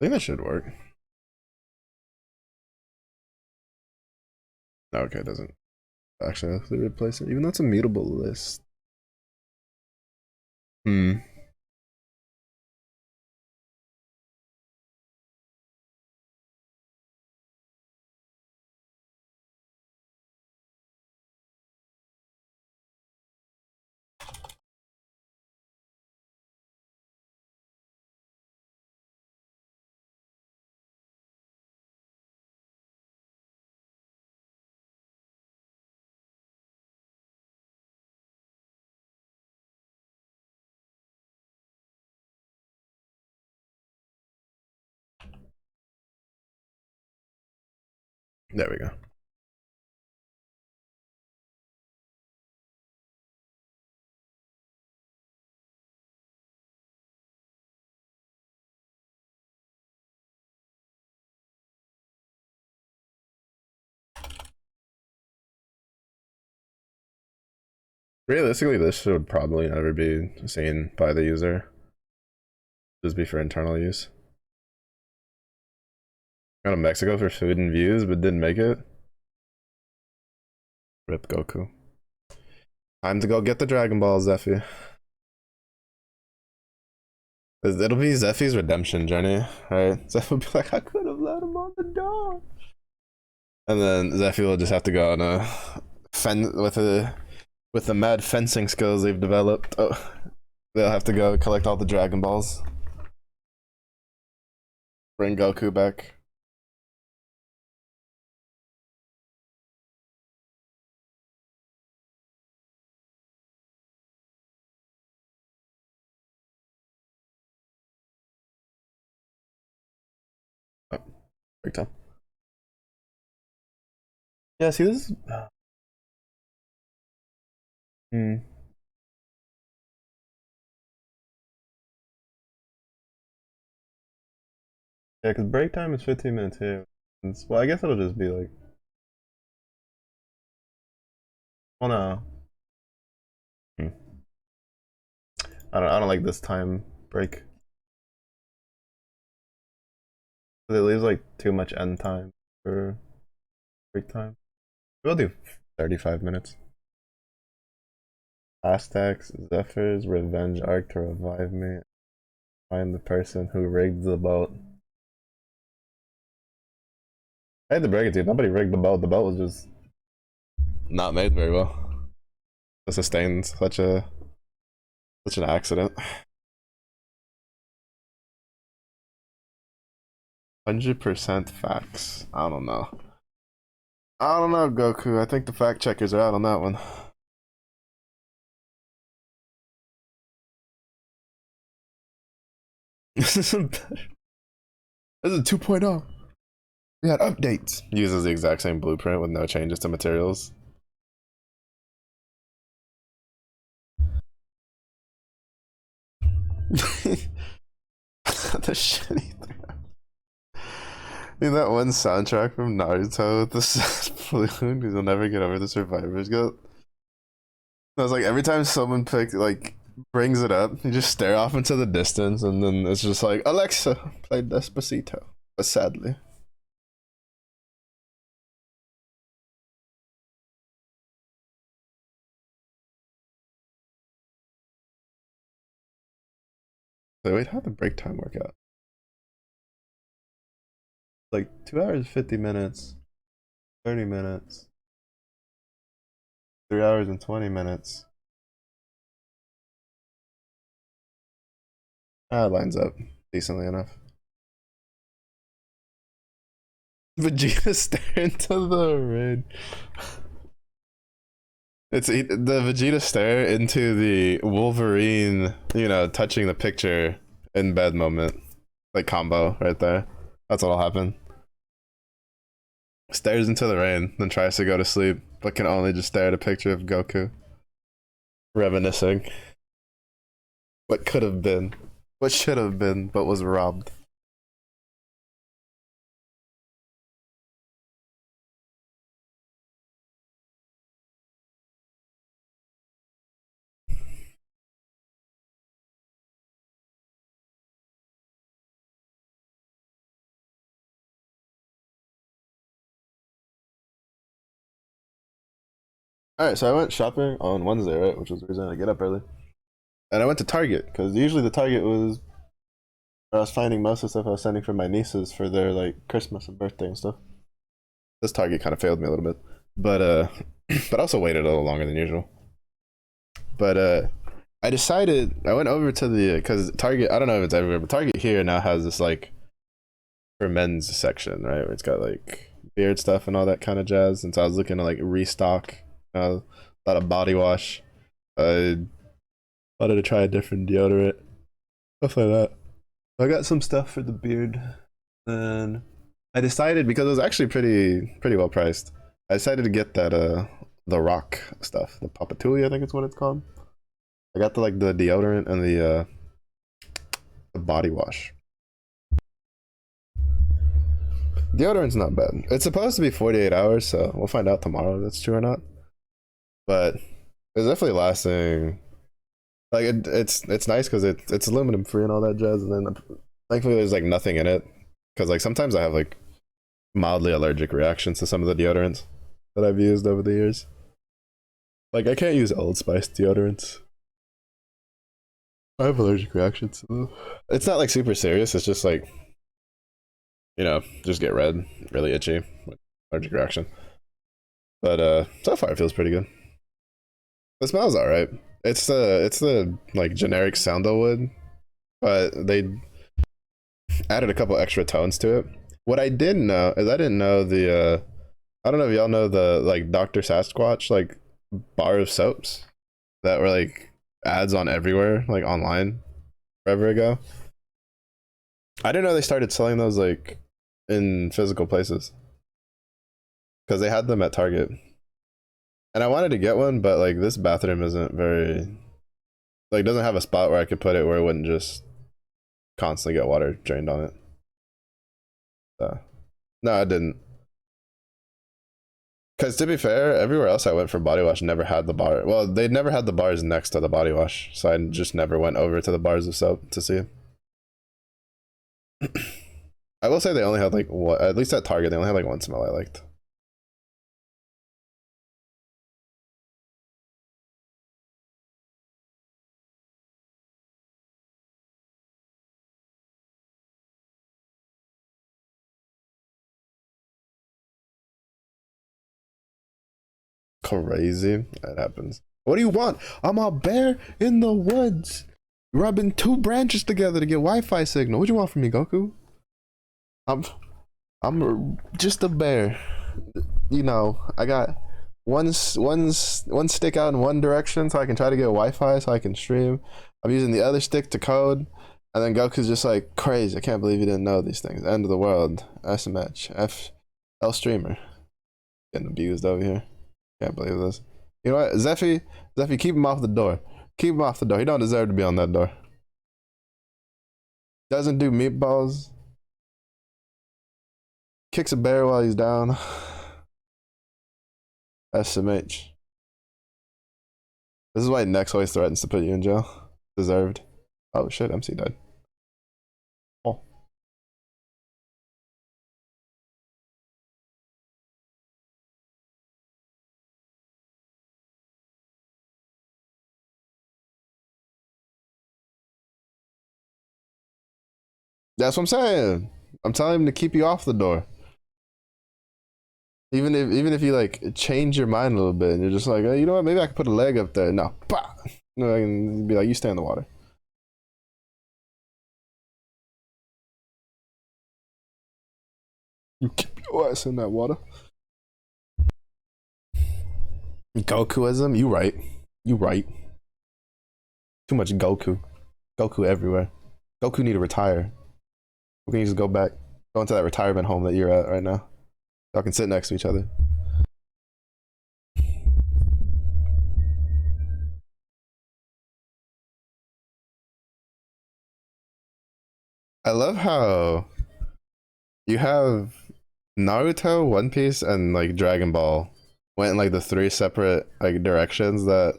think that should work. Okay, it doesn't actually replace it, even though it's a mutable list. Hmm. There we go. Realistically, this should probably never be seen by the user. Just be for internal use. Gone to Mexico for food and views, but didn't make it. Rip Goku. Time to go get the Dragon Ball, Zephy. It'll be Zephy's redemption journey, right? Zephy will be like, I could have let him on the door. And then Zephy will just have to go on a with the mad fencing skills they've developed. Oh, they'll have to go collect all the Dragon Balls. Bring Goku back. Oh, break time. Yeah, see this? Hmm. Yeah, because break time is 15 minutes here. Well, I guess it'll just be like. Oh no. Hmm. I don't like this time break. It leaves like too much end time for break time. We'll do 35 minutes. Aztecs, Zephyr's revenge arc to revive me. Find the person who rigged the boat. I had to break it to you. Nobody rigged the boat. The boat was just not made very well to sustain such an accident. 100% facts. I don't know. I don't know, Goku. I think the fact checkers are out on that one. This isn't better. This is 2.0. We had updates. Uses the exact same blueprint with no changes to materials. The shitty thing. That one soundtrack from Naruto with the sad balloon because you'll never get over the survivor's guilt. I was like, every time someone brings it up, you just stare off into the distance, and then it's just like, Alexa, play Despacito. But sadly. So wait, how'd the break time work out? Like 2 hours 50 minutes, 30 minutes, 3 hours and 20 minutes. Ah, it lines up decently enough. Vegeta stare into the rain. It's the Vegeta stare into the Wolverine, touching the picture in bed moment, like combo right there. That's what'll happen. Stares into the rain, then tries to go to sleep, but can only just stare at a picture of Goku, reminiscing what could have been, what should have been, but was robbed. All right, so I went shopping on Wednesday, right, which was the reason I get up early. And I went to Target because usually the Target was where I was finding most of the stuff I was sending for my nieces for their like Christmas and birthday and stuff. This Target kind of failed me a little bit, but but I also waited a little longer than usual. But I decided I went over to the because Target, I don't know if it's everywhere, but Target here now has this like for men's section, right? Where it's got like beard stuff and all that kind of jazz. And so I was looking to like restock a lot of body wash. I wanted to try a different deodorant, stuff like that. I got some stuff for the beard, and I decided because it was actually pretty well priced. I decided to get that the Rock stuff, the Papatuli, I think it's what it's called. I got the like the deodorant and the body wash. Deodorant's not bad. It's supposed to be 48 hours, so we'll find out tomorrow if that's true or not. But it's definitely lasting. Like it's nice because it's aluminum free and all that jazz, and then thankfully there's like nothing in it because like sometimes I have like mildly allergic reactions to some of the deodorants that I've used over the years. Like I can't use Old Spice deodorants. I have allergic reactions. It's not like super serious. It's just like, you know, just get red, really itchy, allergic reaction. But so far it feels pretty good. The smell's alright. It's the like generic sandalwood, but they added a couple extra tones to it. What I didn't know is I didn't know the I don't know if y'all know the like Dr. Sasquatch like bar of soaps that were like ads on everywhere, like online forever ago. I didn't know they started selling those like in physical places because they had them at Target. And I wanted to get one, but like this bathroom isn't very like doesn't have a spot where I could put it where it wouldn't just constantly get water drained on it. So no, I didn't. Because to be fair, everywhere else I went for body wash never had the bar. Well, they never had the bars next to the body wash, so I just never went over to the bars of soap to see. I will say they only had like what, at least at Target, they only had like one smell I liked. Crazy. That happens. What do you want? I'm a bear in the woods, rubbing two branches together to get Wi-Fi signal. What do you want from me, Goku? I'm just a bear. You know, I got one stick out in one direction so I can try to get Wi-Fi so I can stream. I'm using the other stick to code, and then Goku's just like crazy. I can't believe you didn't know these things. End of the world. SMH. L streamer. Getting abused over here. Can't believe this. You know what, Zeffy, keep him off the door. Keep him off the door. He don't deserve to be on that door. Doesn't do meatballs. Kicks a bear while he's down. SMH. This is why Nex always threatens to put you in jail. Deserved. Oh shit, MC died. Oh. That's what I'm saying. I'm telling him to keep you off the door. Even if you like change your mind a little bit and you're just like, oh, you know what, maybe I could put a leg up there. No, bah! No, I can be like, you stay in the water. You keep your ass in that water. Gokuism, you right. You right. Too much Goku. Goku everywhere. Goku need to retire. We can just go back, go into that retirement home that you're at right now. Y'all can sit next to each other. I love how you have Naruto, One Piece, and like Dragon Ball went in like the three separate like directions that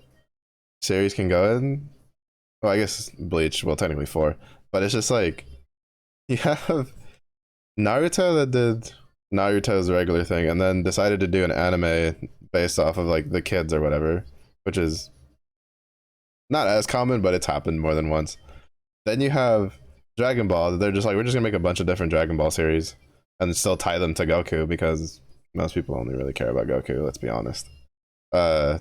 series can go in. Well, I guess Bleach, well technically four, but it's just like you have Naruto that did Naruto's regular thing and then decided to do an anime based off of like the kids or whatever, which is not as common, but it's happened more than once. Then you have Dragon Ball. They're just like, we're just gonna make a bunch of different Dragon Ball series and still tie them to Goku because most people only really care about Goku. Let's be honest. Uh,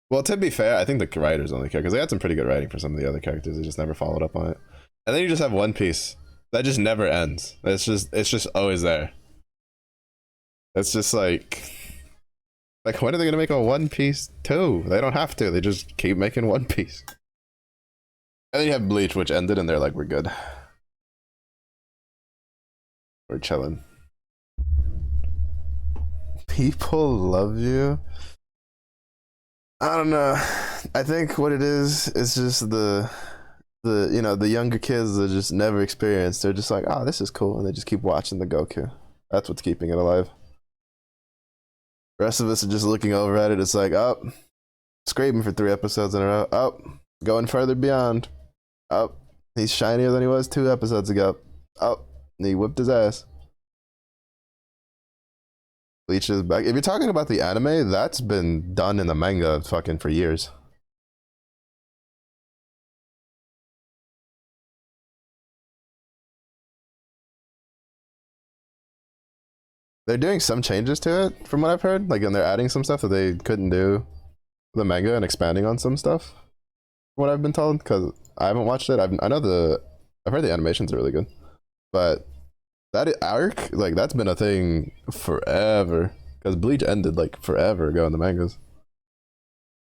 well, to be fair, I think the writers only care because they had some pretty good writing for some of the other characters. They just never followed up on it. And then you just have One Piece that just never ends. It's just always there. It's just like when are they gonna make a One Piece 2? They don't have to. They just keep making One Piece. And then you have Bleach, which ended, and they're like, we're good. We're chilling. People love you. I don't know. I think what it is just the the younger kids that just never experienced. They're just like, oh, this is cool, and they just keep watching the Goku. That's what's keeping it alive. The rest of us are just looking over at it. It's like, oh, scraping for 3 episodes in a row. Oh, going further beyond. Oh, he's shinier than he was 2 episodes ago. Oh, he whipped his ass. Bleach is back. If you're talking about the anime, that's been done in the manga fucking for years. They're doing some changes to it, from what I've heard. Like, and they're adding some stuff that they couldn't do the manga and expanding on some stuff. From what I've been told, because I haven't watched it. I've heard the animations are really good, but that arc, like, that's been a thing forever. Because Bleach ended like forever ago in the mangas.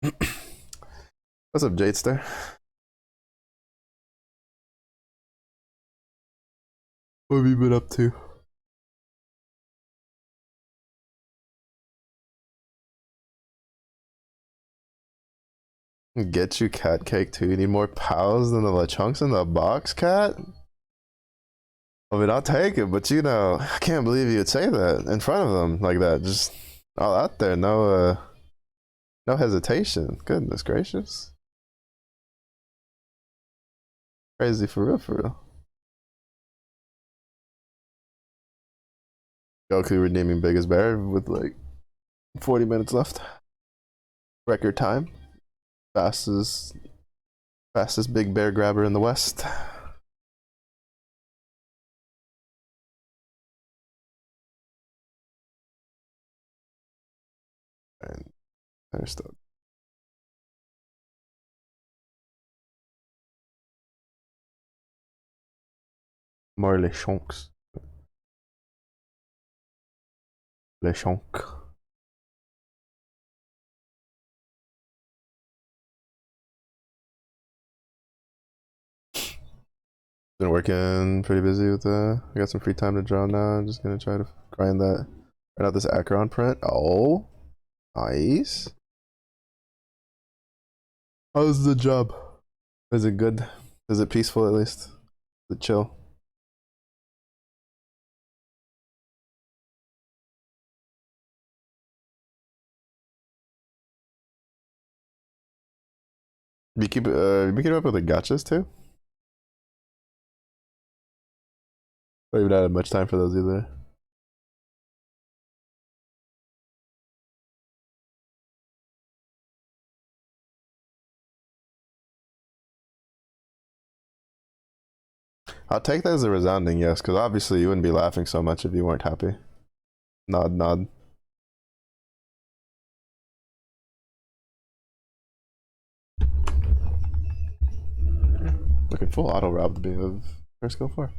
What's up, Jadester? What have you been up to? Get you cat cake too. You need more pals than the Lechunks in the box, cat? I mean, I'll take it, but you know, I can't believe you'd say that in front of them like that. Just all out there, no hesitation. Goodness gracious. Crazy for real, for real. Goku redeeming Biggest Bear with like 40 minutes left. Record time. Fastest big bear grabber in the West. And there's still more Lechonks. Lechonk. Been working pretty busy with I got some free time to draw now. I'm just gonna try to grind out this Acheron print. Oh, nice. How's the job? Is it good? Is it peaceful at least? Is it chill? You keep up with the gotchas too? Or you've not had much time for those either. I'll take that as a resounding yes, because obviously you wouldn't be laughing so much if you weren't happy. Nod, nod. Looking full auto rob to be of first skill 4.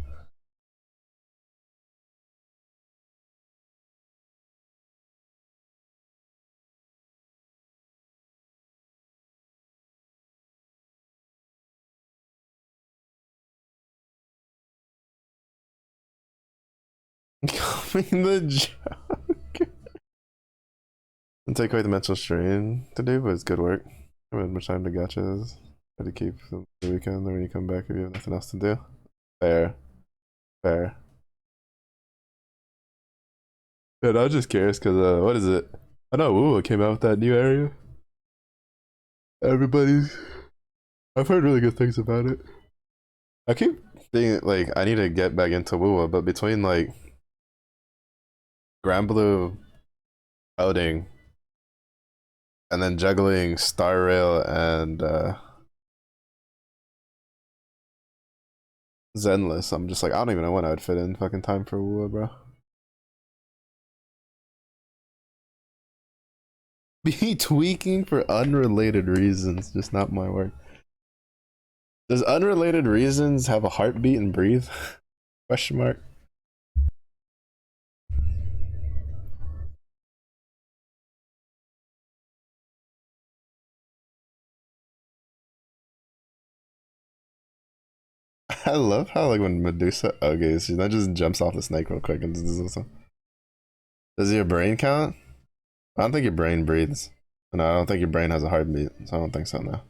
Coming the joke. And take away the mental strain to do, but it's good work. I haven't had much time to gotchas. Try to keep them the weekend, then when you come back if you have nothing else to do. Fair. Fair. And I was just curious because what is it? I know Woo came out with that new area. Everybody's I've heard really good things about it. I keep being like I need to get back into Woo, but between like Granblue coding and then juggling Star Rail and Zenless. I'm just like, I don't even know when I would fit in fucking time for Wua, bro. Be tweaking for unrelated reasons, just not my work. Does unrelated reasons have a heartbeat and breathe? Question mark. I love how like when Medusa uggies, she then just jumps off the snake real quick and does your brain count? I don't think your brain breathes. No, I don't think your brain has a heartbeat, so I don't think so now.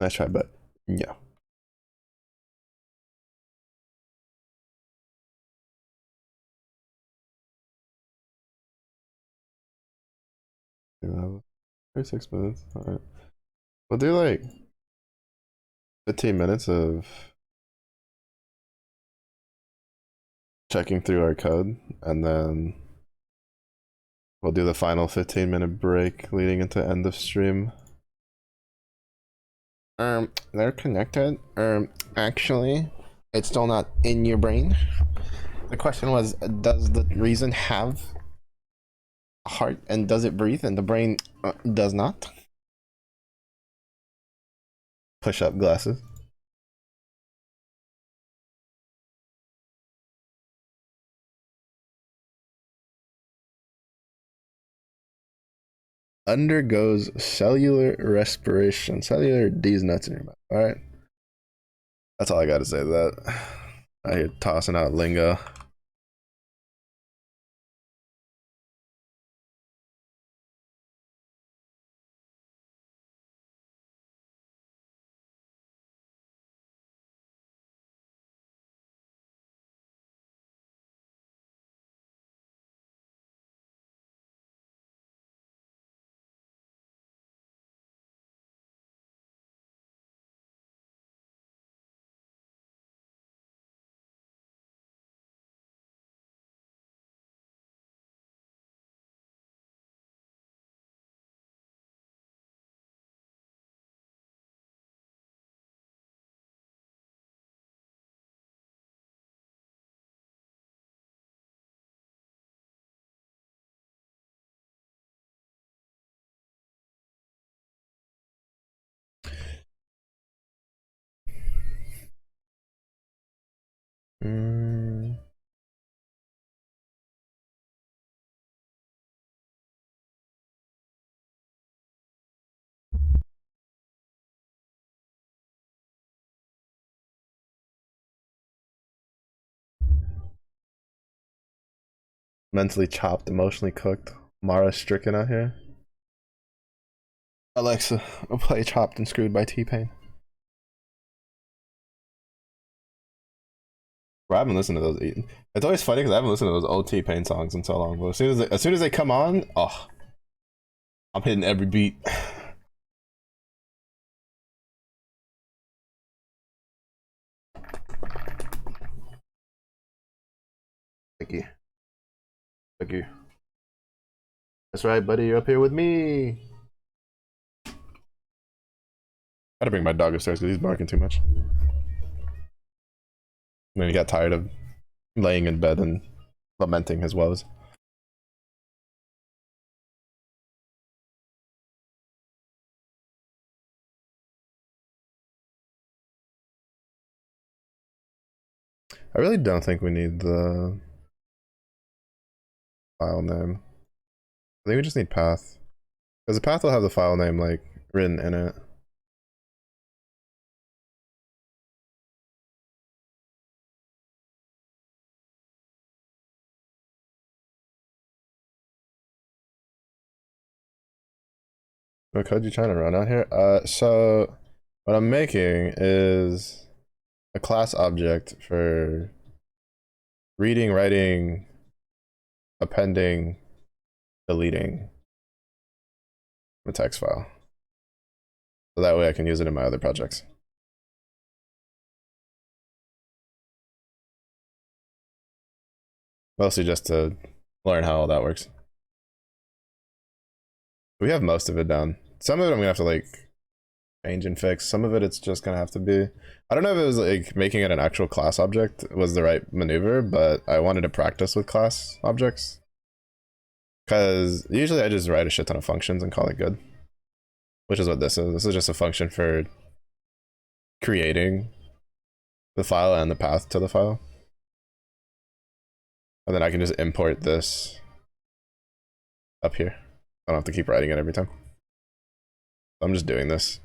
Nice try, but yeah. You have 36 minutes. Alright. We'll do like 15 minutes of checking through our code, and then we'll do the final 15-minute break leading into end of stream. They're connected. Actually, it's still not in your brain. The question was, does the reason have a heart and does it breathe? And the brain does not. Push up glasses. Undergoes cellular respiration. Cellular D's nuts in your mouth. All right. That's all I got to say to that. I hear tossing out lingo. Mentally chopped, emotionally cooked. Mara stricken out here. Alexa, I'll play Chopped and Screwed by T-Pain. Bro, I haven't listened to those. It's always funny because I haven't listened to those old T-Pain songs in so long. But as soon as they come on, oh, I'm hitting every beat. Thank you. Thank you. That's right, buddy. You're up here with me. Gotta bring my dog upstairs because he's barking too much. And then he got tired of laying in bed and lamenting his woes. I really don't think we need the file name. I think we just need path. Because the path will have the file name like written in it. What code you trying to run out here? So what I'm making is a class object for reading, writing, appending, deleting a text file. So that way I can use it in my other projects. Mostly just to learn how all that works. We have most of it down. Some of it I'm gonna have to like change and fix. Some of it it's just gonna have to be. I don't know if it was like making it an actual class object was the right maneuver, but I wanted to practice with class objects. Because usually I just write a shit ton of functions and call it good. Which is what this is. This is just a function for creating the file and the path to the file. And then I can just import this up here. I don't have to keep writing it every time. I'm just doing this.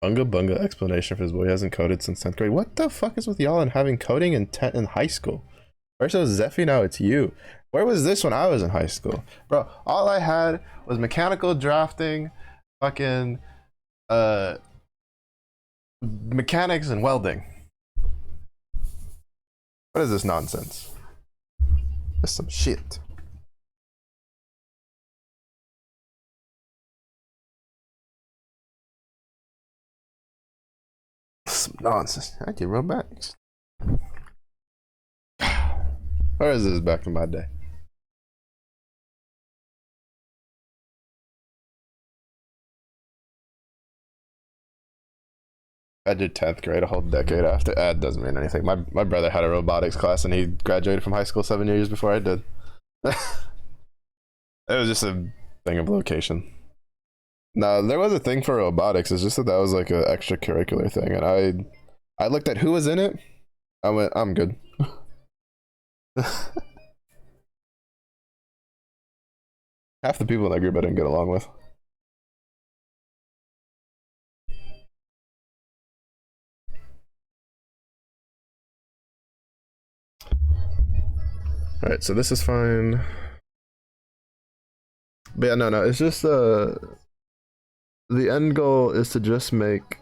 Bunga bunga explanation for his boy hasn't coded since 10th grade. What the fuck is with y'all and having coding in high school? First it was Zephy, now it's you. Where was this when I was in high school? Bro, all I had was mechanical drafting, fucking mechanics and welding. What is this nonsense? This is some shit. Some nonsense. I can run back. Or is this back in my day? I did 10th grade a whole decade after. That doesn't mean anything. My brother had a robotics class and he graduated from high school 7 years before I did. It was just a thing of location. No, there was a thing for robotics. It's just that that was like an extracurricular thing, and I looked at who was in it. I went, I'm good. Half the people in that group I didn't get along with. All right, so this is fine. But yeah, no, it's just the end goal is to just make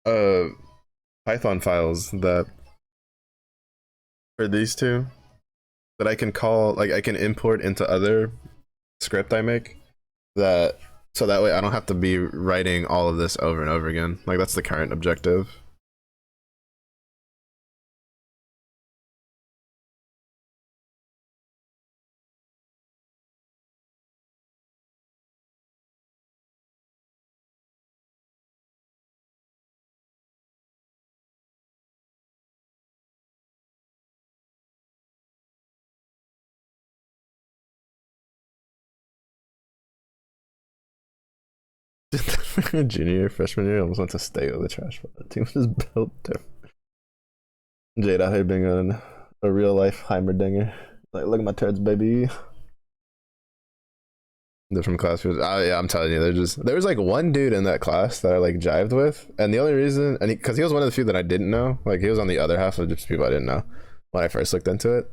Python files that for these two that I can call, like I can import into other script I make, that so that way I don't have to be writing all of this over and over again. Like that's the current objective. Junior year, freshman year, almost went to state with the trash. The team was built different. Jade out here being a real life Heimerdinger. Like, look at my turds, baby. Different class. Yeah, I'm telling you, there was like one dude in that class that I like jived with, and the only reason, and because he was one of the few that I didn't know, like he was on the other half of just people I didn't know when I first looked into it,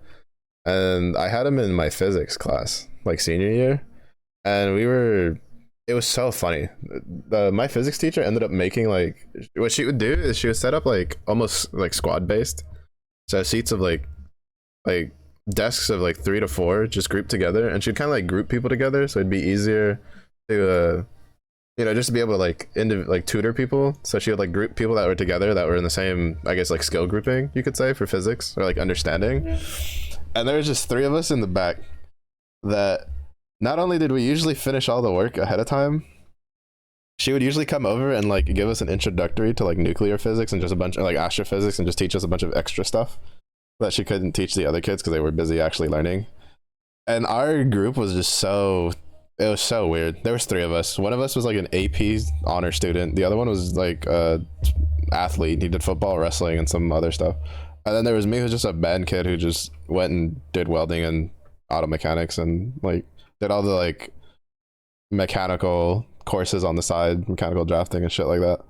and I had him in my physics class, like senior year, and it was so funny. My physics teacher ended up making like, what she would do is she would set up like almost like squad based, so seats of like desks of like 3 to 4 just grouped together, and she'd kind of like group people together so it'd be easier to you know, just to be able to like tutor people. So she would like group people that were together that were in the same, I guess, like skill grouping, you could say, for physics or like understanding. Mm-hmm. And there was just 3 of us in the back that not only did we usually finish all the work ahead of time, she would usually come over and like give us an introductory to like nuclear physics and just a bunch of like astrophysics and just teach us a bunch of extra stuff that she couldn't teach the other kids because they were busy actually learning. And our group was just it was so weird. There was 3 of us. One of us was like an AP honor student. The other one was like a athlete. He did football, wrestling, and some other stuff. And then there was me, who's just a bad kid who just went and did welding and auto mechanics and like did all the like mechanical courses on the side, mechanical drafting and shit like that.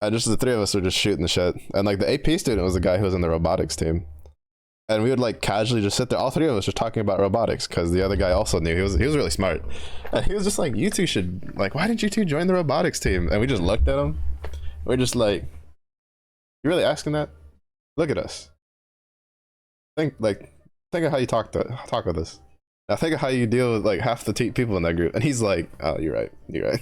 And just the 3 of us were just shooting the shit. And like the AP student was the guy who was in the robotics team. and we would like casually just sit there, all three of us just talking about robotics, because the other guy also knew. He was really smart, and he was just like, you two should, like, why didn't you two join the robotics team? And we just looked at him. We're just like, you really asking that? Look at us. Think of how you talk with us. Now think of how you deal with like half the people in that group. And he's like, oh, you're right, you're right.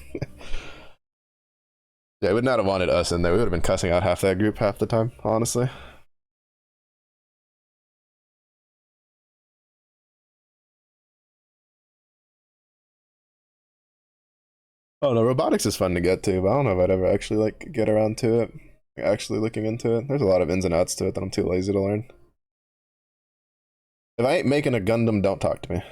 Yeah, we would not have wanted us in there. We would have been cussing out half that group half the time, honestly. Oh no, robotics is fun to get to, but I don't know if I'd ever actually like get around to it. Like, actually looking into it. There's a lot of ins and outs to it that I'm too lazy to learn. If I ain't making a Gundam, don't talk to me.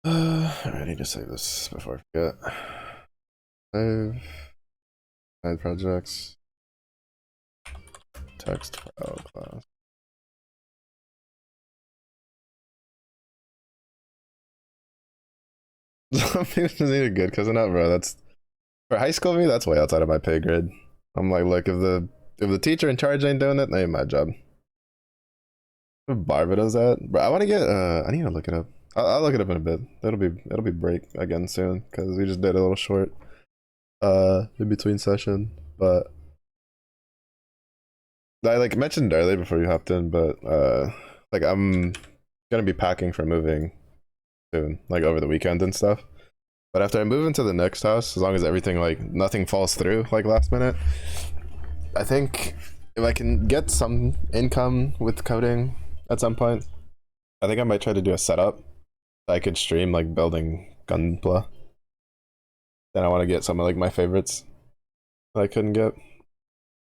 Um, I need to save this before I forget. Save. Side projects. Text file class. Some people need it good because enough, bro. That's for high school me. That's way outside of my pay grade. I'm like, look, if the teacher in charge ain't doing it, that ain't my job. Barba does that, bro. I want to get. I need to look it up. I'll look it up in a bit. It'll be break again soon because we just did a little short in between session. But I like mentioned earlier before you hopped in, but like I'm gonna be packing for moving soon, like over the weekend and stuff. But after I move into the next house, as long as everything like nothing falls through like last minute, I think if I can get some income with coding at some point, I think I might try to do a setup so I could stream like building Gunpla. Then I want to get some of like my favorites that I couldn't get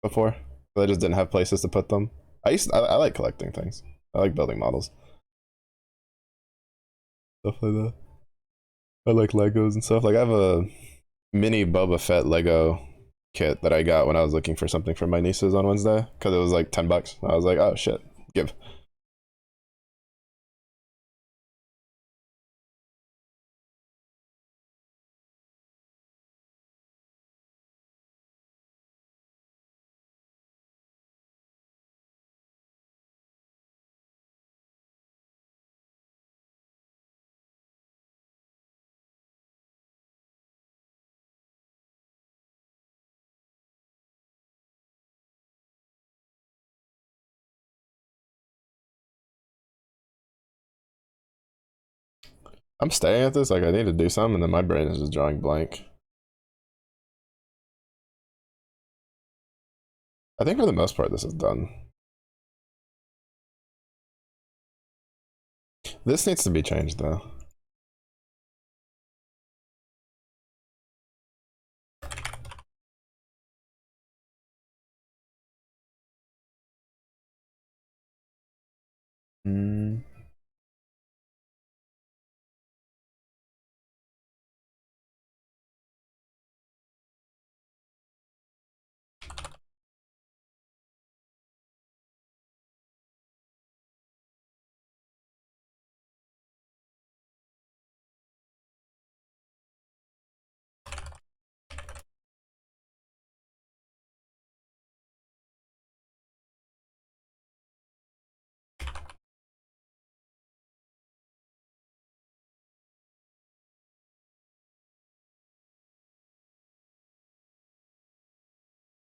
before. But I just didn't have places to put them. I like collecting things. I like building models. Stuff like that. I like Legos and stuff. Like I have a mini Boba Fett Lego kit that I got when I was looking for something for my nieces on Wednesday because it was like $10. I was like, oh shit, give. I'm staying at this. Like I need to do something, and then my brain is just drawing blank. I think for the most part, this is done. This needs to be changed though. Mm.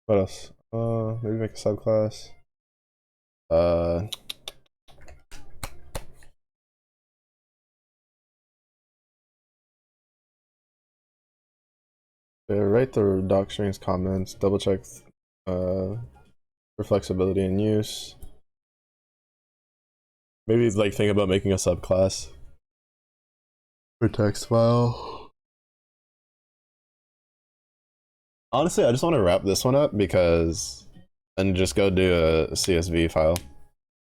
What else? Maybe make a subclass. Uh, yeah, write the doc strings comments. Double check for flexibility and use. Maybe like think about making a subclass for text file. Honestly, I just want to wrap this one up because and just go do a CSV file.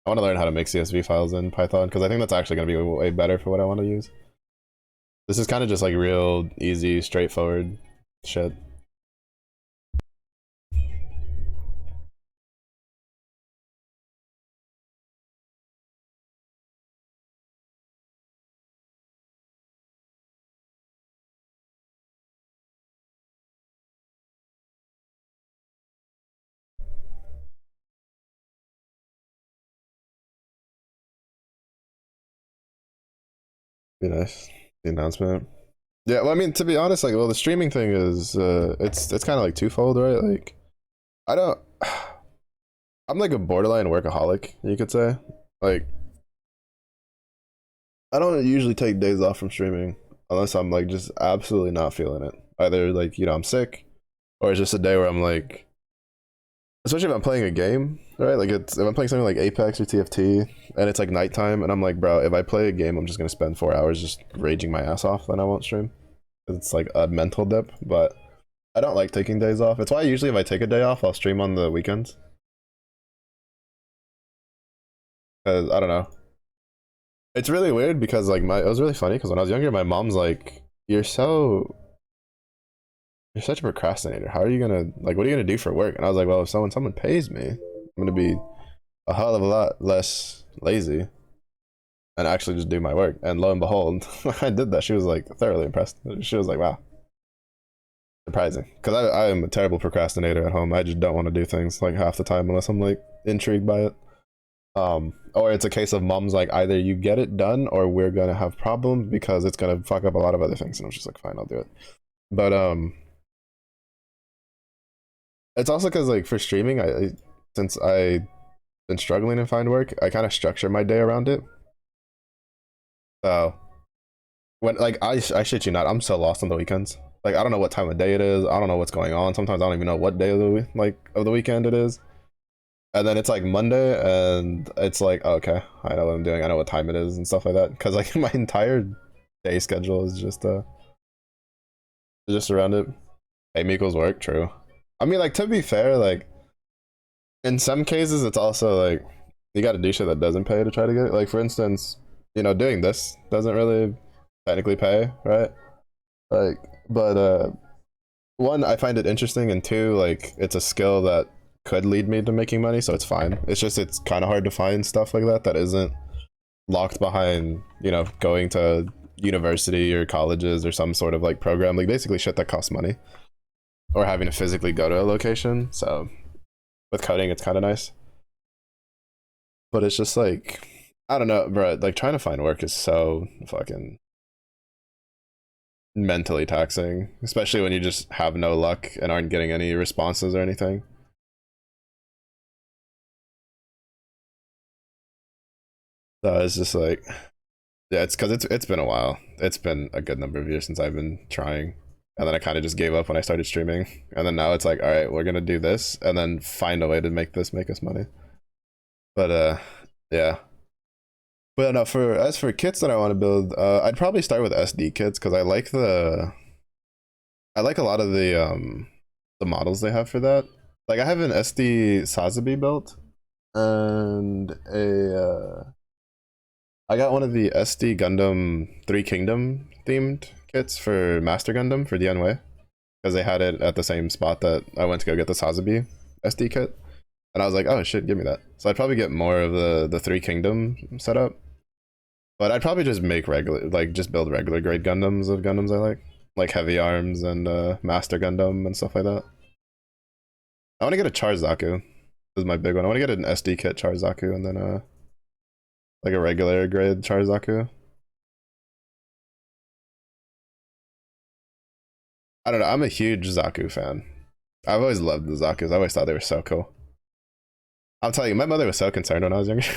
I want to learn how to make CSV files in Python because I think that's actually going to be way better for what I want to use. This is kind of just like real easy, straightforward shit. Be nice. The announcement. Yeah, well, I mean, to be honest, like, well, the streaming thing is, it's kind of like twofold, right? Like, I don't, I'm like a borderline workaholic, you could say. Like, I don't usually take days off from streaming unless I'm like just absolutely not feeling it. Either like, I'm sick, or it's just a day where I'm like, especially if I'm playing a game, right? Like, if I'm playing something like Apex or TFT, and it's like nighttime, and I'm like, bro, if I play a game, I'm just gonna spend 4 hours just raging my ass off, then I won't stream. It's like a mental dip, but I don't like taking days off. It's why usually if I take a day off, I'll stream on the weekends. Cause I don't know. It's really weird because like it was really funny because when I was younger, my mom's like, you're such a procrastinator. How are you gonna like what are you gonna do for work?" And I was like, "Well, if someone pays me, I'm gonna be a hell of a lot less lazy and actually just do my work." And lo and behold, I did that. She was like thoroughly impressed. She was like, "Wow, surprising." Because I am a terrible procrastinator at home. I just don't want to do things like half the time unless I'm like intrigued by it. Or it's a case of mom's like, either you get it done or we're gonna have problems because it's gonna fuck up a lot of other things. And I'm just like, fine, I'll do it. But it's also because like for streaming, since I've been struggling to find work, I kind of structure my day around it. So when like I shit you not, I'm so lost on the weekends. Like I don't know what time of day it is. I don't know what's going on. Sometimes I don't even know what day of the weekend it is. And then it's like Monday, and it's like, oh, okay, I know what I'm doing. I know what time it is and stuff like that. Because like my entire day schedule is just around it. Pay me equals work. True. I mean, like to be fair, like in some cases, it's also like you got to do shit that doesn't pay to try to get it. Like for instance, doing this doesn't really technically pay, right? Like, but one, I find it interesting, and two, like it's a skill that could lead me to making money, so it's fine. It's kind of hard to find stuff like that isn't locked behind, going to university or colleges or some sort of like program, like basically shit that costs money, or having to physically go to a location. So with coding, it's kind of nice, but it's just like I don't know, bro. Like trying to find work is so fucking mentally taxing, especially when you just have no luck and aren't getting any responses or anything. So it's just like, yeah, it's because it's been a while. It's been a good number of years since I've been trying, and then I kind of just gave up when I started streaming, and then now it's like, all right, we're gonna do this, and then find a way to make this make us money. But yeah. But no, for as for kits that I want to build, I'd probably start with SD kits because I like a lot of the models they have for that. Like I have an SD Sazabi built and a I got one of the SD Gundam Three Kingdom themed kits for Master Gundam for Dianwei because they had it at the same spot that I went to go get the Sazabi SD kit, and I was like, oh shit, give me that. So I'd probably get more of the Three Kingdom setup, but I'd probably just make regular just build regular grade Gundams of Gundams I like Heavy Arms and Master Gundam and stuff like that. I want to get a Charzaku. This is my big one. I want to get an SD kit Charzaku and then like a regular grade Charzaku. I don't know. I'm a huge Zaku fan. I've always loved the Zakus. I always thought they were so cool. I'll tell you, my mother was so concerned when I was younger.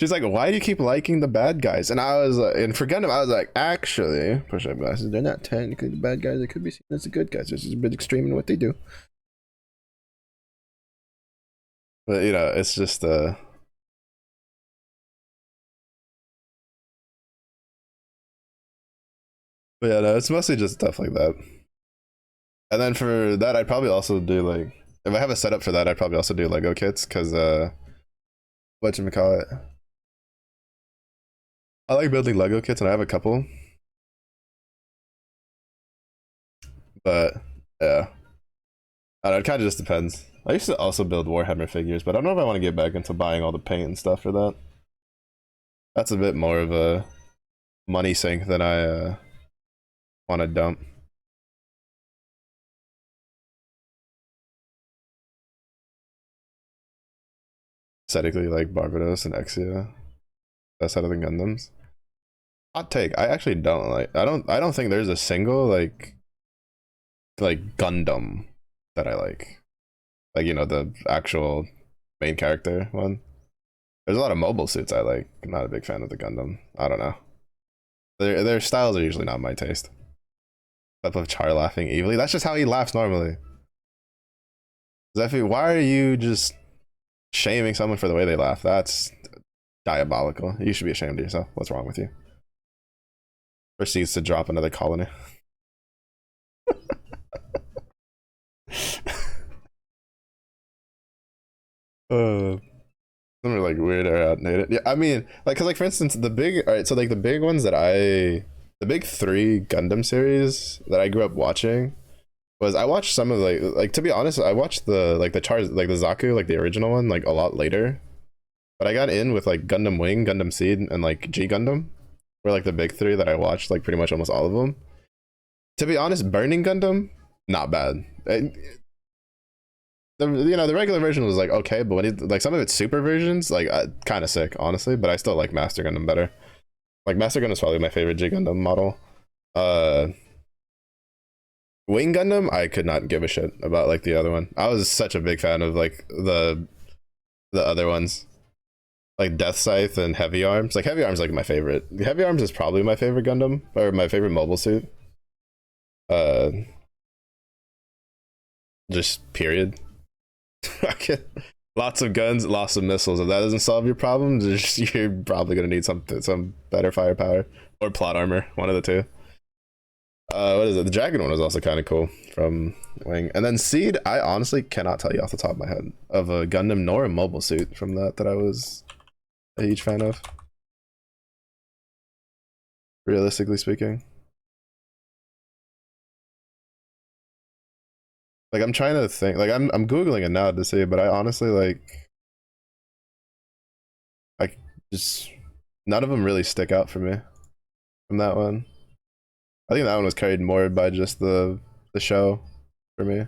She's like, "Why do you keep liking the bad guys?" And I was, and for Gundam, I was like, "Actually, push-up glasses. They're not technically the bad guys. They could be seen as the good guys. They're just a bit extreme in what they do." But it's just But yeah, no, it's mostly just stuff like that. And then for that, I'd probably also do like if I have a setup for that, I'd probably also do Lego kits because whatchamacallit. I like building Lego kits and I have a couple, but yeah, I don't know, it kind of just depends. I used to also build Warhammer figures, but I don't know if I want to get back into buying all the paint and stuff for that. That's a bit more of a money sink than I want to dump. Aesthetically, like Barbados and Exia, that's out of the Gundams. Hot take. I actually don't like. I don't think there's a single like Gundam that I like. Like you know the actual main character one. There's a lot of mobile suits I like. I'm not a big fan of the Gundam. I don't know. Their styles are usually not my taste. Type of Char laughing evilly. That's just how he laughs normally. Zephy, why are you just shaming someone for the way they laugh? That's diabolical. You should be ashamed of yourself. What's wrong with you? Proceeds to drop another colony. uh, some are like weird or outdated. Yeah, I mean, like, cause like for instance, the big, all right, so like the big ones that the big three Gundam series that I grew up watching was I watched some of like to be honest, I watched the Char like the Zaku like the original one like a lot later, but I got in with like Gundam Wing, Gundam Seed, and like G Gundam were like the big three that I watched like pretty much almost all of them. To be honest, Burning Gundam, not bad. The regular version was like okay, but when like some of its super versions like kind of sick honestly, but I still like Master Gundam better. Like Master Gundam is probably my favorite G Gundam model. uh Wing Gundam, I could not give a shit about like the other one. I was such a big fan of like the other ones, like Death Scythe and Heavy Arms. Like Heavy Arms, like my favorite. Heavy Arms is probably my favorite Gundam or my favorite mobile suit. Uh, just period. Lots of guns, lots of missiles. If that doesn't solve your problems, you're probably gonna need some better firepower or plot armor, one of the two. What is it? The dragon one was also kind of cool from Wing, and then Seed. I honestly cannot tell you off the top of my head of a Gundam nor a mobile suit from that I was a huge fan of. Realistically speaking, like I'm trying to think. Like I'm googling it now to see, but I honestly like just none of them really stick out for me from that one. I think that one was carried more by just the show for me.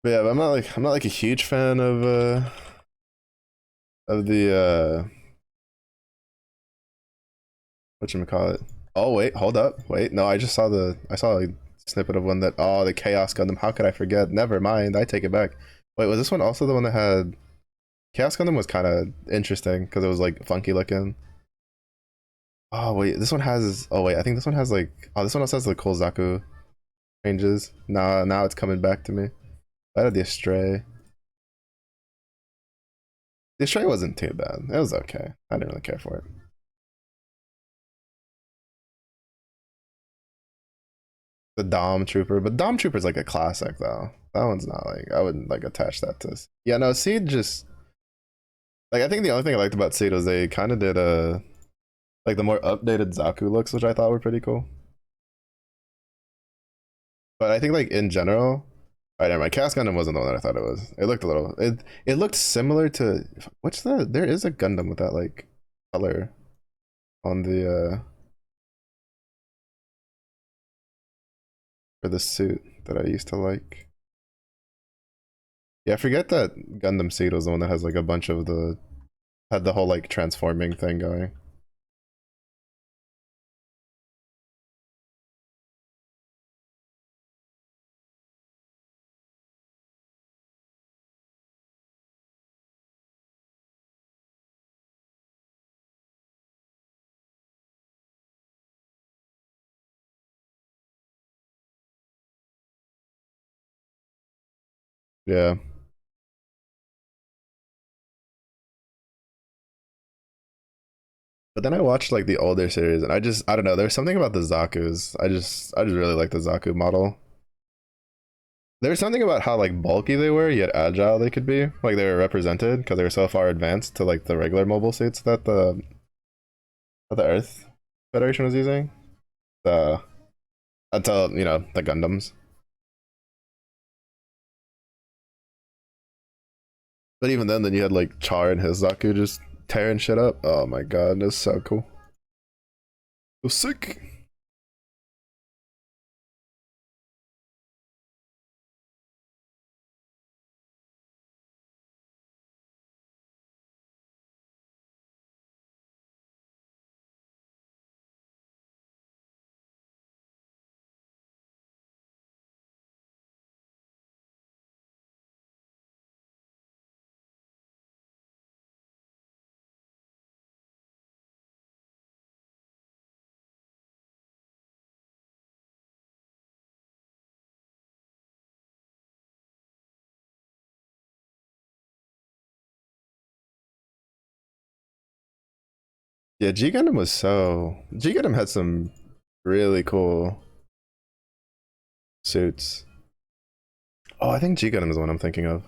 But yeah, but I'm not like a huge fan of the whatchamacallit. Oh wait, hold up. Wait, no, I saw a snippet of one that oh the Chaos Gundam. How could I forget? Never mind, I take it back. Wait, was this one also the one that had Chaos Gundam was kind of interesting because it was like funky looking. Oh wait, this one has oh wait, I think this one has like oh this one also has the cool Zaku ranges. Now it's coming back to me. I had the Astray. The Astray wasn't too bad. It was okay. I didn't really care for it. The Dom Trooper, but Dom Trooper's like a classic though. That one's not like I wouldn't like attach that to. Yeah, no, Seed just like I think the only thing I liked about Seed was they kind of did a like the more updated Zaku looks, which I thought were pretty cool. But I think like in general, all right, my Cast Gundam wasn't the one that I thought it was. It looked a little. It looked similar to what's the? There is a Gundam with that like color on the for the suit that I used to like. Yeah, I forget that Gundam Seed was the one that has like a bunch of the had the whole like transforming thing going. Yeah. But then I watched like the older series, and I don't know. There's something about the Zaku's. I just really like the Zaku model. There's something about how like bulky they were, yet agile they could be. Like they were represented because they were so far advanced to like the regular mobile suits that the Earth Federation was using. The until you know the Gundams. But even then you had like Char and his Zaku just tearing shit up. Oh my god, that's so cool. So sick. Yeah, G Gundam had some really cool suits. Oh, I think G Gundam is the one I'm thinking of.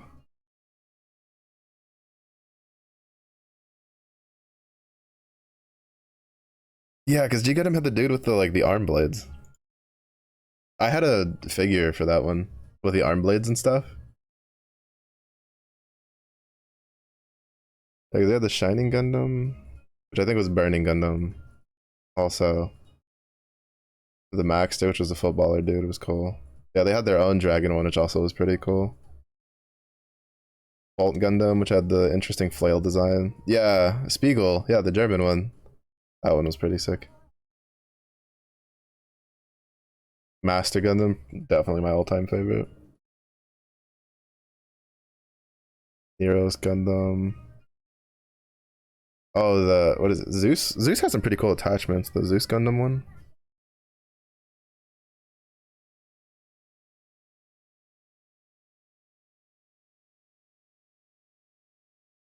Yeah, because G Gundam had the dude with the like the arm blades. I had a figure for that one with the arm blades and stuff. Like they had the Shining Gundam, which I think was Burning Gundam. Also, the Maxter, which was the footballer dude, was cool. Yeah, they had their own Dragon one, which also was pretty cool. Bolt Gundam, which had the interesting flail design. Yeah, Spiegel. Yeah, the German one. That one was pretty sick. Master Gundam, definitely my all-time favorite. Heroes Gundam. Oh, the what is it? Zeus. Zeus has some pretty cool attachments. The Zeus Gundam one.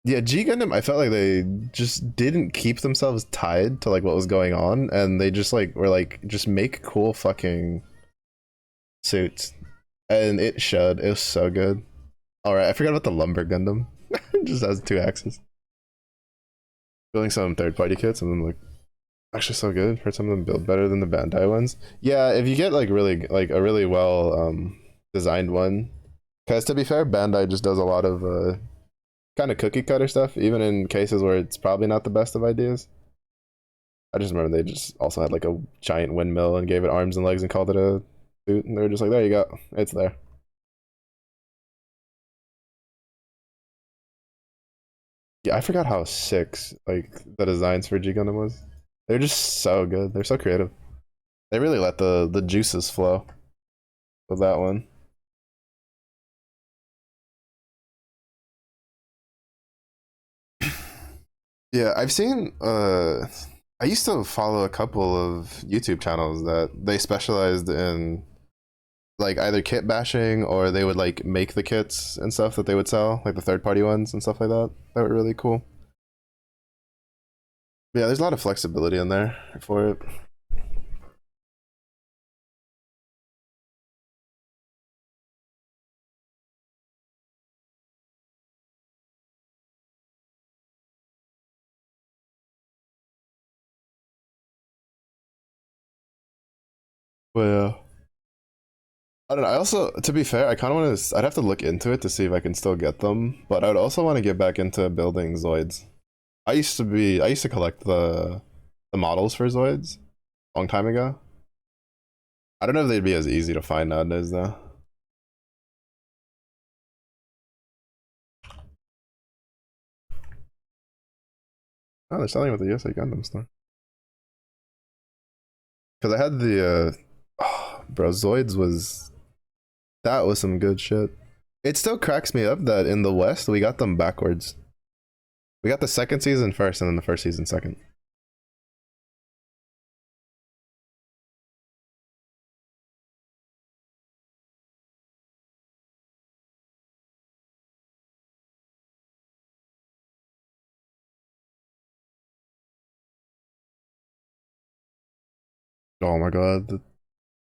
Yeah, G Gundam. I felt like they just didn't keep themselves tied to like what was going on, and they just like were like just make cool fucking suits, and it showed. It was so good. All right, I forgot about the Lumber Gundam. It just has two axes. Building some third-party kits, and then like actually so good. Heard some of them build better than the Bandai ones. Yeah, if you get like really like a really well designed one, because to be fair, Bandai just does a lot of kind of cookie cutter stuff, even in cases where it's probably not the best of ideas. I just remember they just also had like a giant windmill and gave it arms and legs and called it a suit, and they were just like, there you go, it's there. Yeah, I forgot how sick like the designs for G Gundam was. They're just so good. They're so creative. They really let the juices flow with that one. Yeah, I've seen I used to follow a couple of YouTube channels that they specialized in like either kit bashing or they would like make the kits and stuff that they would sell, like the third party ones and stuff like that. That were really cool. But yeah, there's a lot of flexibility in there for it. Well, I don't know. I also, to be fair, I kind of want to. I'd have to look into it to see if I can still get them. But I would also want to get back into building Zoids. I used to collect the models for Zoids a long time ago. I don't know if they'd be as easy to find nowadays though. Oh, they're selling it with the USA Gundam store. Because I had the oh, bro, Zoids was that was some good shit. It still cracks me up that in the West we got them backwards. We got the second season first and then the first season second. Oh my god,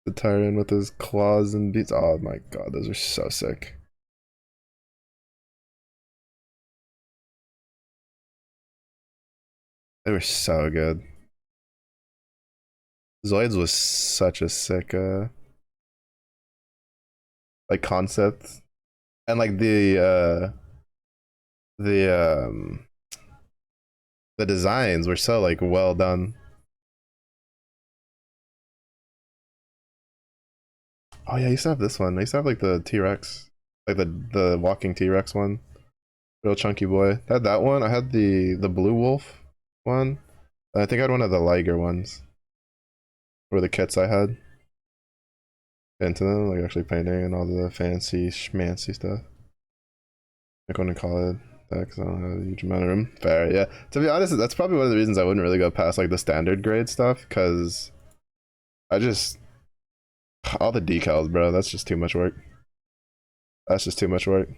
the Tyrant with his claws and beats. Oh my god, those are so sick. They were so good. Zoids was such a sick like concept. And like the the designs were so like well done. Oh yeah, I used to have this one. I used to have like the T-Rex. Like the walking T-Rex one. Real chunky boy. I had that one. I had the blue wolf one. I think I had one of the liger ones. Were the kits I had. Into them, like actually painting and all the fancy schmancy stuff. Like going to college, because I don't have a huge amount of room. Fair, yeah. To be honest, that's probably one of the reasons I wouldn't really go past like the standard grade stuff, because I just all the decals, bro. That's just too much work. That's just too much work.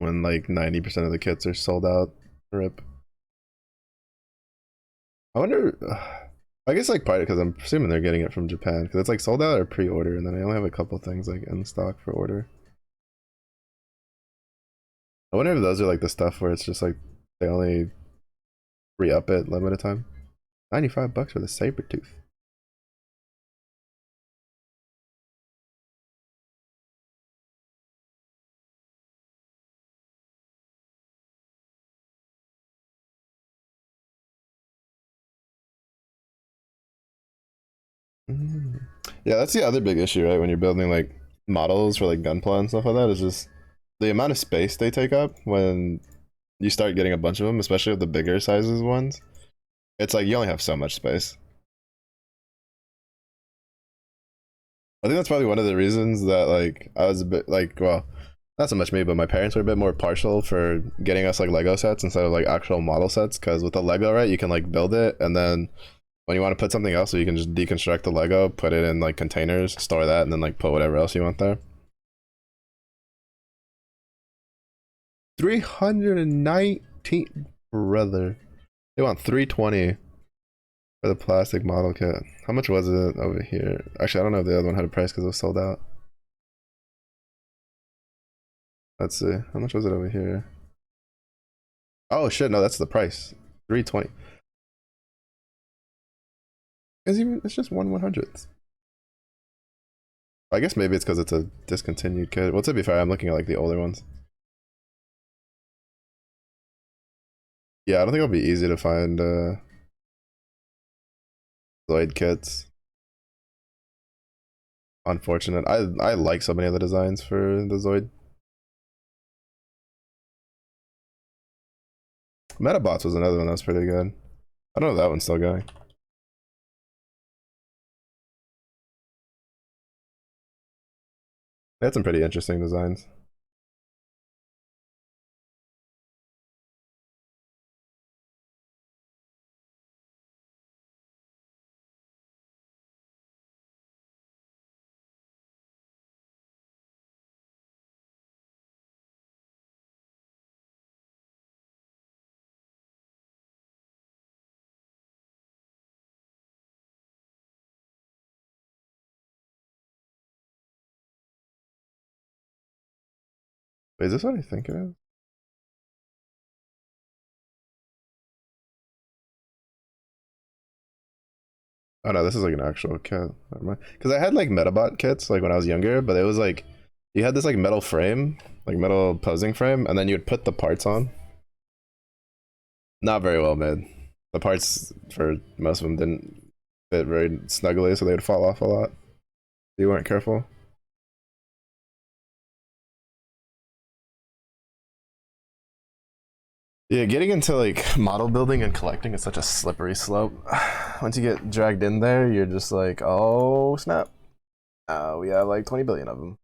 When like 90% of the kits are sold out. Rip. I wonder. I guess like probably because I'm assuming they're getting it from Japan because it's like sold out or pre-order, and then I only have a couple things like in stock for order. I wonder if those are like the stuff where it's just like they only re-up it limited time. 95 bucks for the saber tooth. Mm. Yeah, that's the other big issue, right? When you're building like models for like gunpla and stuff like that, is just the amount of space they take up when you start getting a bunch of them, especially with the bigger sizes ones. It's like you only have so much space. I think that's probably one of the reasons that like I was a bit like, well, not so much me, but my parents were a bit more partial for getting us like Lego sets instead of like actual model sets. Because with the Lego, right, you can like build it, and then when you want to put something else, so you can just deconstruct the Lego, put it in like containers, store that, and then like put whatever else you want there. 319, brother. They want 320 for the plastic model kit. How much was it over here? Actually, I don't know if the other one had a price because it was sold out. Let's see. How much was it over here? Oh shit, no, that's the price. 320. It's just 1/100th. I guess maybe it's because it's a discontinued kit. Well, to be fair, I'm looking at like the older ones. Yeah, I don't think it'll be easy to find Zoid kits. Unfortunate. I like so many of the designs for the Zoid. Metabots was another one that was pretty good. I don't know if that one's still going. They had some pretty interesting designs. Wait, is this what I think it is? Oh no, this is like an actual kit. Never mind. Because I had like Metabot kits like when I was younger, but it was like you had this like metal frame, like metal posing frame, and then you'd put the parts on. Not very well made. The parts for most of them didn't fit very snugly, so they would fall off a lot. If you weren't careful. Yeah, getting into like model building and collecting is such a slippery slope. Once you get dragged in there, you're just like, oh snap. We have like 20 billion of them.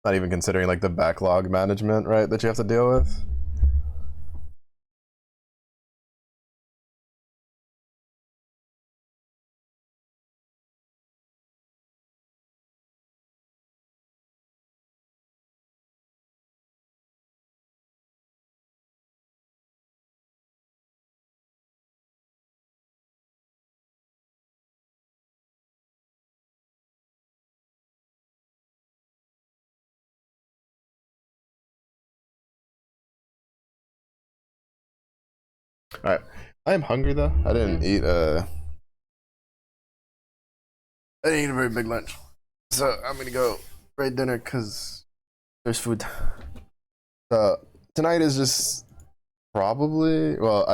Not even considering like the backlog management, right, that you have to deal with. Alright. I am hungry though. I didn't eat a very big lunch. So I'm gonna go right dinner because there's food. So tonight is just probably no,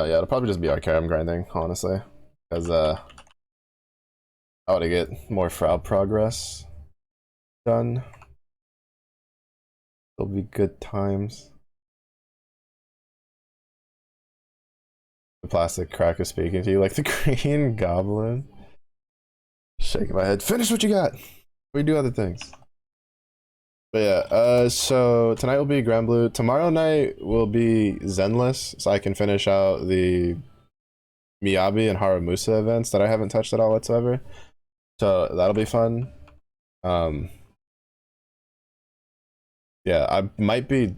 yeah, it'll probably just be Arcarum grinding, honestly. Because I wanna get more Frau progress done. It'll be good times. The plastic cracker speaking to you like the Green Goblin. Shaking my head. Finish what you got. We do other things. But yeah, so tonight will be Grand Blue. Tomorrow night will be Zenless, so I can finish out the Miyabi and Haramusa events that I haven't touched at all whatsoever. So that'll be fun. Yeah, I might be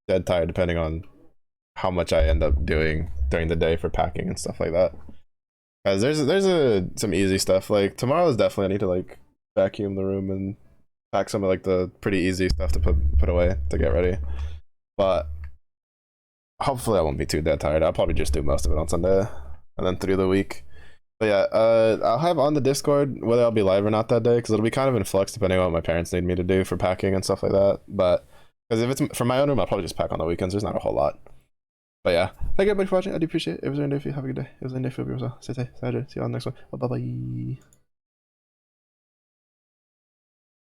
dead tired depending on how much I end up doing during the day for packing and stuff like that. Cause there's some easy stuff. Like tomorrow is definitely I need to like vacuum the room and pack some of like the pretty easy stuff to put away to get ready. But hopefully I won't be too dead tired. I'll probably just do most of it on Sunday and then through the week. But yeah, I'll have on the Discord whether I'll be live or not that day because it'll be kind of in flux depending on what my parents need me to do for packing and stuff like that. But because if it's for my own room, I'll probably just pack on the weekends. There's not a whole lot. But yeah, thank you everybody for watching. I do appreciate it. It was a day for you. Have a good day. It was a day for you as well. Stay safe. See you on the next one. Bye bye.